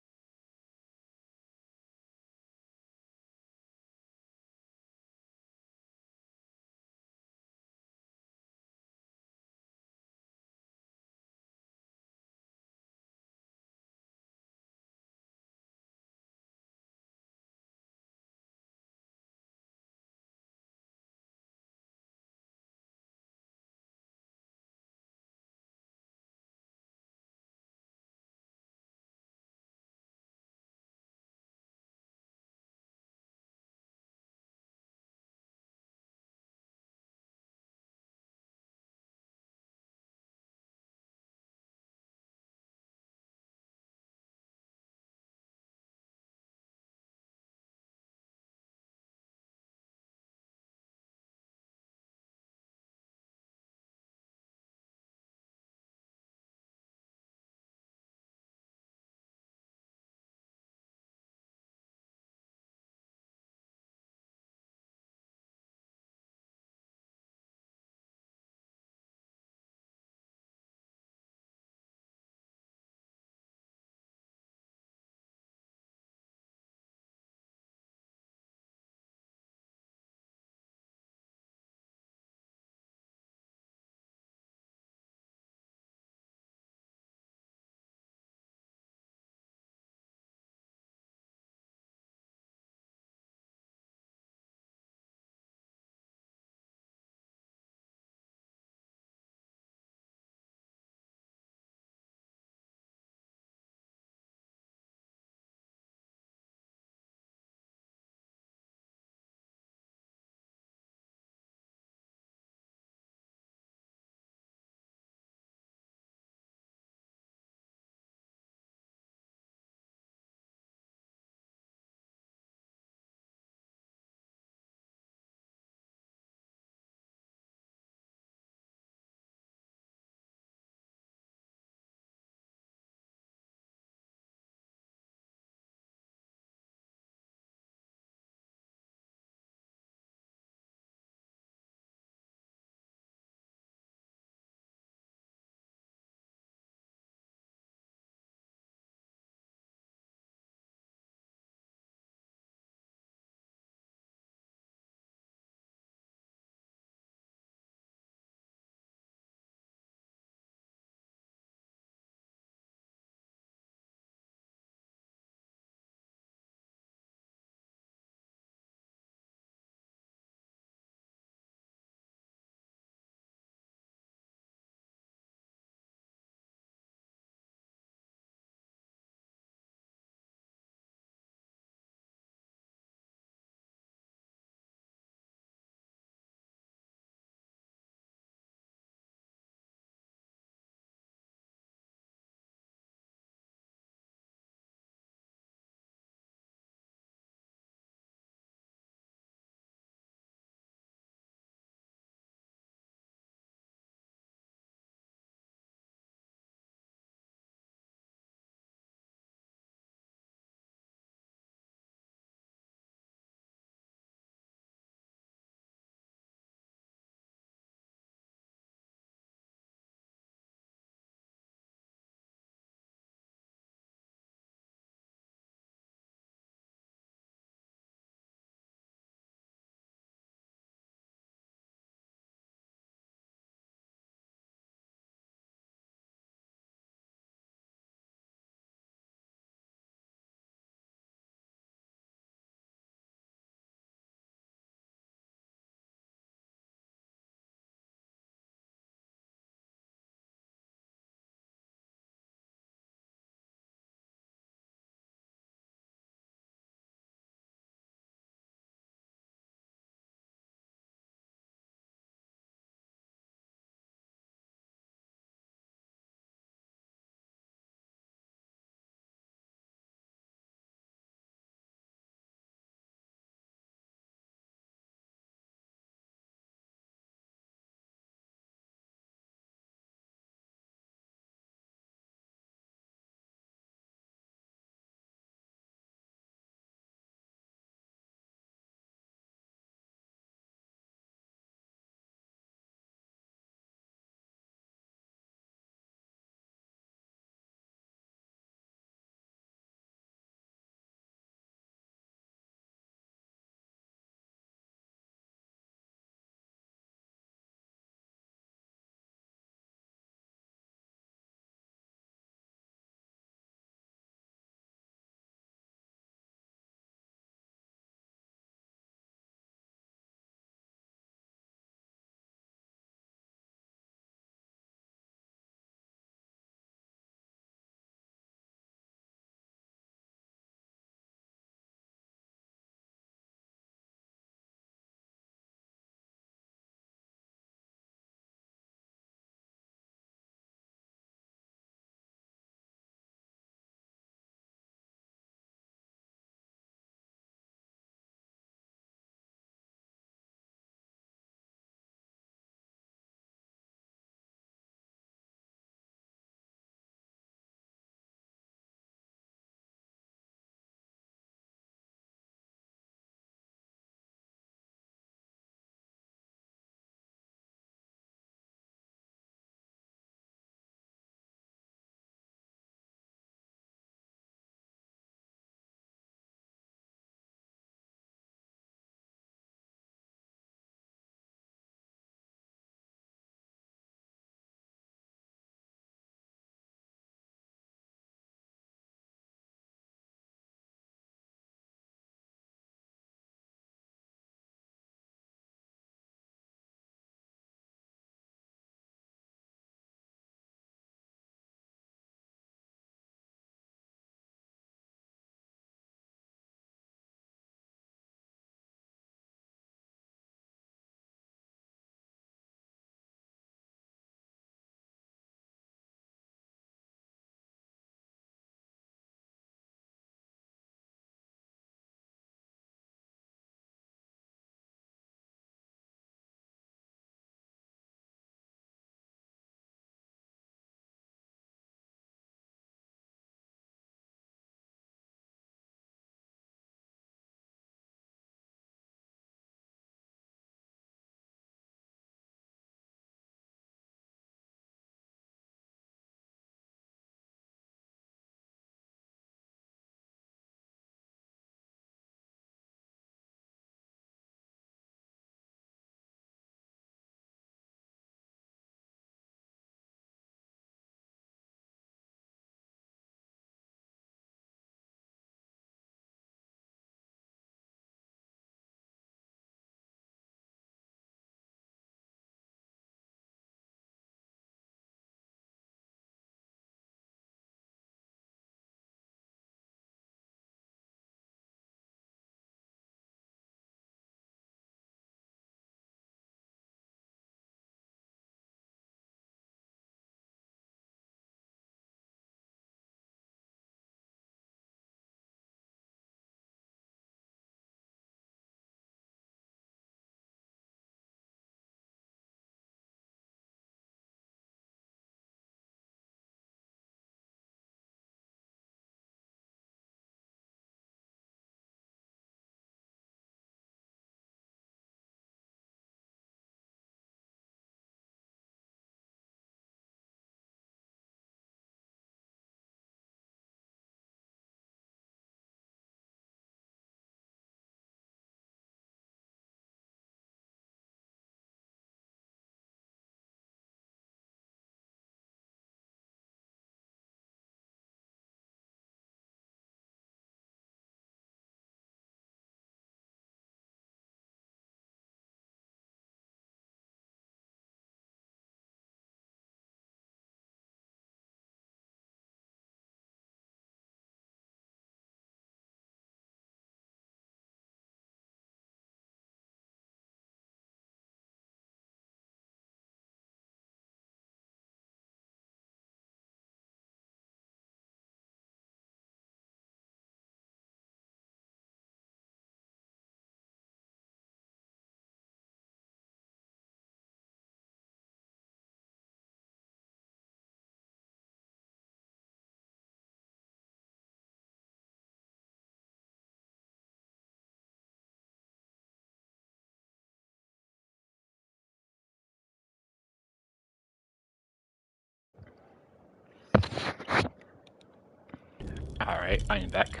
Alright, I am back.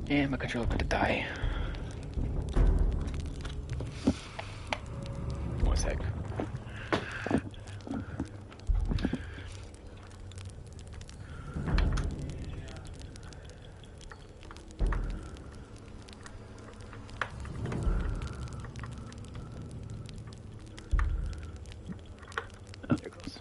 And my controller about to die. One sec. Oh, there it goes.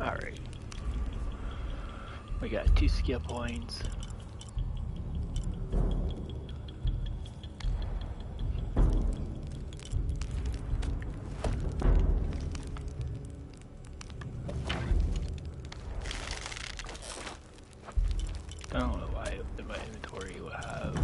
Alright. We got 2 skill points. I don't know why in my inventory will have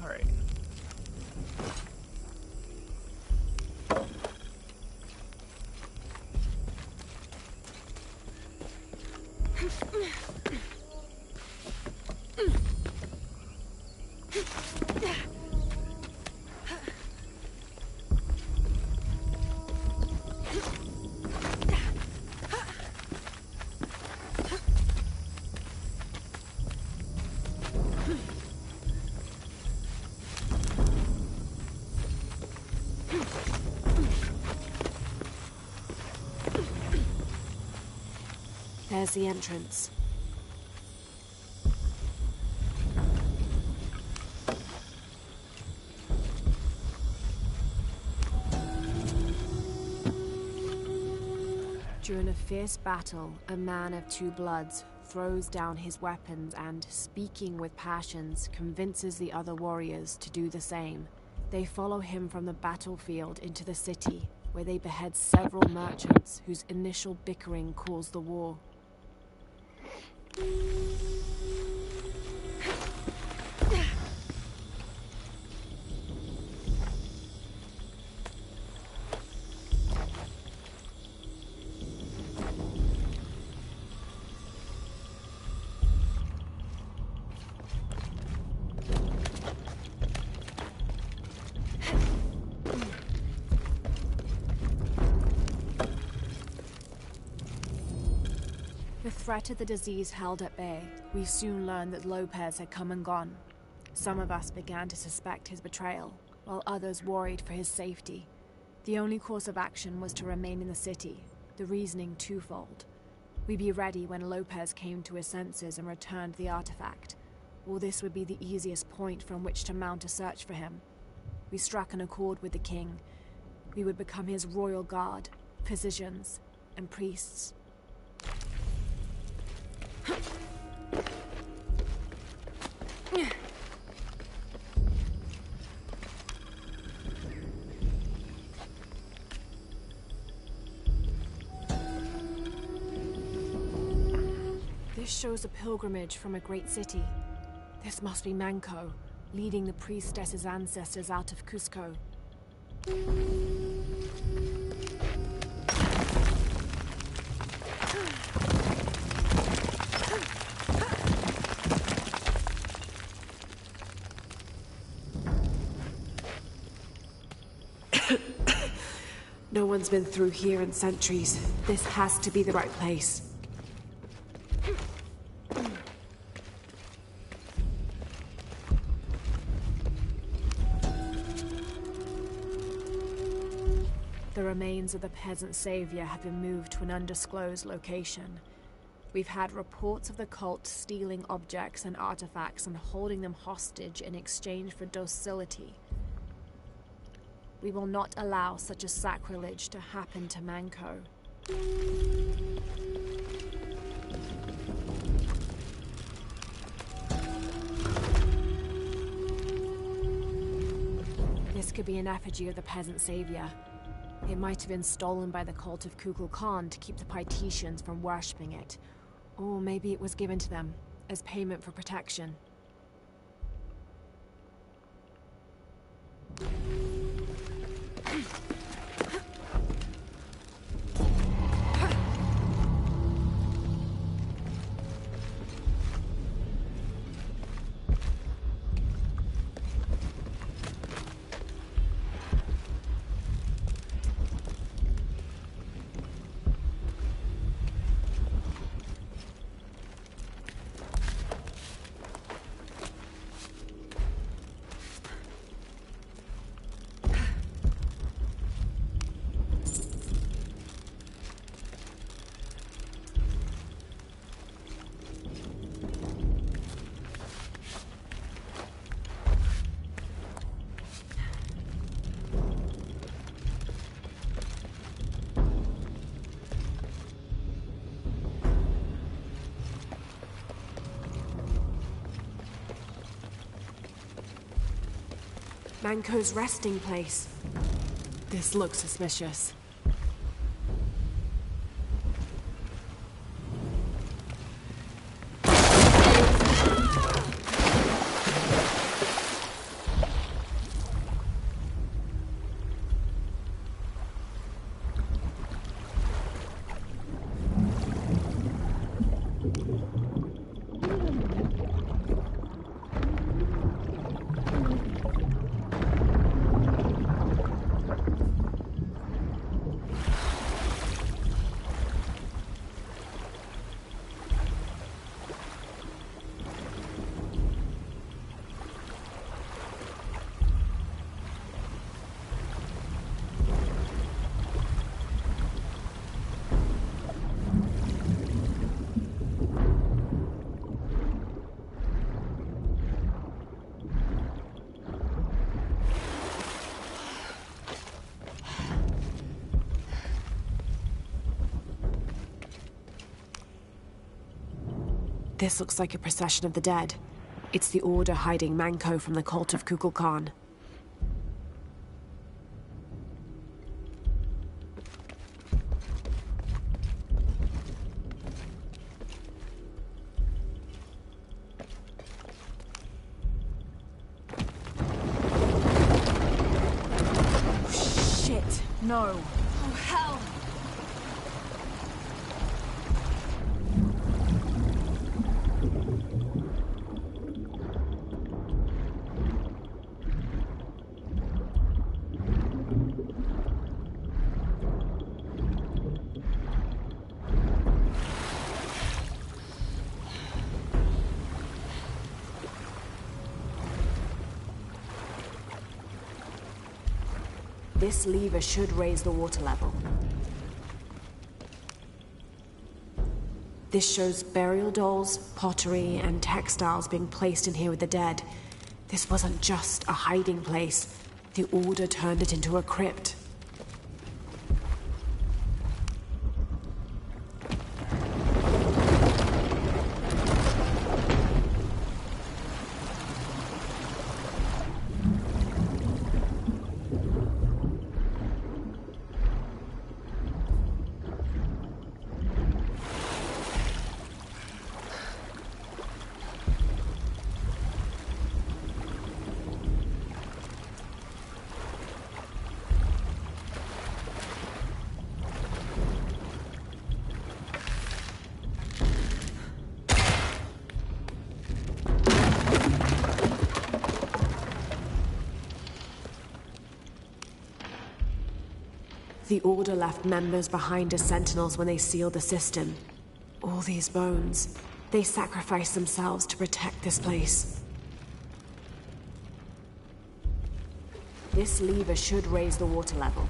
alright. There's the entrance. During a fierce battle, a man of 2 bloods throws down his weapons and, speaking with passions, convinces the other warriors to do the same. They follow him from the battlefield into the city, where they behead several merchants whose initial bickering caused the war. The threat of the disease held at bay, we soon learned that Lopez had come and gone. Some of us began to suspect his betrayal, while others worried for his safety. The only course of action was to remain in the city, the reasoning twofold. We'd be ready when Lopez came to his senses and returned the artifact, or this would be the easiest point from which to mount a search for him. We struck an accord with the king. We would become his royal guard, physicians, and priests. This shows a pilgrimage from a great city. This must be Manco, leading the priestess's ancestors out of Cusco. No one's been through here in centuries. This has to be the right place. The remains of the peasant savior have been moved to an undisclosed location. We've had reports of the cult stealing objects and artifacts and holding them hostage in exchange for docility. We will not allow such a sacrilege to happen to Manco. This could be an effigy of the peasant savior. It might have been stolen by the cult of Kukulkan to keep the Paititians from worshipping it. Or maybe it was given to them as payment for protection. Manco's resting place. This looks suspicious. This looks like a procession of the dead. It's the Order hiding Manco from the cult of Kukulkan. Oh, shit, no. Oh, hell! This lever should raise the water level. This shows burial dolls, pottery, and textiles being placed in here with the dead. This wasn't just a hiding place. The Order turned it into a crypt. The Order left members behind as sentinels when they sealed the system. All these bones, they sacrificed themselves to protect this place. This lever should raise the water level.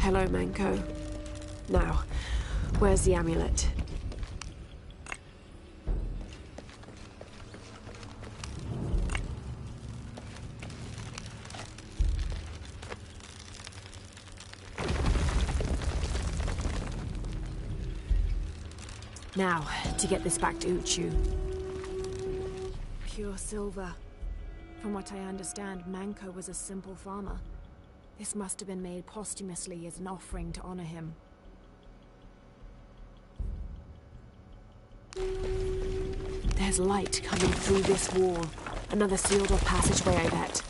Hello, Manko. Now, where's the amulet? Now, to get this back to Uchu. Pure silver. From what I understand, Manko was a simple farmer. This must have been made posthumously as an offering to honor him. There's light coming through this wall. Another sealed-off passageway, I bet.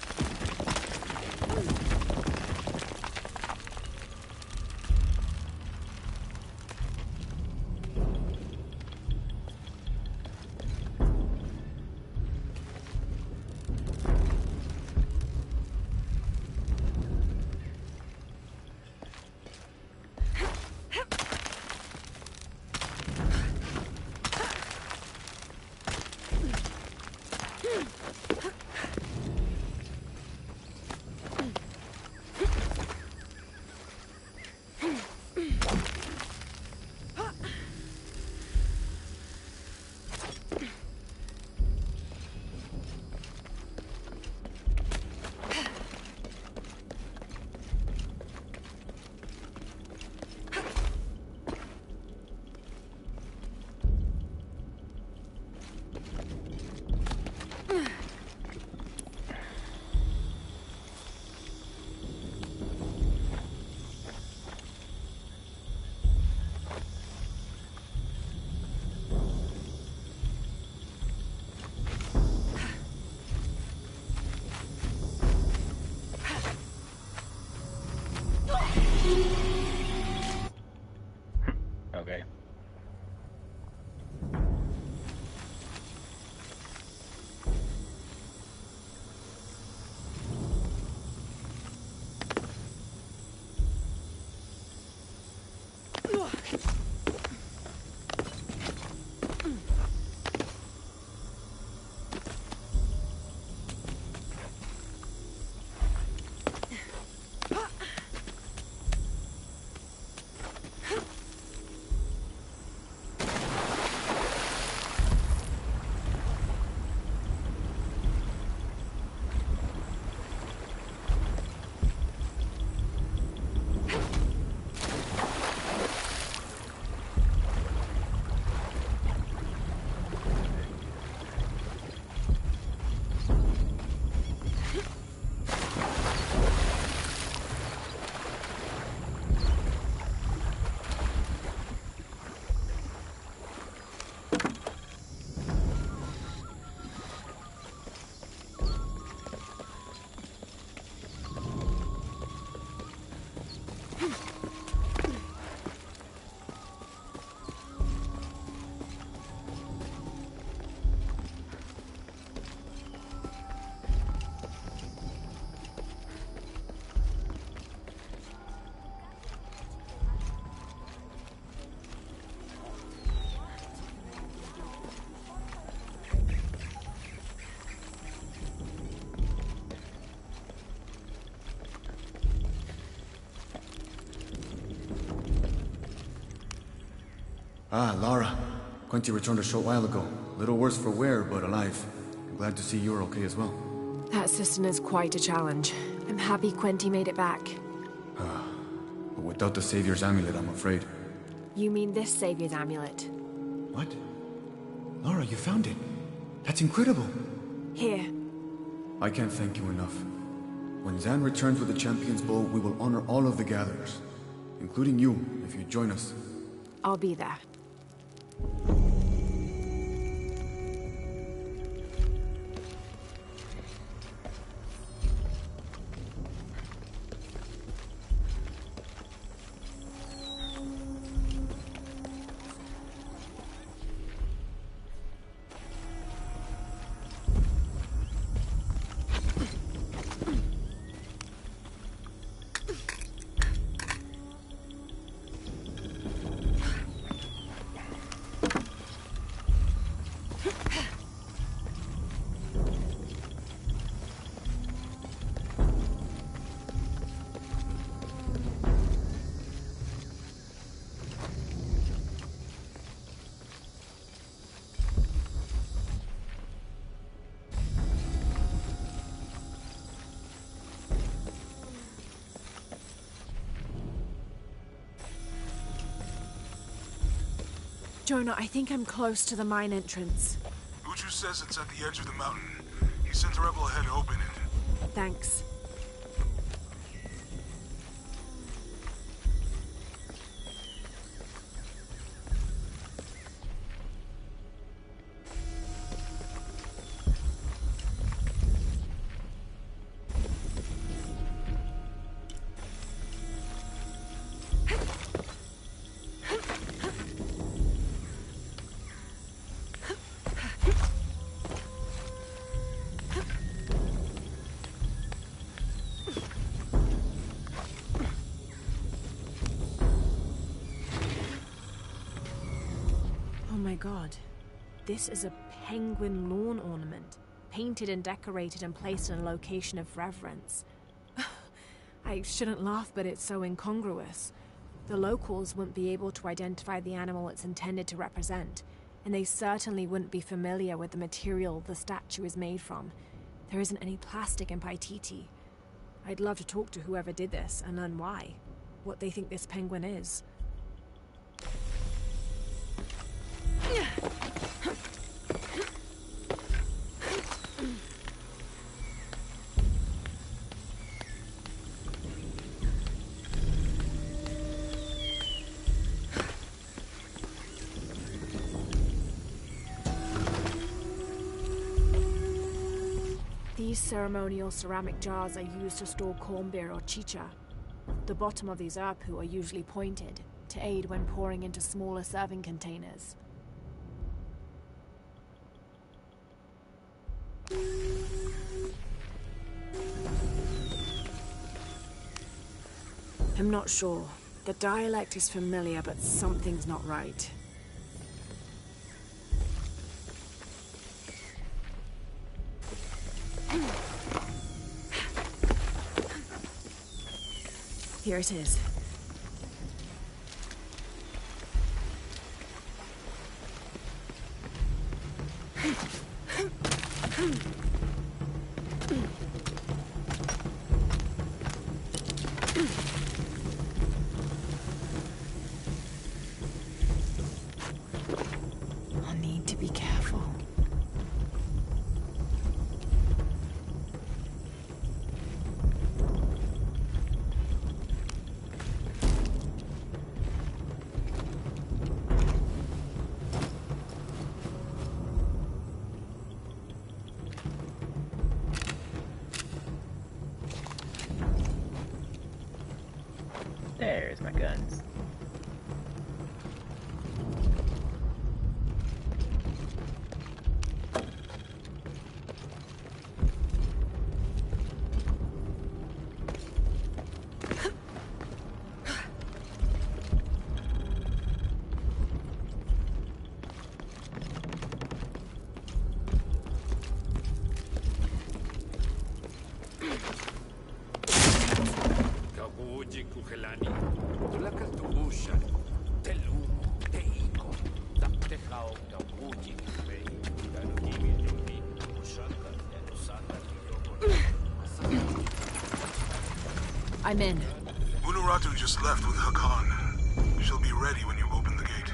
Okay. Ah, Lara. Quinty returned a short while ago. Little worse for wear, but alive. I'm glad to see you're okay as well. That cistern is quite a challenge. I'm happy Quenty made it back. But without the Savior's amulet, I'm afraid. You mean this Savior's amulet? What? Lara, you found it. That's incredible. Here. I can't thank you enough. When Zan returns with the Champion's Bow, we will honor all of the gatherers. Including you, if you join us. I'll be there. Jonah, I think I'm close to the mine entrance. Uchu says it's at the edge of the mountain. He sent a rebel ahead to open it. Thanks. Oh my god. This is a penguin lawn ornament, painted and decorated and placed in a location of reverence. I shouldn't laugh, but it's so incongruous. The locals wouldn't be able to identify the animal it's intended to represent, and they certainly wouldn't be familiar with the material the statue is made from. There isn't any plastic in Paititi. I'd love to talk to whoever did this and learn why, what they think this penguin is. These ceremonial ceramic jars are used to store corn beer or chicha. The bottom of these erpu are usually pointed to aid when pouring into smaller serving containers. I'm not sure. The dialect is familiar, but something's not right. Here it is. I'll need to be careful. There's my guns. I'm in. Unuratu just left with Hakan. She'll be ready when you open the gate.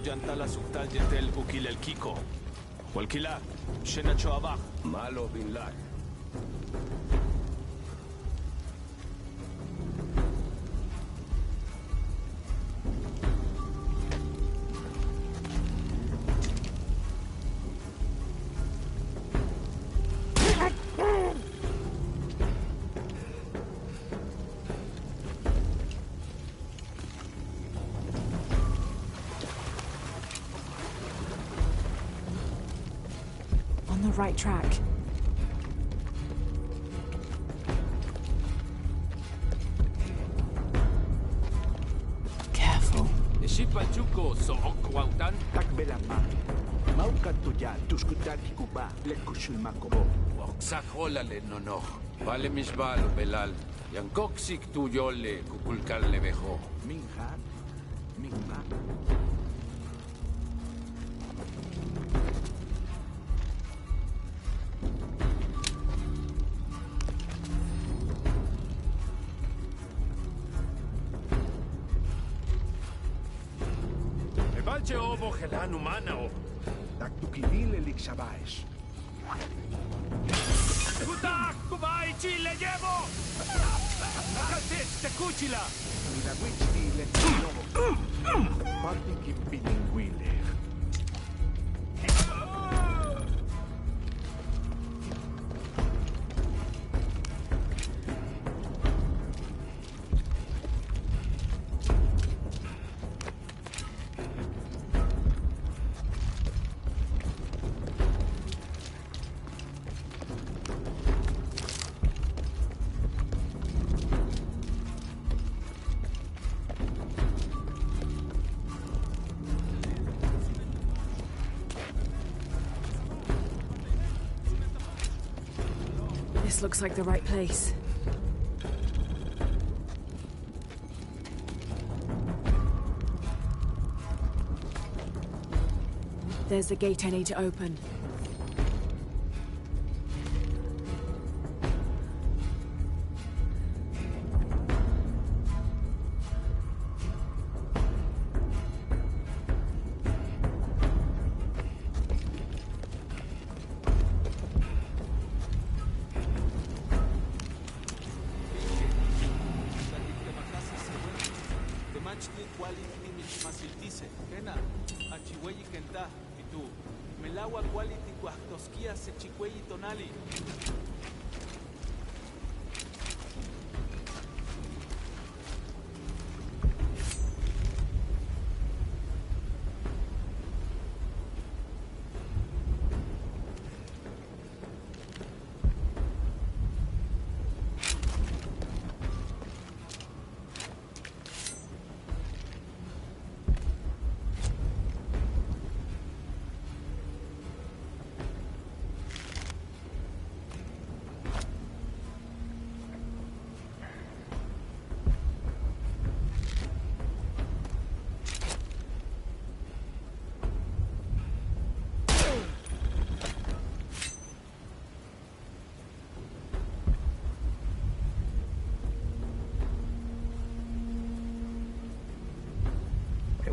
Jantala suktal jetel ukil el kiko. Walkila, shena choabach. Malo bin lak. right track. Careful. Isipachuko so okwautan. Takbelama. Maukatuya tuskutati kuba lekushulmakobo. Oxaholale nono. Vale misbalo belal. Yankoksik tu yole kukulkal levejo. Minha. Minha. Evalche ovo gelan humana o. Taktukivile liksabais. Kutak kubai chile llevo. Nakates te kuchila. Milagwichi letino. Pati kimpiningwile. This looks like the right place. There's the gate I need to open.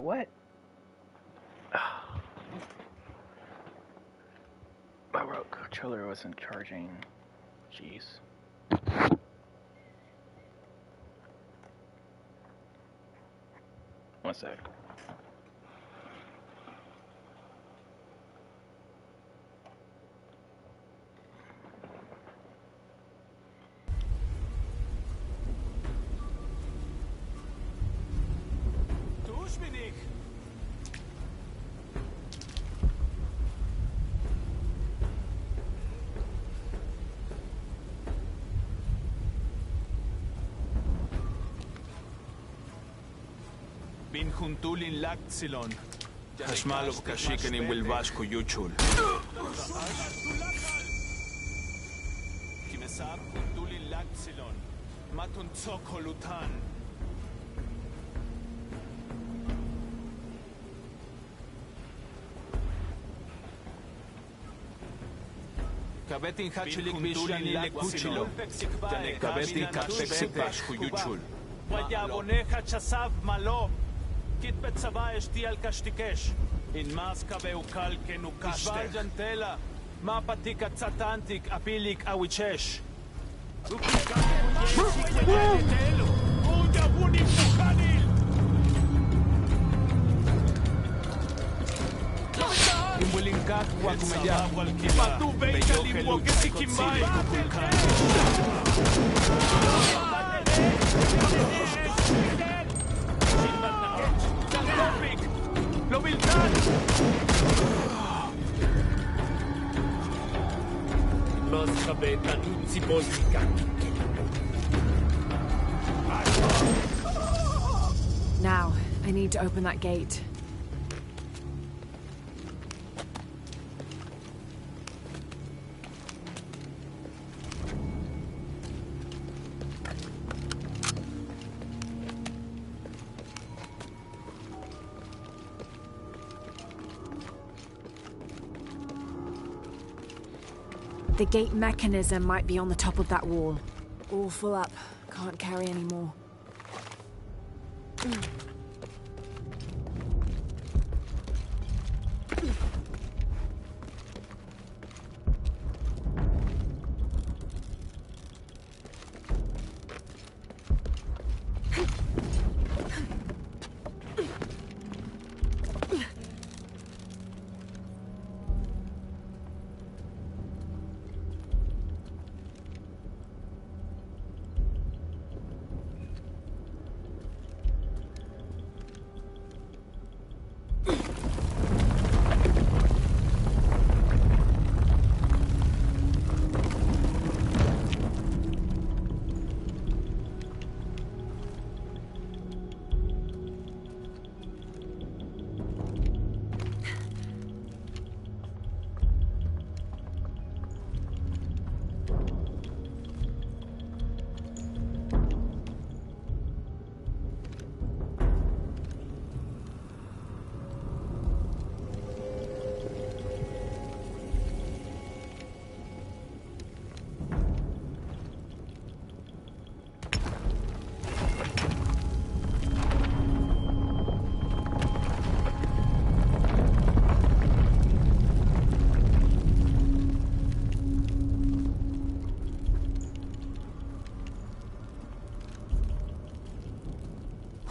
What? My rogue controller wasn't charging. Jeez. One sec. Bin juntulin laktzilon. Hashmalov kashiken in wilvashko yuchul. Kimesab juntulin laktzilon. Matun tsokolutan. Kabetin hachilik bishan lekuchilo. Kabetin kabetin bashko yuchul. Vaya boneja chasav malo. Kit betsava eshti al kashtikesh. In maska beukal kenukashte. Ishval jantela. Mapatika tsatantik apilik awichesh. Uya buni pukanil. Imbulinkat wakumeya. Patu beita limbo kesikimbai. Now, I need to open that gate. The gate mechanism might be on the top of that wall. All full up. Can't carry any more.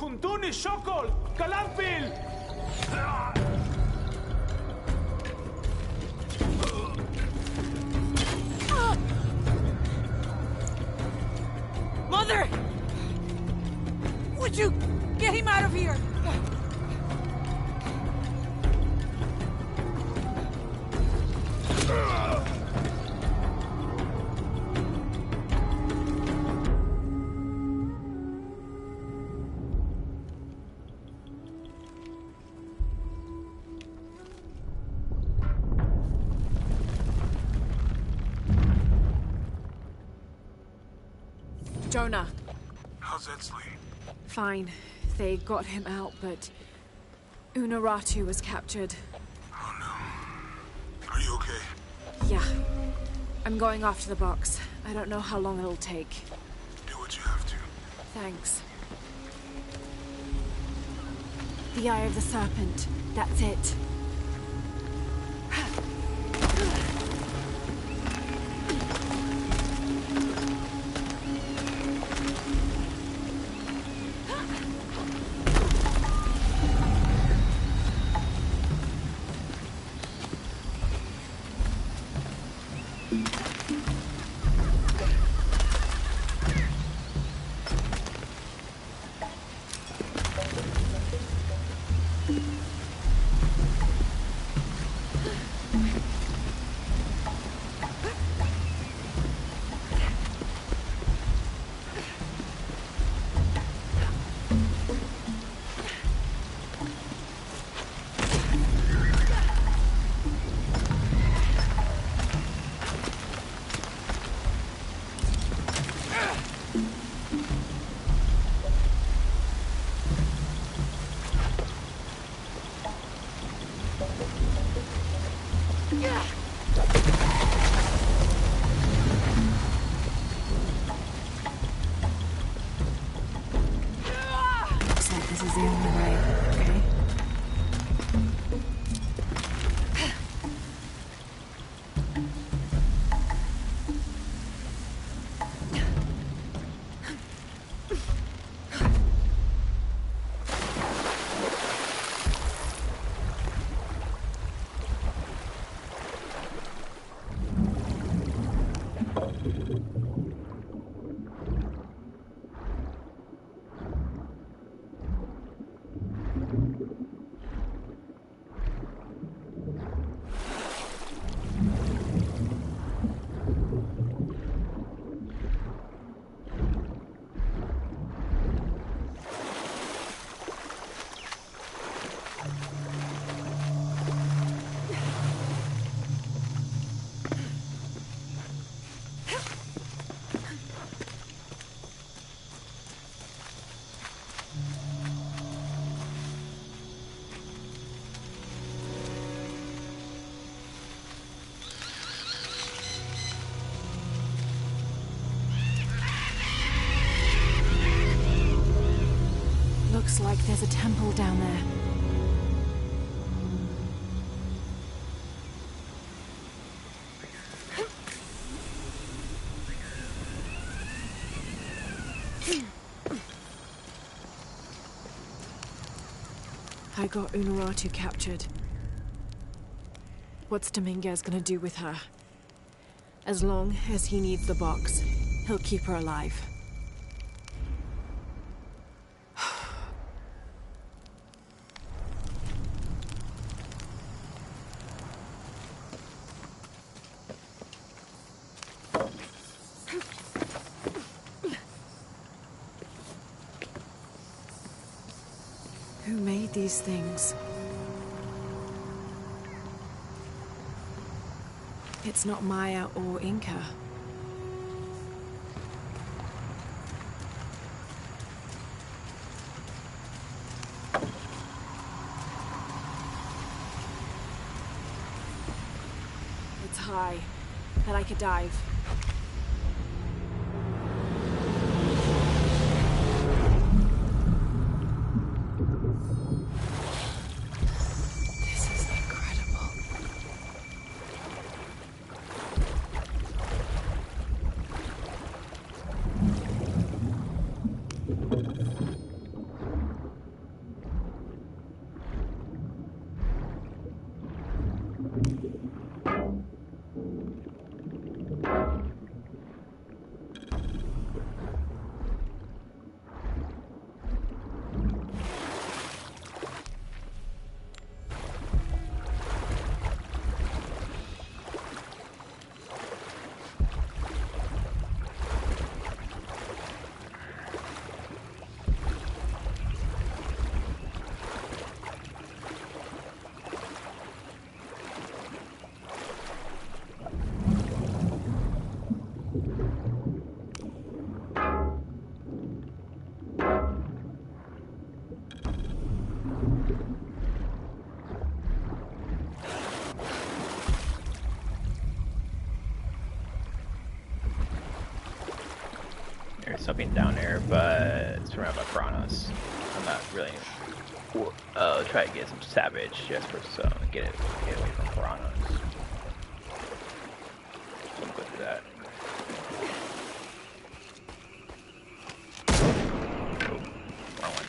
Kuntuni Shokol! Kalampil! Mother! Would you get him out of here? Jonah. How's Edsley? Fine. They got him out, but Unuratu was captured. Oh no. Are you okay? Yeah. I'm going after the box. I don't know how long it'll take. Do what you have to. Thanks. The Eye of the Serpent. That's it. There's a temple down there. I got Unuratu captured. What's Dominguez gonna do with her? As long as he needs the box, he'll keep her alive. Who made these things? It's not Maya or Inca. It's high, but I could dive. There's something down there, but it's surrounded by piranhas. I'm not really try to get some savage just for some get away from piranhas. So I'm good for that. Oh, wrong one.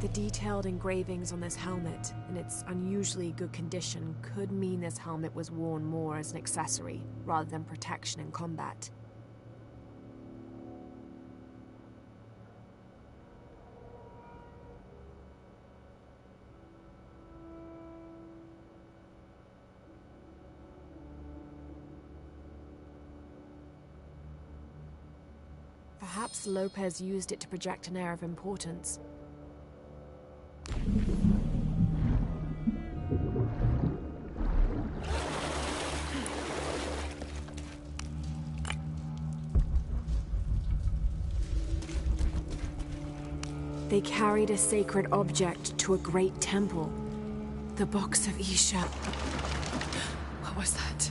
The detailed engravings on this helmet, in its unusually good condition, could mean this helmet was worn more as an accessory, rather than protection in combat. Perhaps Lopez used it to project an air of importance. They carried a sacred object to a great temple. The box of Isha. What was that?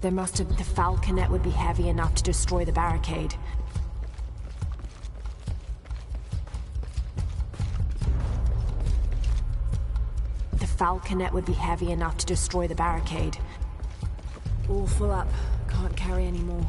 The falconet would be heavy enough to destroy the barricade. The falconet would be heavy enough to destroy the barricade. All full up. Can't carry any more.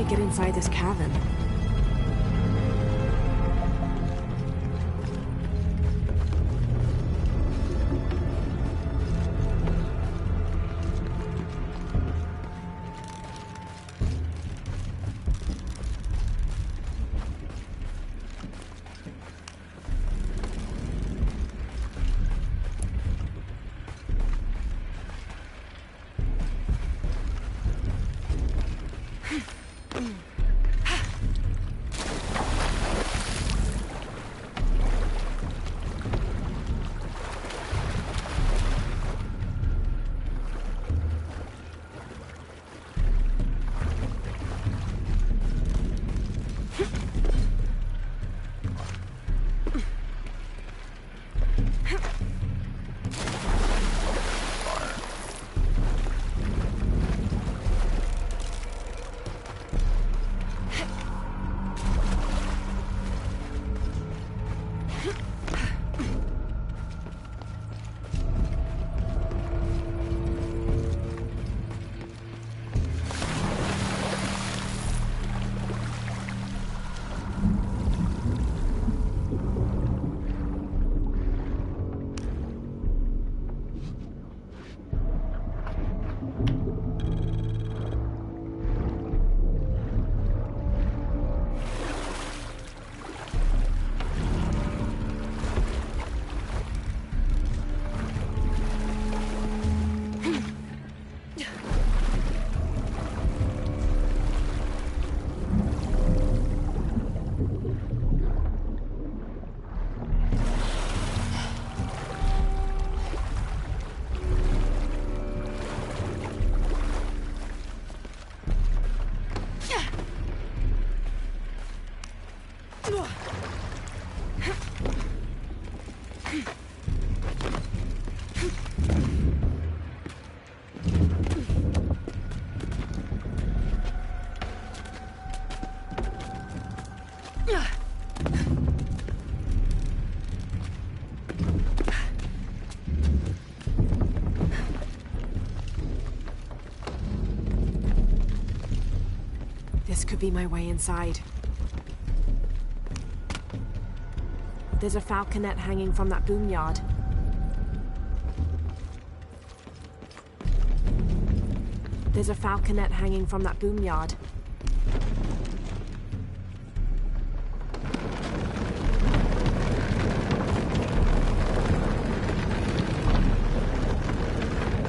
Get inside this cavern. This could be my way inside. There's a falconet hanging from that boom yard. There's a falconet hanging from that boom yard.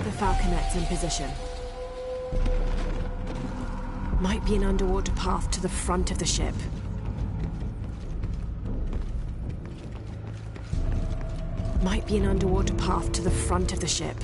The falconet's in position. Might be an underwater path to the front of the ship. Might be an underwater path to the front of the ship.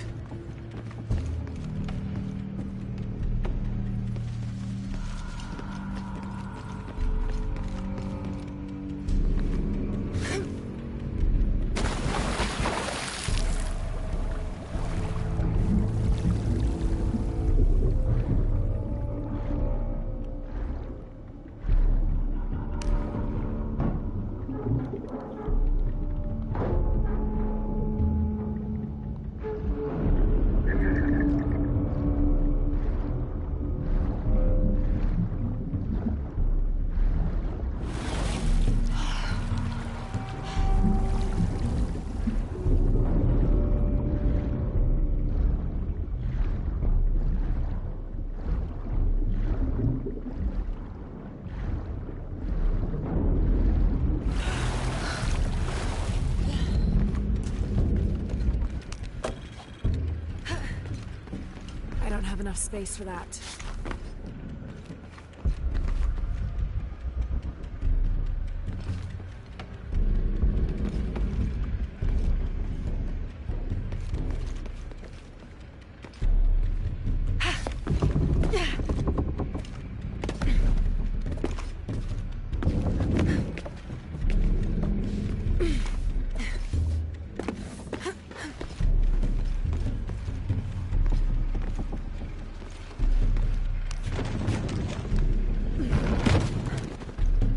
enough space for that.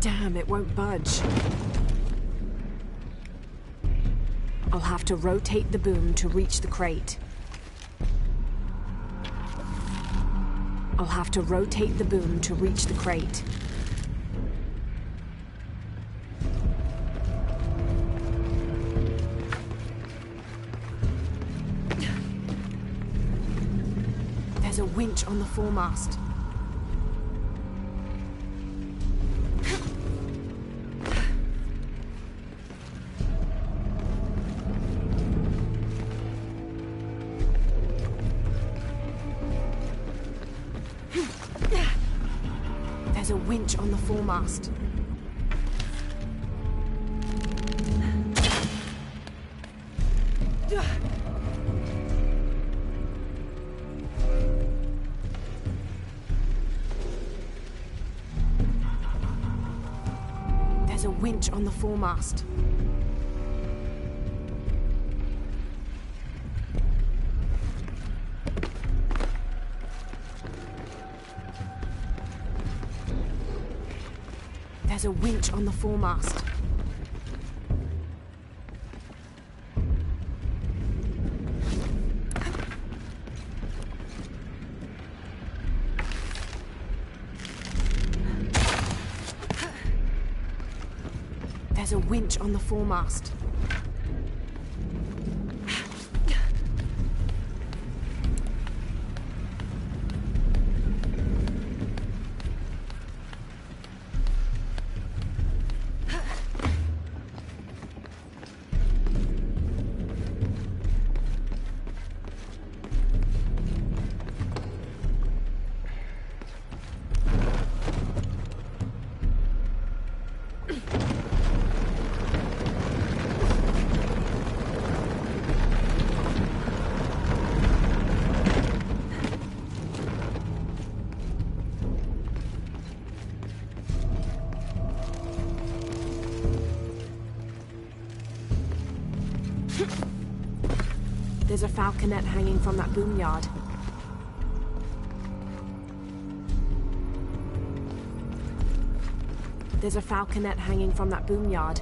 Damn, it won't budge. I'll have to rotate the boom to reach the crate. I'll have to rotate the boom to reach the crate. There's a winch on the foremast. There's a winch on the foremast. There's a winch on the foremast. There's a winch on the foremast. There's a winch on the foremast. There's a falconet hanging from that boom yard. There's a falconet hanging from that boom yard.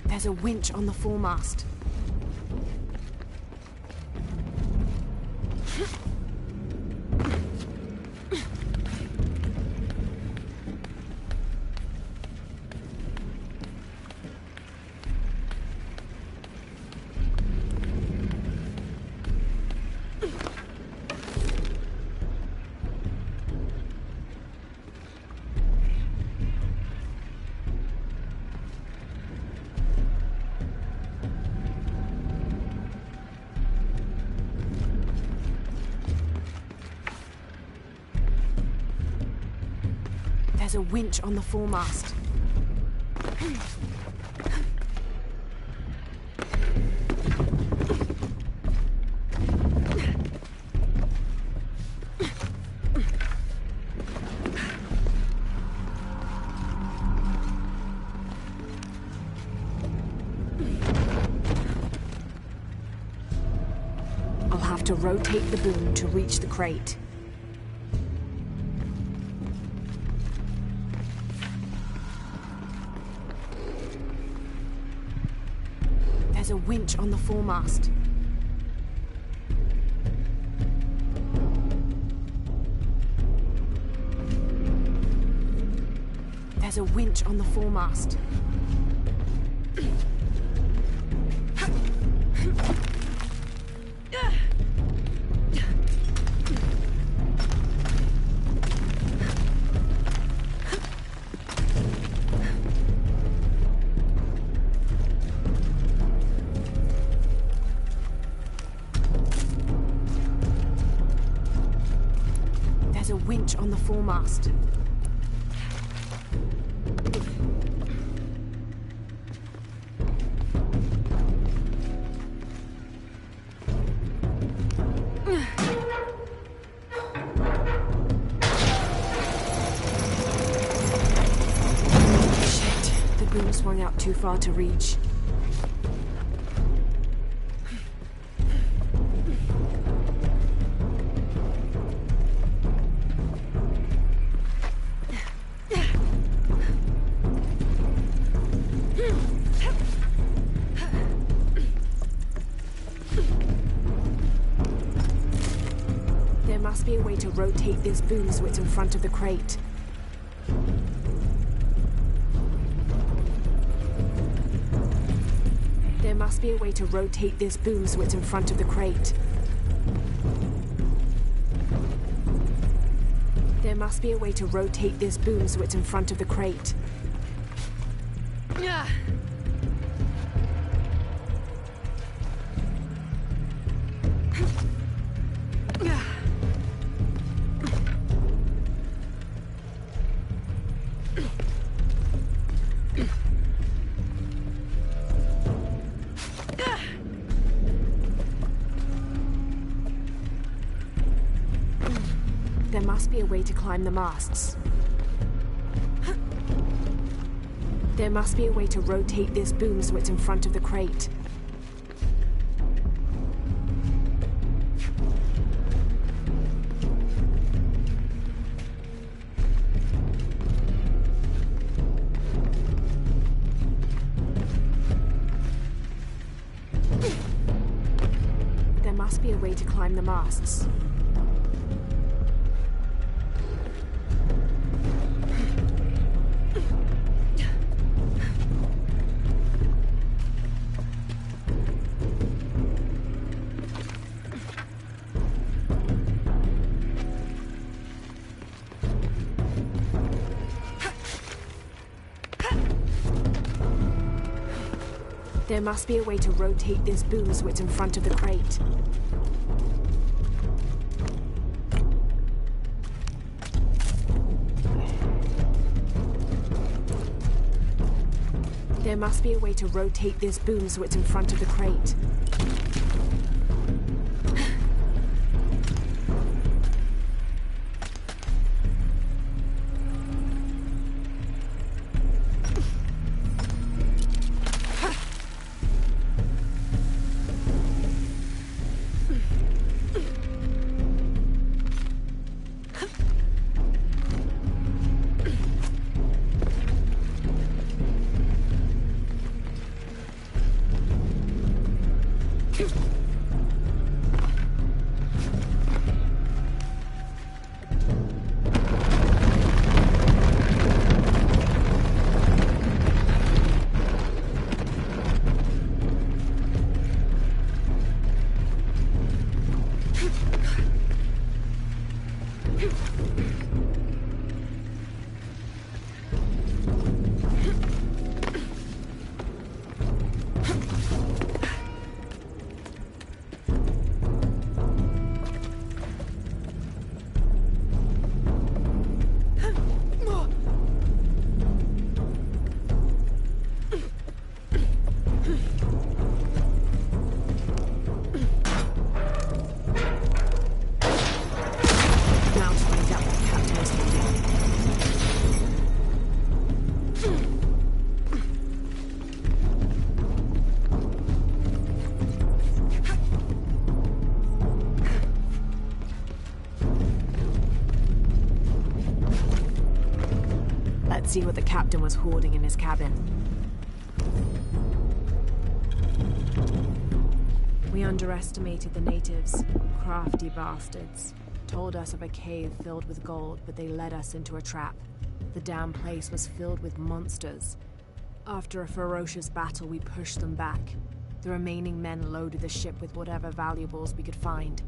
There's a winch on the foremast. There's a winch on the foremast. I'll have to rotate the boom to reach the crate. There's a winch on the foremast. There's a winch on the foremast. There's a winch on the foremast. Swung out too far to reach. There must be a way to rotate this boom so it's in front of the crate. There must be a way to rotate this boom so it's in front of the crate. There must be a way to rotate this boom so it's in front of the crate. There must be a way to climb the masts. There must be a way to rotate this boom so it's in front of the crate. There must be a way to climb the masts. There must be a way to rotate this boom so it's in front of the crate. There must be a way to rotate this boom so it's in front of the crate. See what the captain was hoarding in his cabin. We underestimated the natives. Crafty bastards. Told us of a cave filled with gold, but they led us into a trap. The damn place was filled with monsters. After a ferocious battle, we pushed them back. The remaining men loaded the ship with whatever valuables we could find.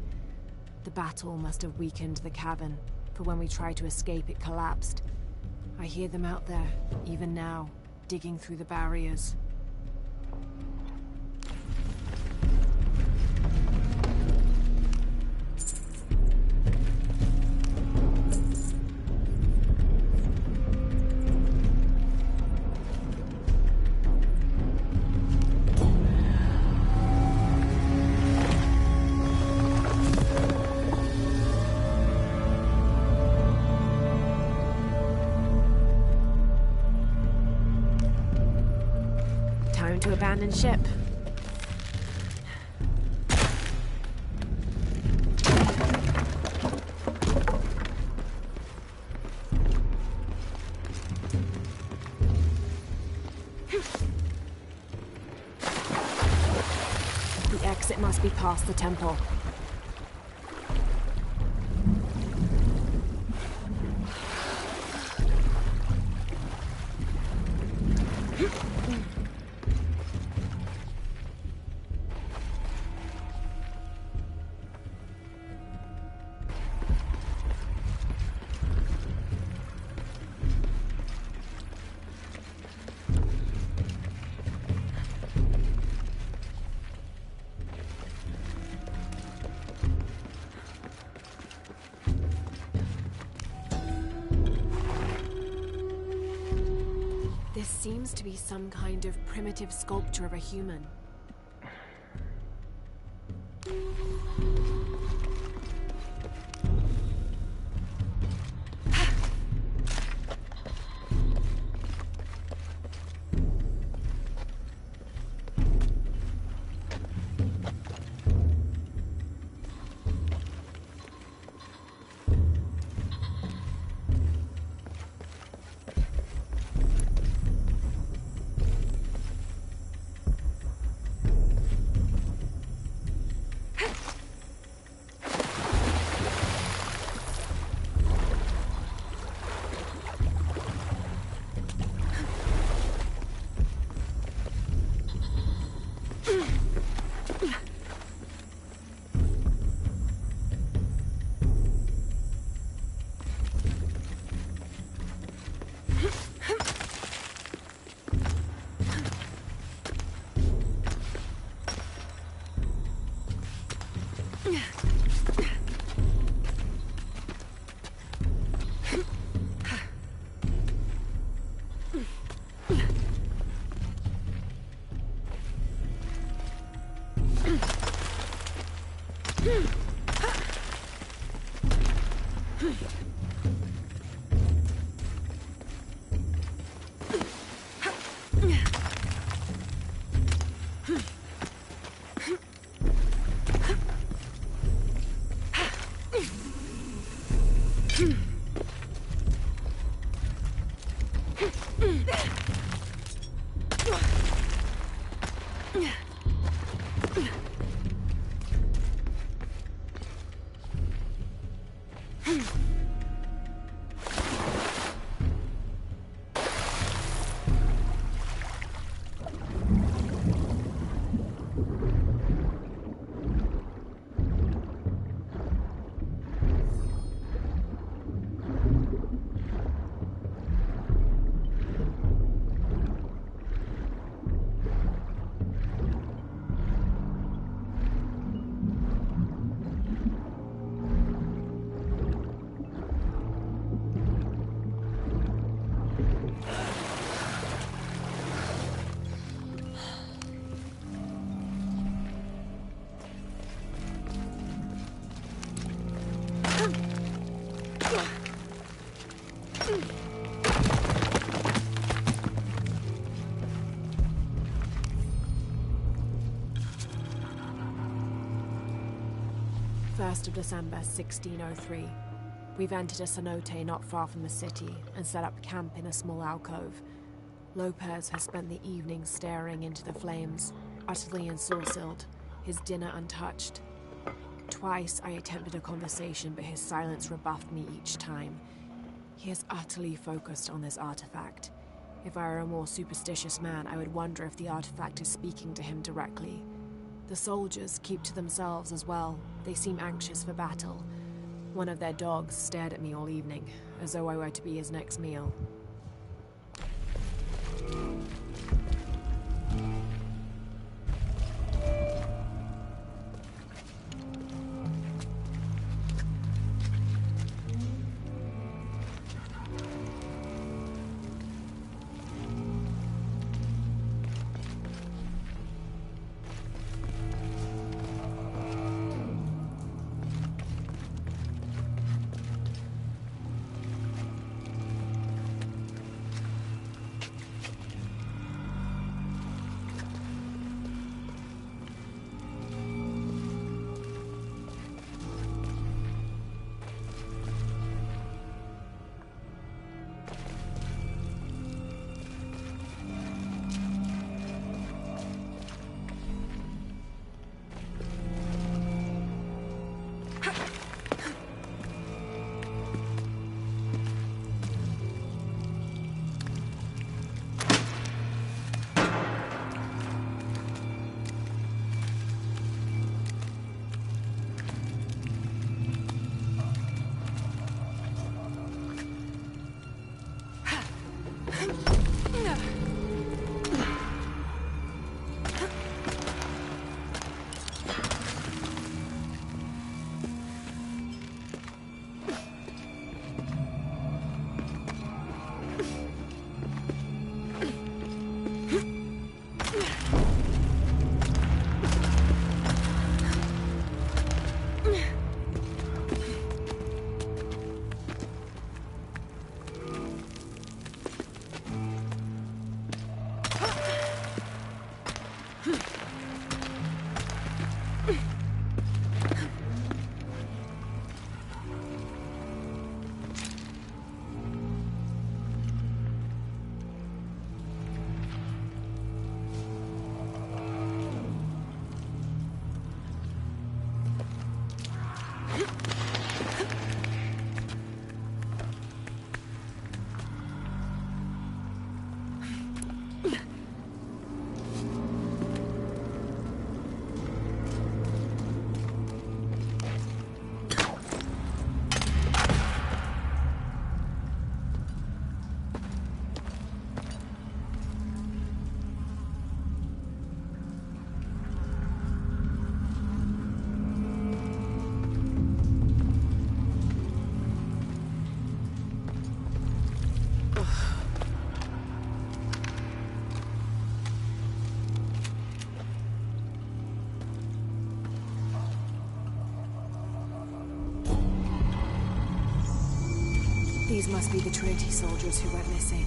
The battle must have weakened the cavern, for when we tried to escape, it collapsed. I hear them out there, even now, digging through the barriers. Time to abandon ship. The exit must be past the temple. This seems to be some kind of primitive sculpture of a human. Of December 1603. We've entered a cenote not far from the city and set up camp in a small alcove. Lopez has spent the evening staring into the flames, utterly ensorcelled, his dinner untouched. Twice I attempted a conversation, but his silence rebuffed me each time. He is utterly focused on this artifact. If I were a more superstitious man, I would wonder if the artifact is speaking to him directly. The soldiers keep to themselves as well. They seem anxious for battle. One of their dogs stared at me all evening, as though I were to be his next meal. These must be the Trinity soldiers who went missing.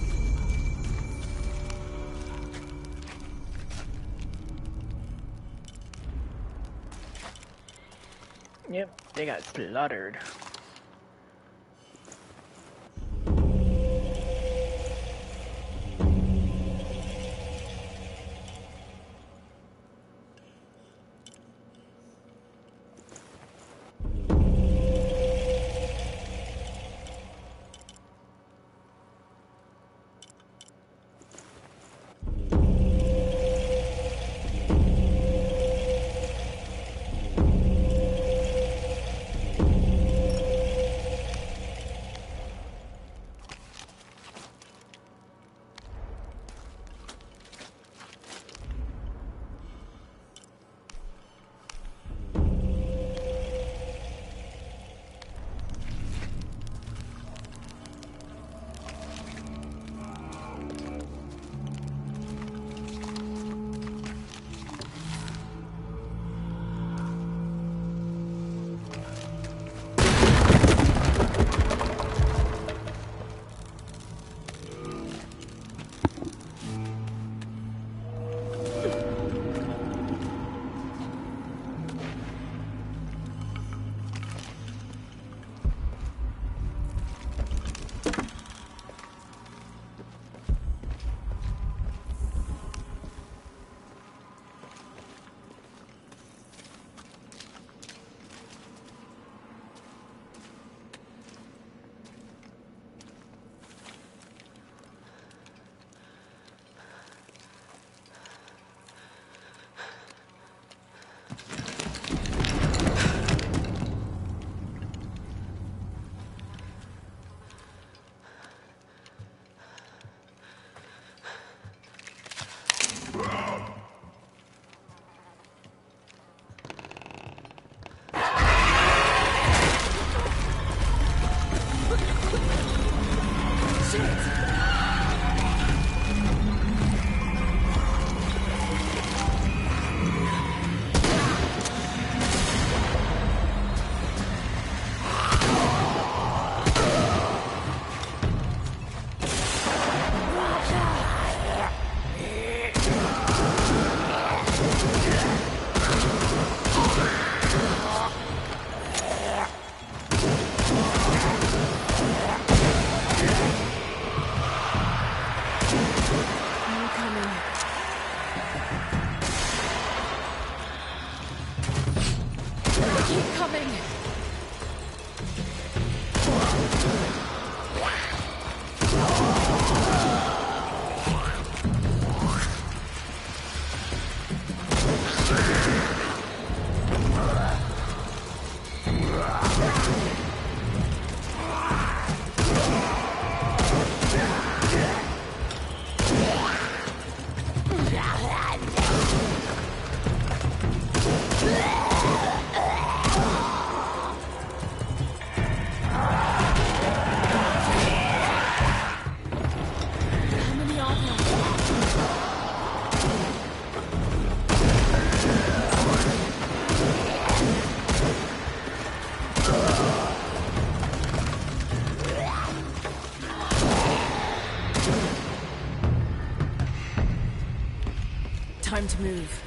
Yep, they got slaughtered. Time to move.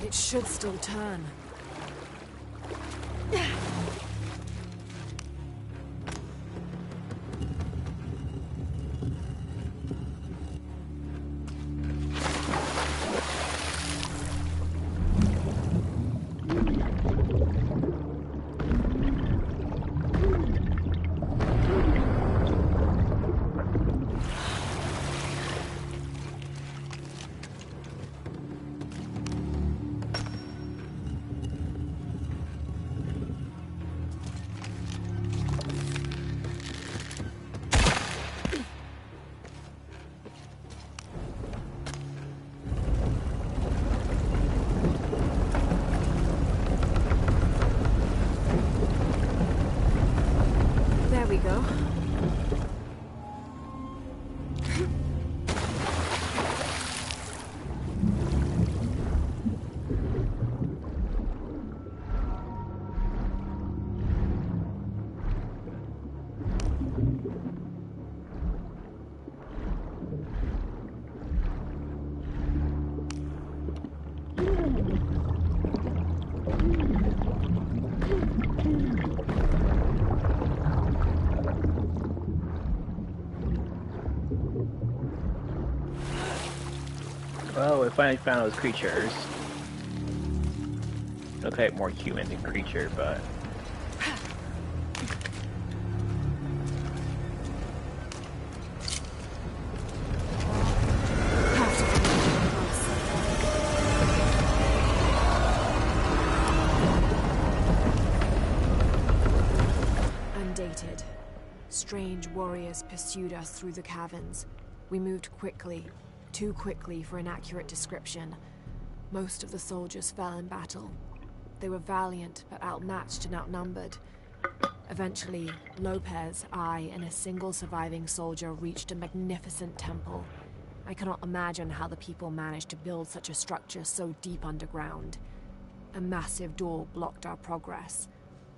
It should still turn. There we go. Well, we finally found those creatures. Look like more human than creature, but Undated. Strange warriors pursued us through the caverns. We moved quickly. Too quickly for an accurate description. Most of the soldiers fell in battle. They were valiant, but outmatched and outnumbered. Eventually, Lopez, I, and a single surviving soldier reached a magnificent temple. I cannot imagine how the people managed to build such a structure so deep underground. A massive door blocked our progress.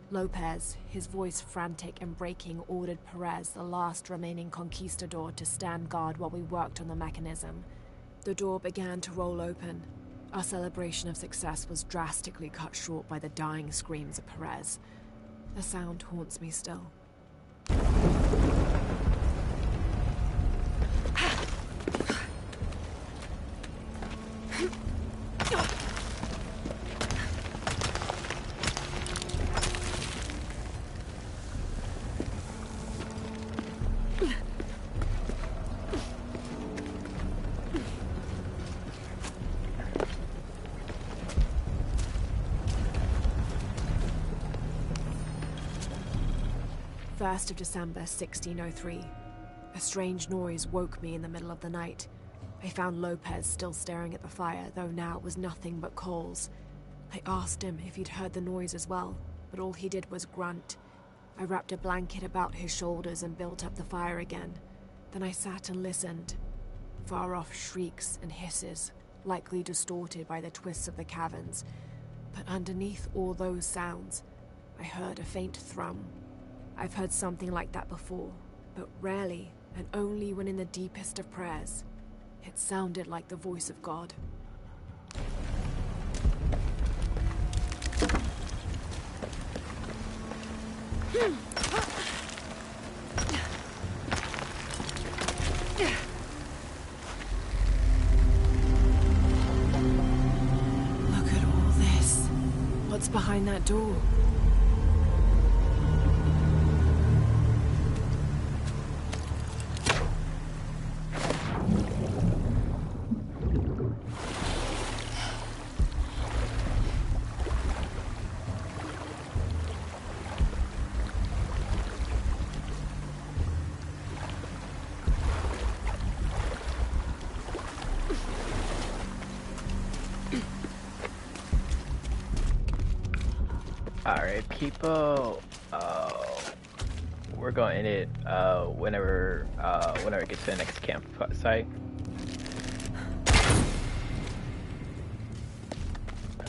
Lopez, his voice frantic and breaking, ordered Perez, the last remaining conquistador, to stand guard while we worked on the mechanism. The door began to roll open. Our celebration of success was drastically cut short by the dying screams of Perez. The sound haunts me still. First of December, 1603. A strange noise woke me in the middle of the night. I found Lopez still staring at the fire, though now it was nothing but coals. I asked him if he'd heard the noise as well, but all he did was grunt. I wrapped a blanket about his shoulders and built up the fire again. Then I sat and listened. Far-off shrieks and hisses, likely distorted by the twists of the caverns. But underneath all those sounds, I heard a faint thrum. I've heard something like that before, but rarely, and only when in the deepest of prayers. It sounded like the voice of God. Look at all this. What's behind that door? Alright, people, we're going to end it whenever it gets to the next campsite.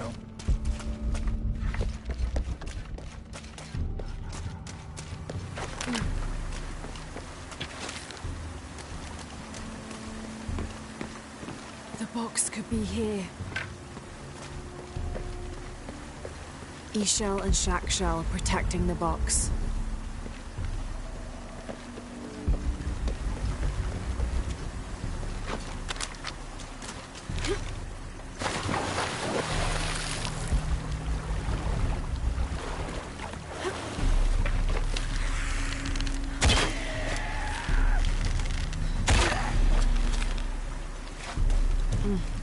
Oh. The box could be here. E-Shell and Shack Shell protecting the box.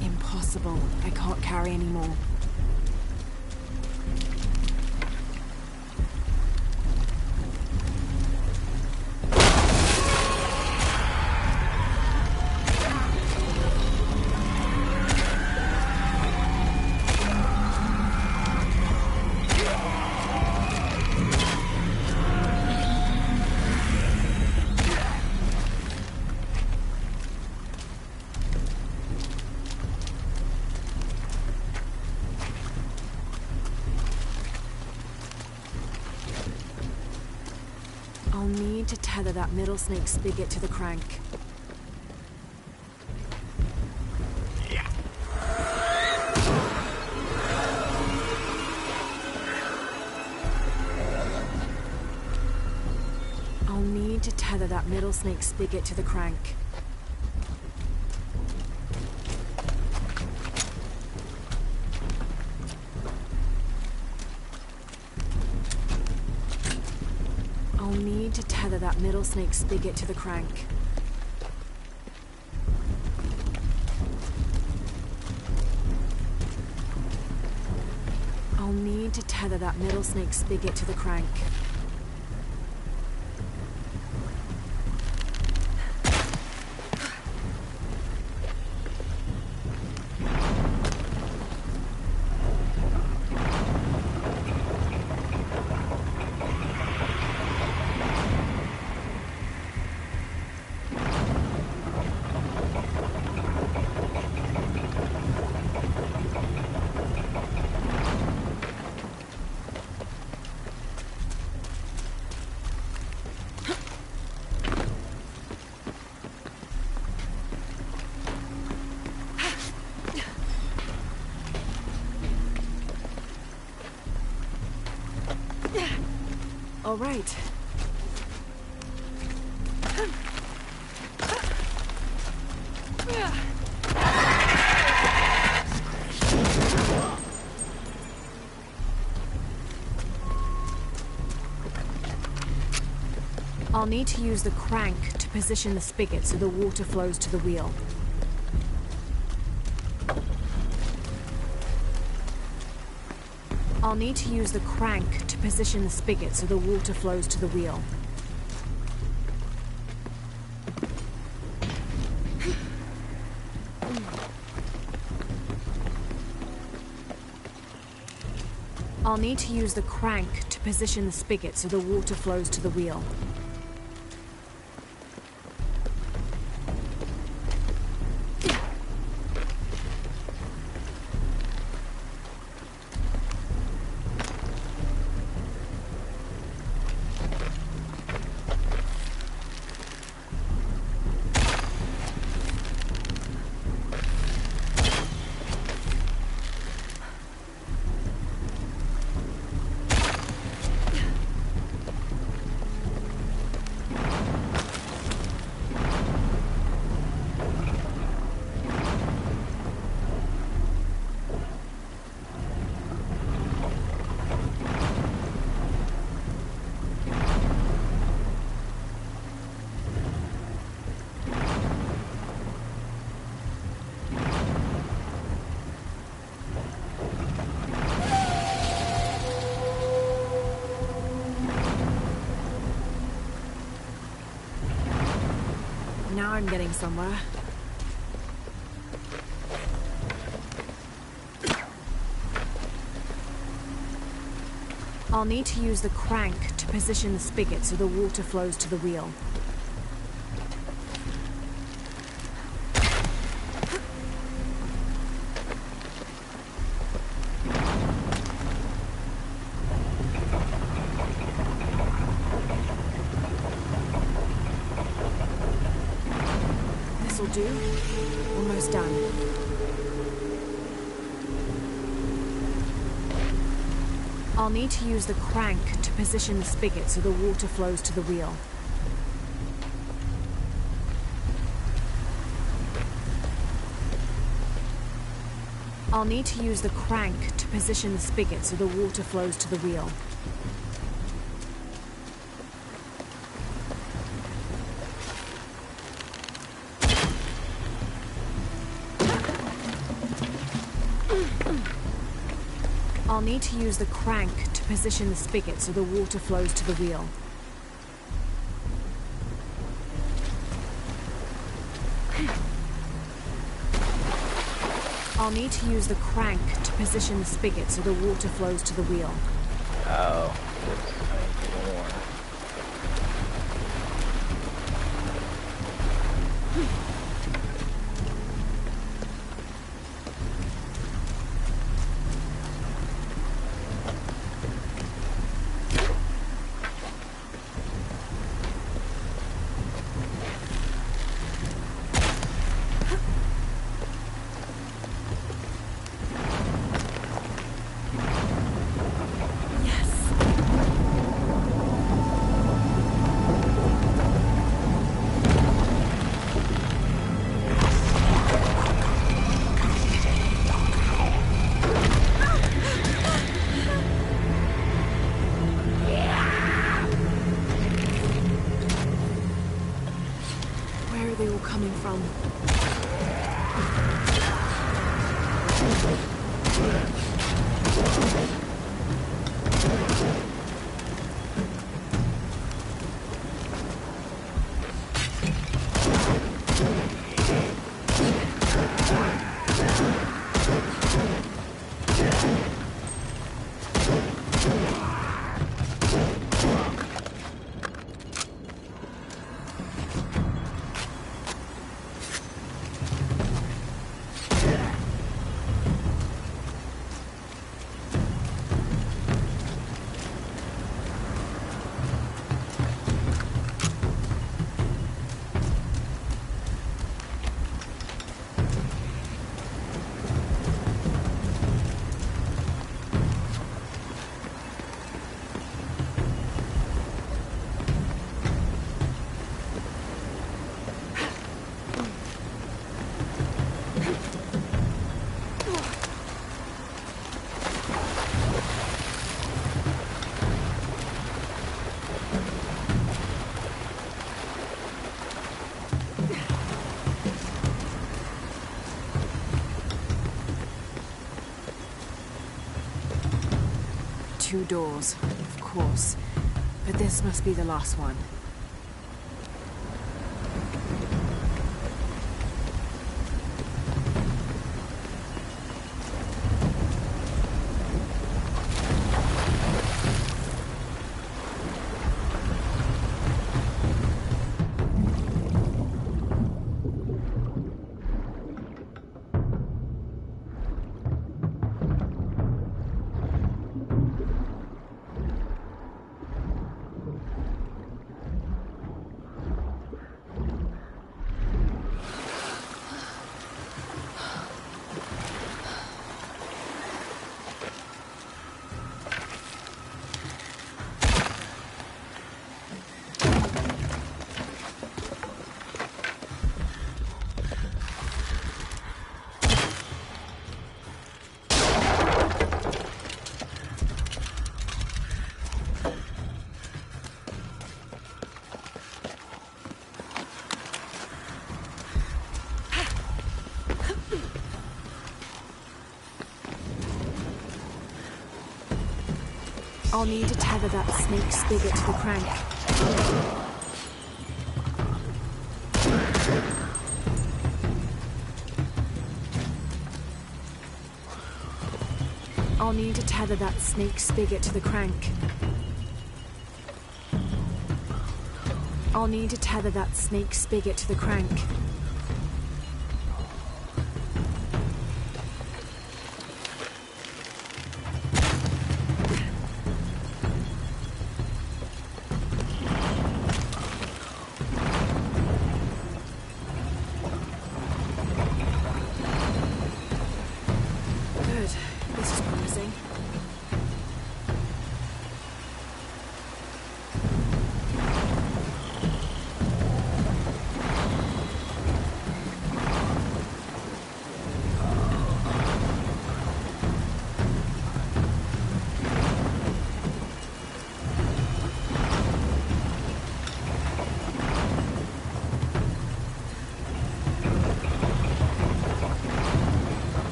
Impossible. I can't carry anymore. I'll need to tether that middle snake spigot to the crank. I'll need to tether that middle snake spigot to the crank. I'll need to tether that middle snake spigot to the crank. I'll need to tether that middle snake spigot to the crank. All right. I'll need to use the crank to position the spigot so the water flows to the wheel. I'll need to use the crank to position the spigot so the water flows to the wheel. I'll need to use the crank to position the spigot so the water flows to the wheel. Now I'm getting somewhere. I'll need to use the crank to position the spigot so the water flows to the wheel. This'll do. Almost done. I'll need to use the crank to position the spigot so the water flows to the wheel. I'll need to use the crank to position the spigot so the water flows to the wheel. I'll need to use the crank to position the spigot so the water flows to the wheel. I'll need to use the crank to position the spigot so the water flows to the wheel. Oh, Where are they all coming from? 2 doors, of course. But this must be the last one. I'll need to tether that snake spigot to the crank. I'll need to tether that snake spigot to the crank. I'll need to tether that snake spigot to the crank.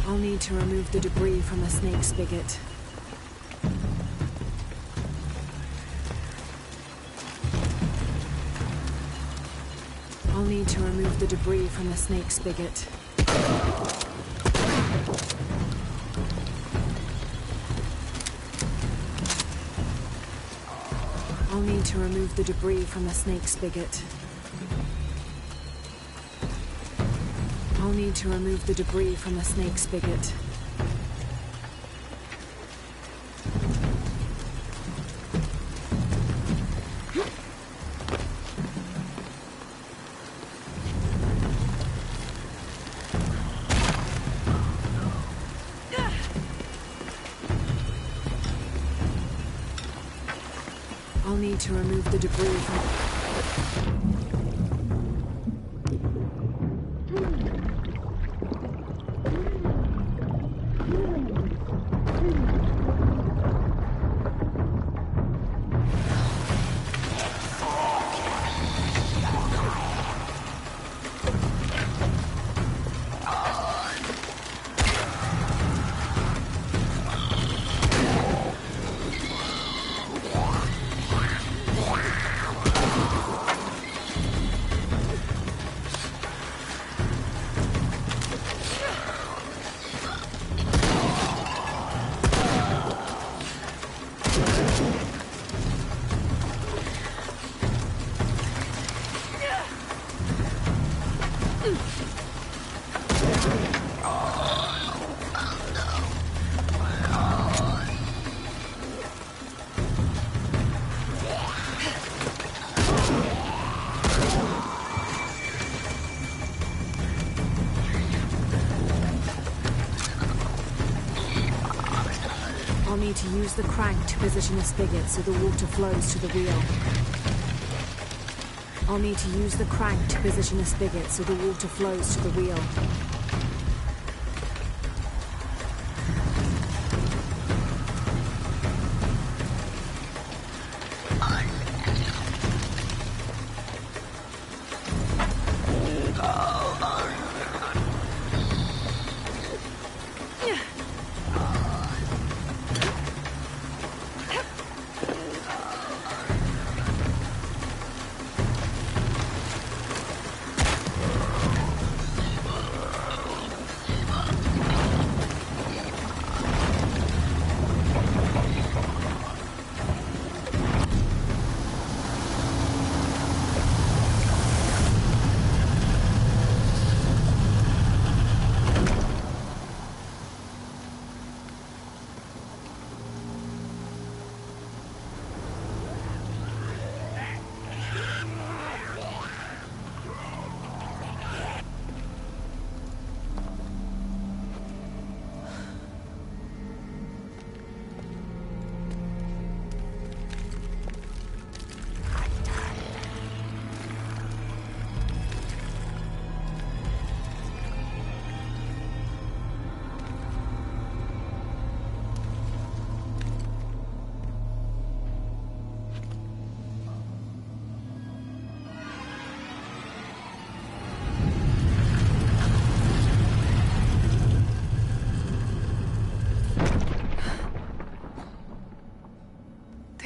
I'll need to remove the debris from the snake spigot. I'll need to remove the debris from the snake spigot. I'll need to remove the debris from the snake spigot. I'll need to remove the debris from the snake spigot. I'll need to remove the debris from... I'll need to use the crank to position the spigot so the water flows to the wheel. I'll need to use the crank to position the spigot so the water flows to the wheel.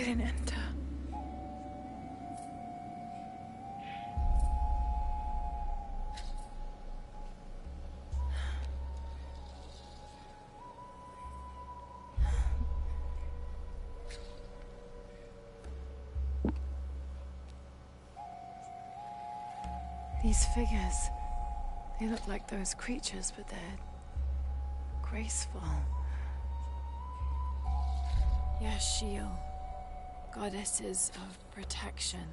didn't enter. These figures, they look like those creatures, but they're graceful. Yashil, goddesses of protection.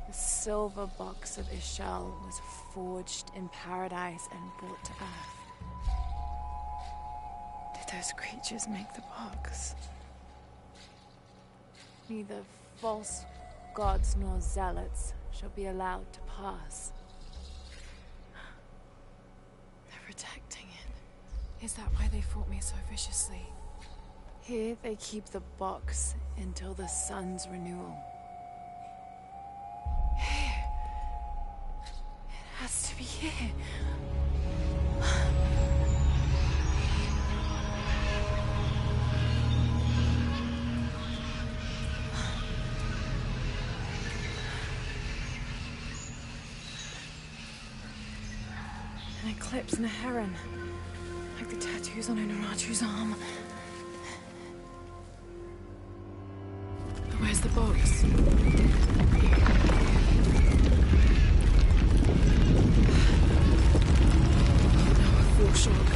The silver box of Ishal was forged in paradise and brought to Earth. Did those creatures make the box? Neither false gods nor zealots shall be allowed to pass. They're protecting it. Is that why they fought me so viciously? Here they keep the box until the sun's renewal. Here. It has to be here. An eclipse and a heron. Like the tattoos on Unuratu's arm. Where's the box? Full shock.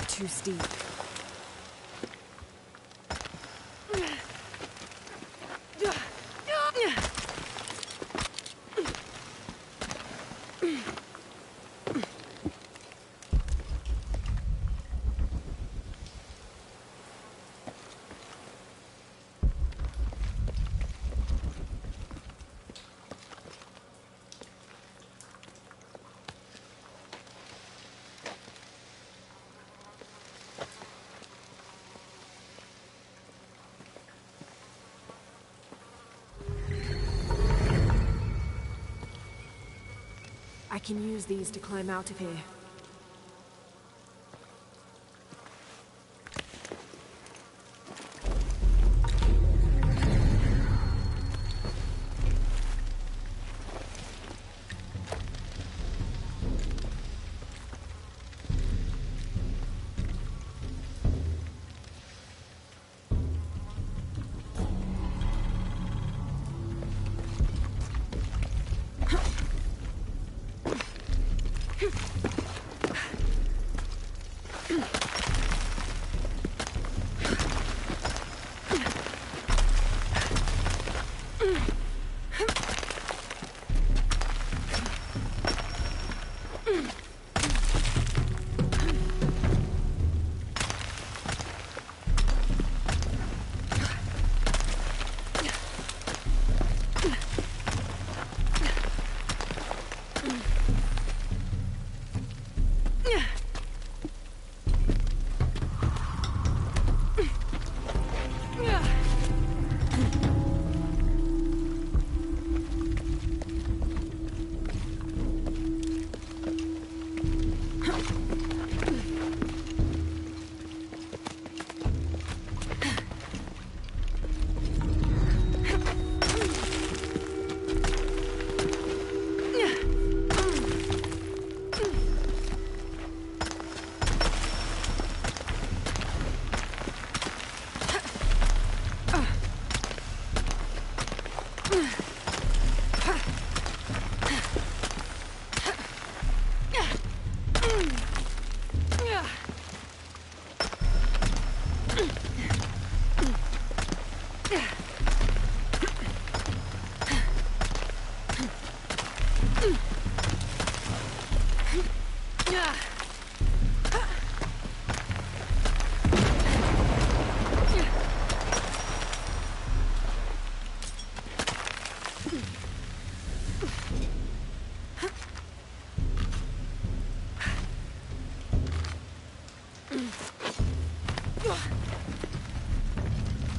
Too steep. I can use these to climb out of here.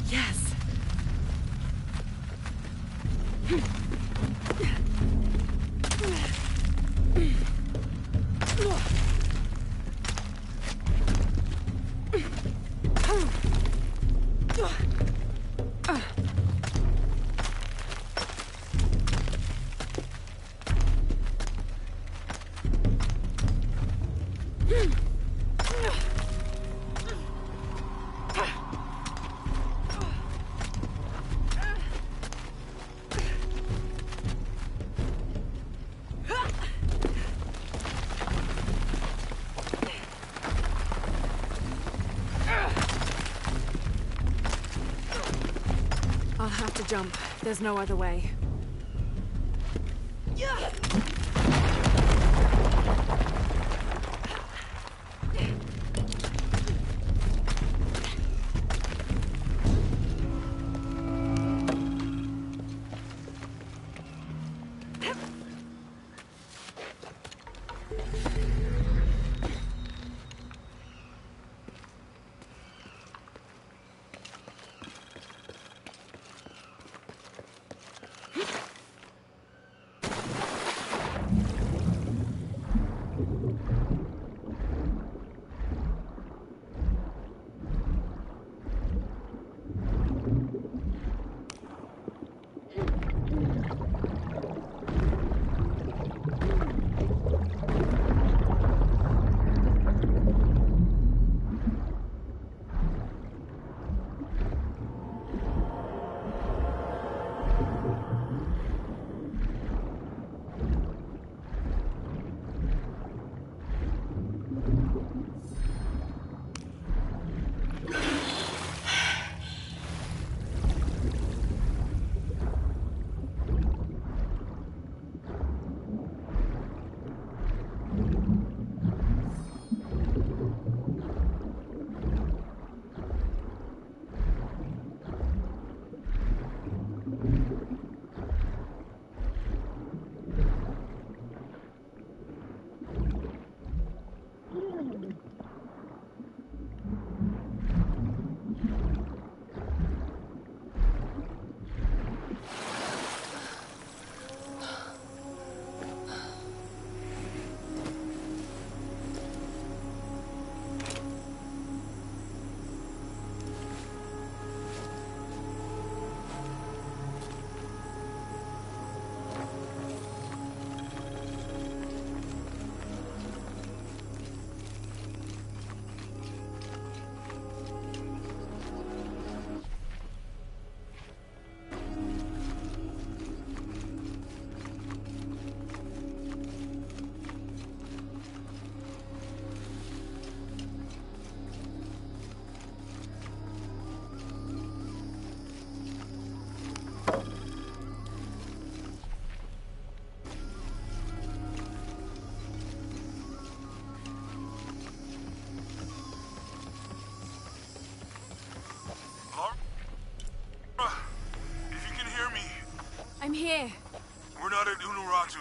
Yes. I'll have to jump. There's no other way.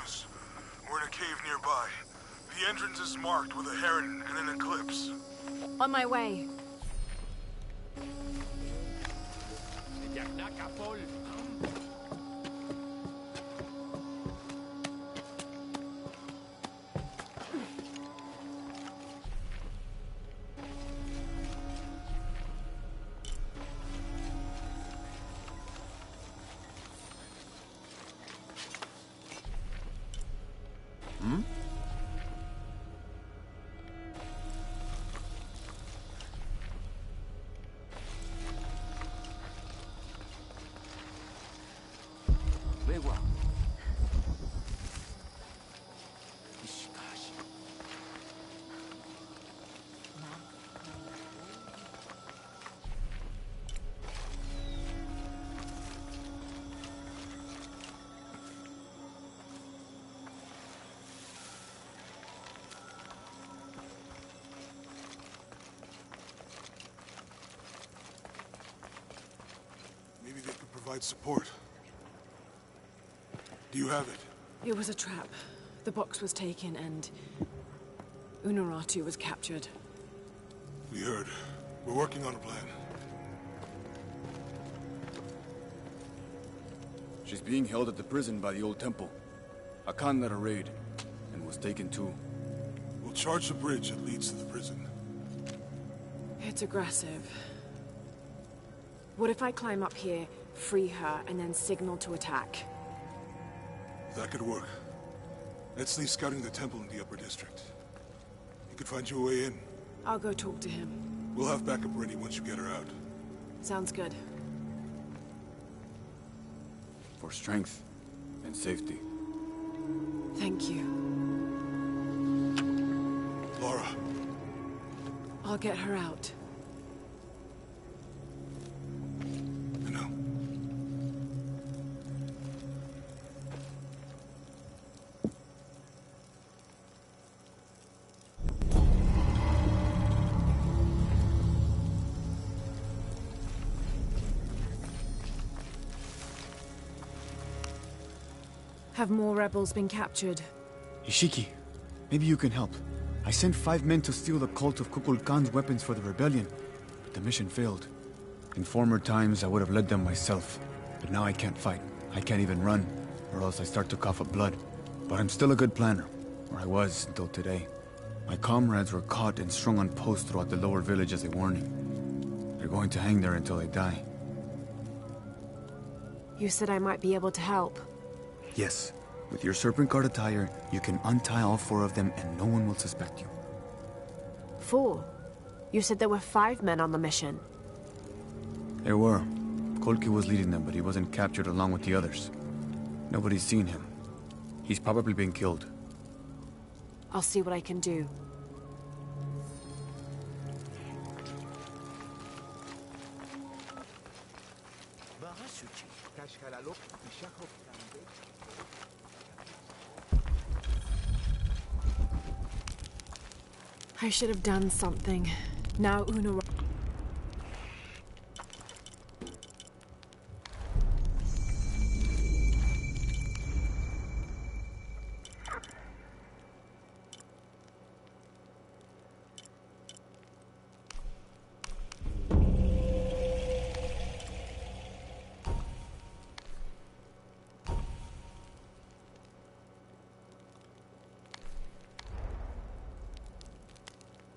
us. We're in a cave nearby. The entrance is marked with a heron and an eclipse. On my way. Maybe they could provide support. Do you have it? It was a trap. The box was taken and Unuratu was captured. We heard. We're working on a plan. She's being held at the prison by the old temple. Akan led a raid, and was taken too. We'll charge the bridge that leads to the prison. It's aggressive. What if I climb up here, free her, and then signal to attack? That could work. Let's leave scouting the temple in the upper district. You could find your way in. I'll go talk to him. We'll have backup ready once you get her out. Sounds good. For strength and safety. Thank you. Laura. I'll get her out. No. Have more rebels been captured? Ishiki, maybe you can help. I sent 5 men to steal the cult of Kukulkan's weapons for the rebellion, but the mission failed. In former times, I would have led them myself, but now I can't fight. I can't even run, or else I start to cough up blood. But I'm still a good planner, or I was until today. My comrades were caught and strung on posts throughout the lower village as a warning. They're going to hang there until they die. You said I might be able to help. Yes. With your serpent guard attire, you can untie all 4 of them and no one will suspect you. 4? You said there were 5 men on the mission. There were. Kolki was leading them, but he wasn't captured along with the others. Nobody's seen him. He's probably been killed. I'll see what I can do. I should have done something. Now Una...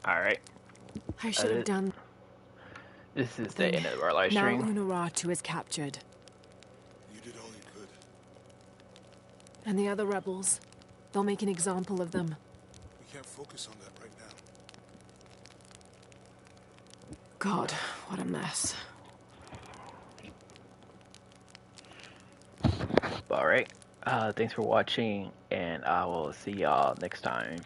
Alright. I should have done... This is the end of our live stream. Now Unuratu is captured. You did all you could. And the other rebels, they'll make an example of them. We can't focus on that right now. God, what a mess. Alright. Thanks for watching, and I will see y'all next time.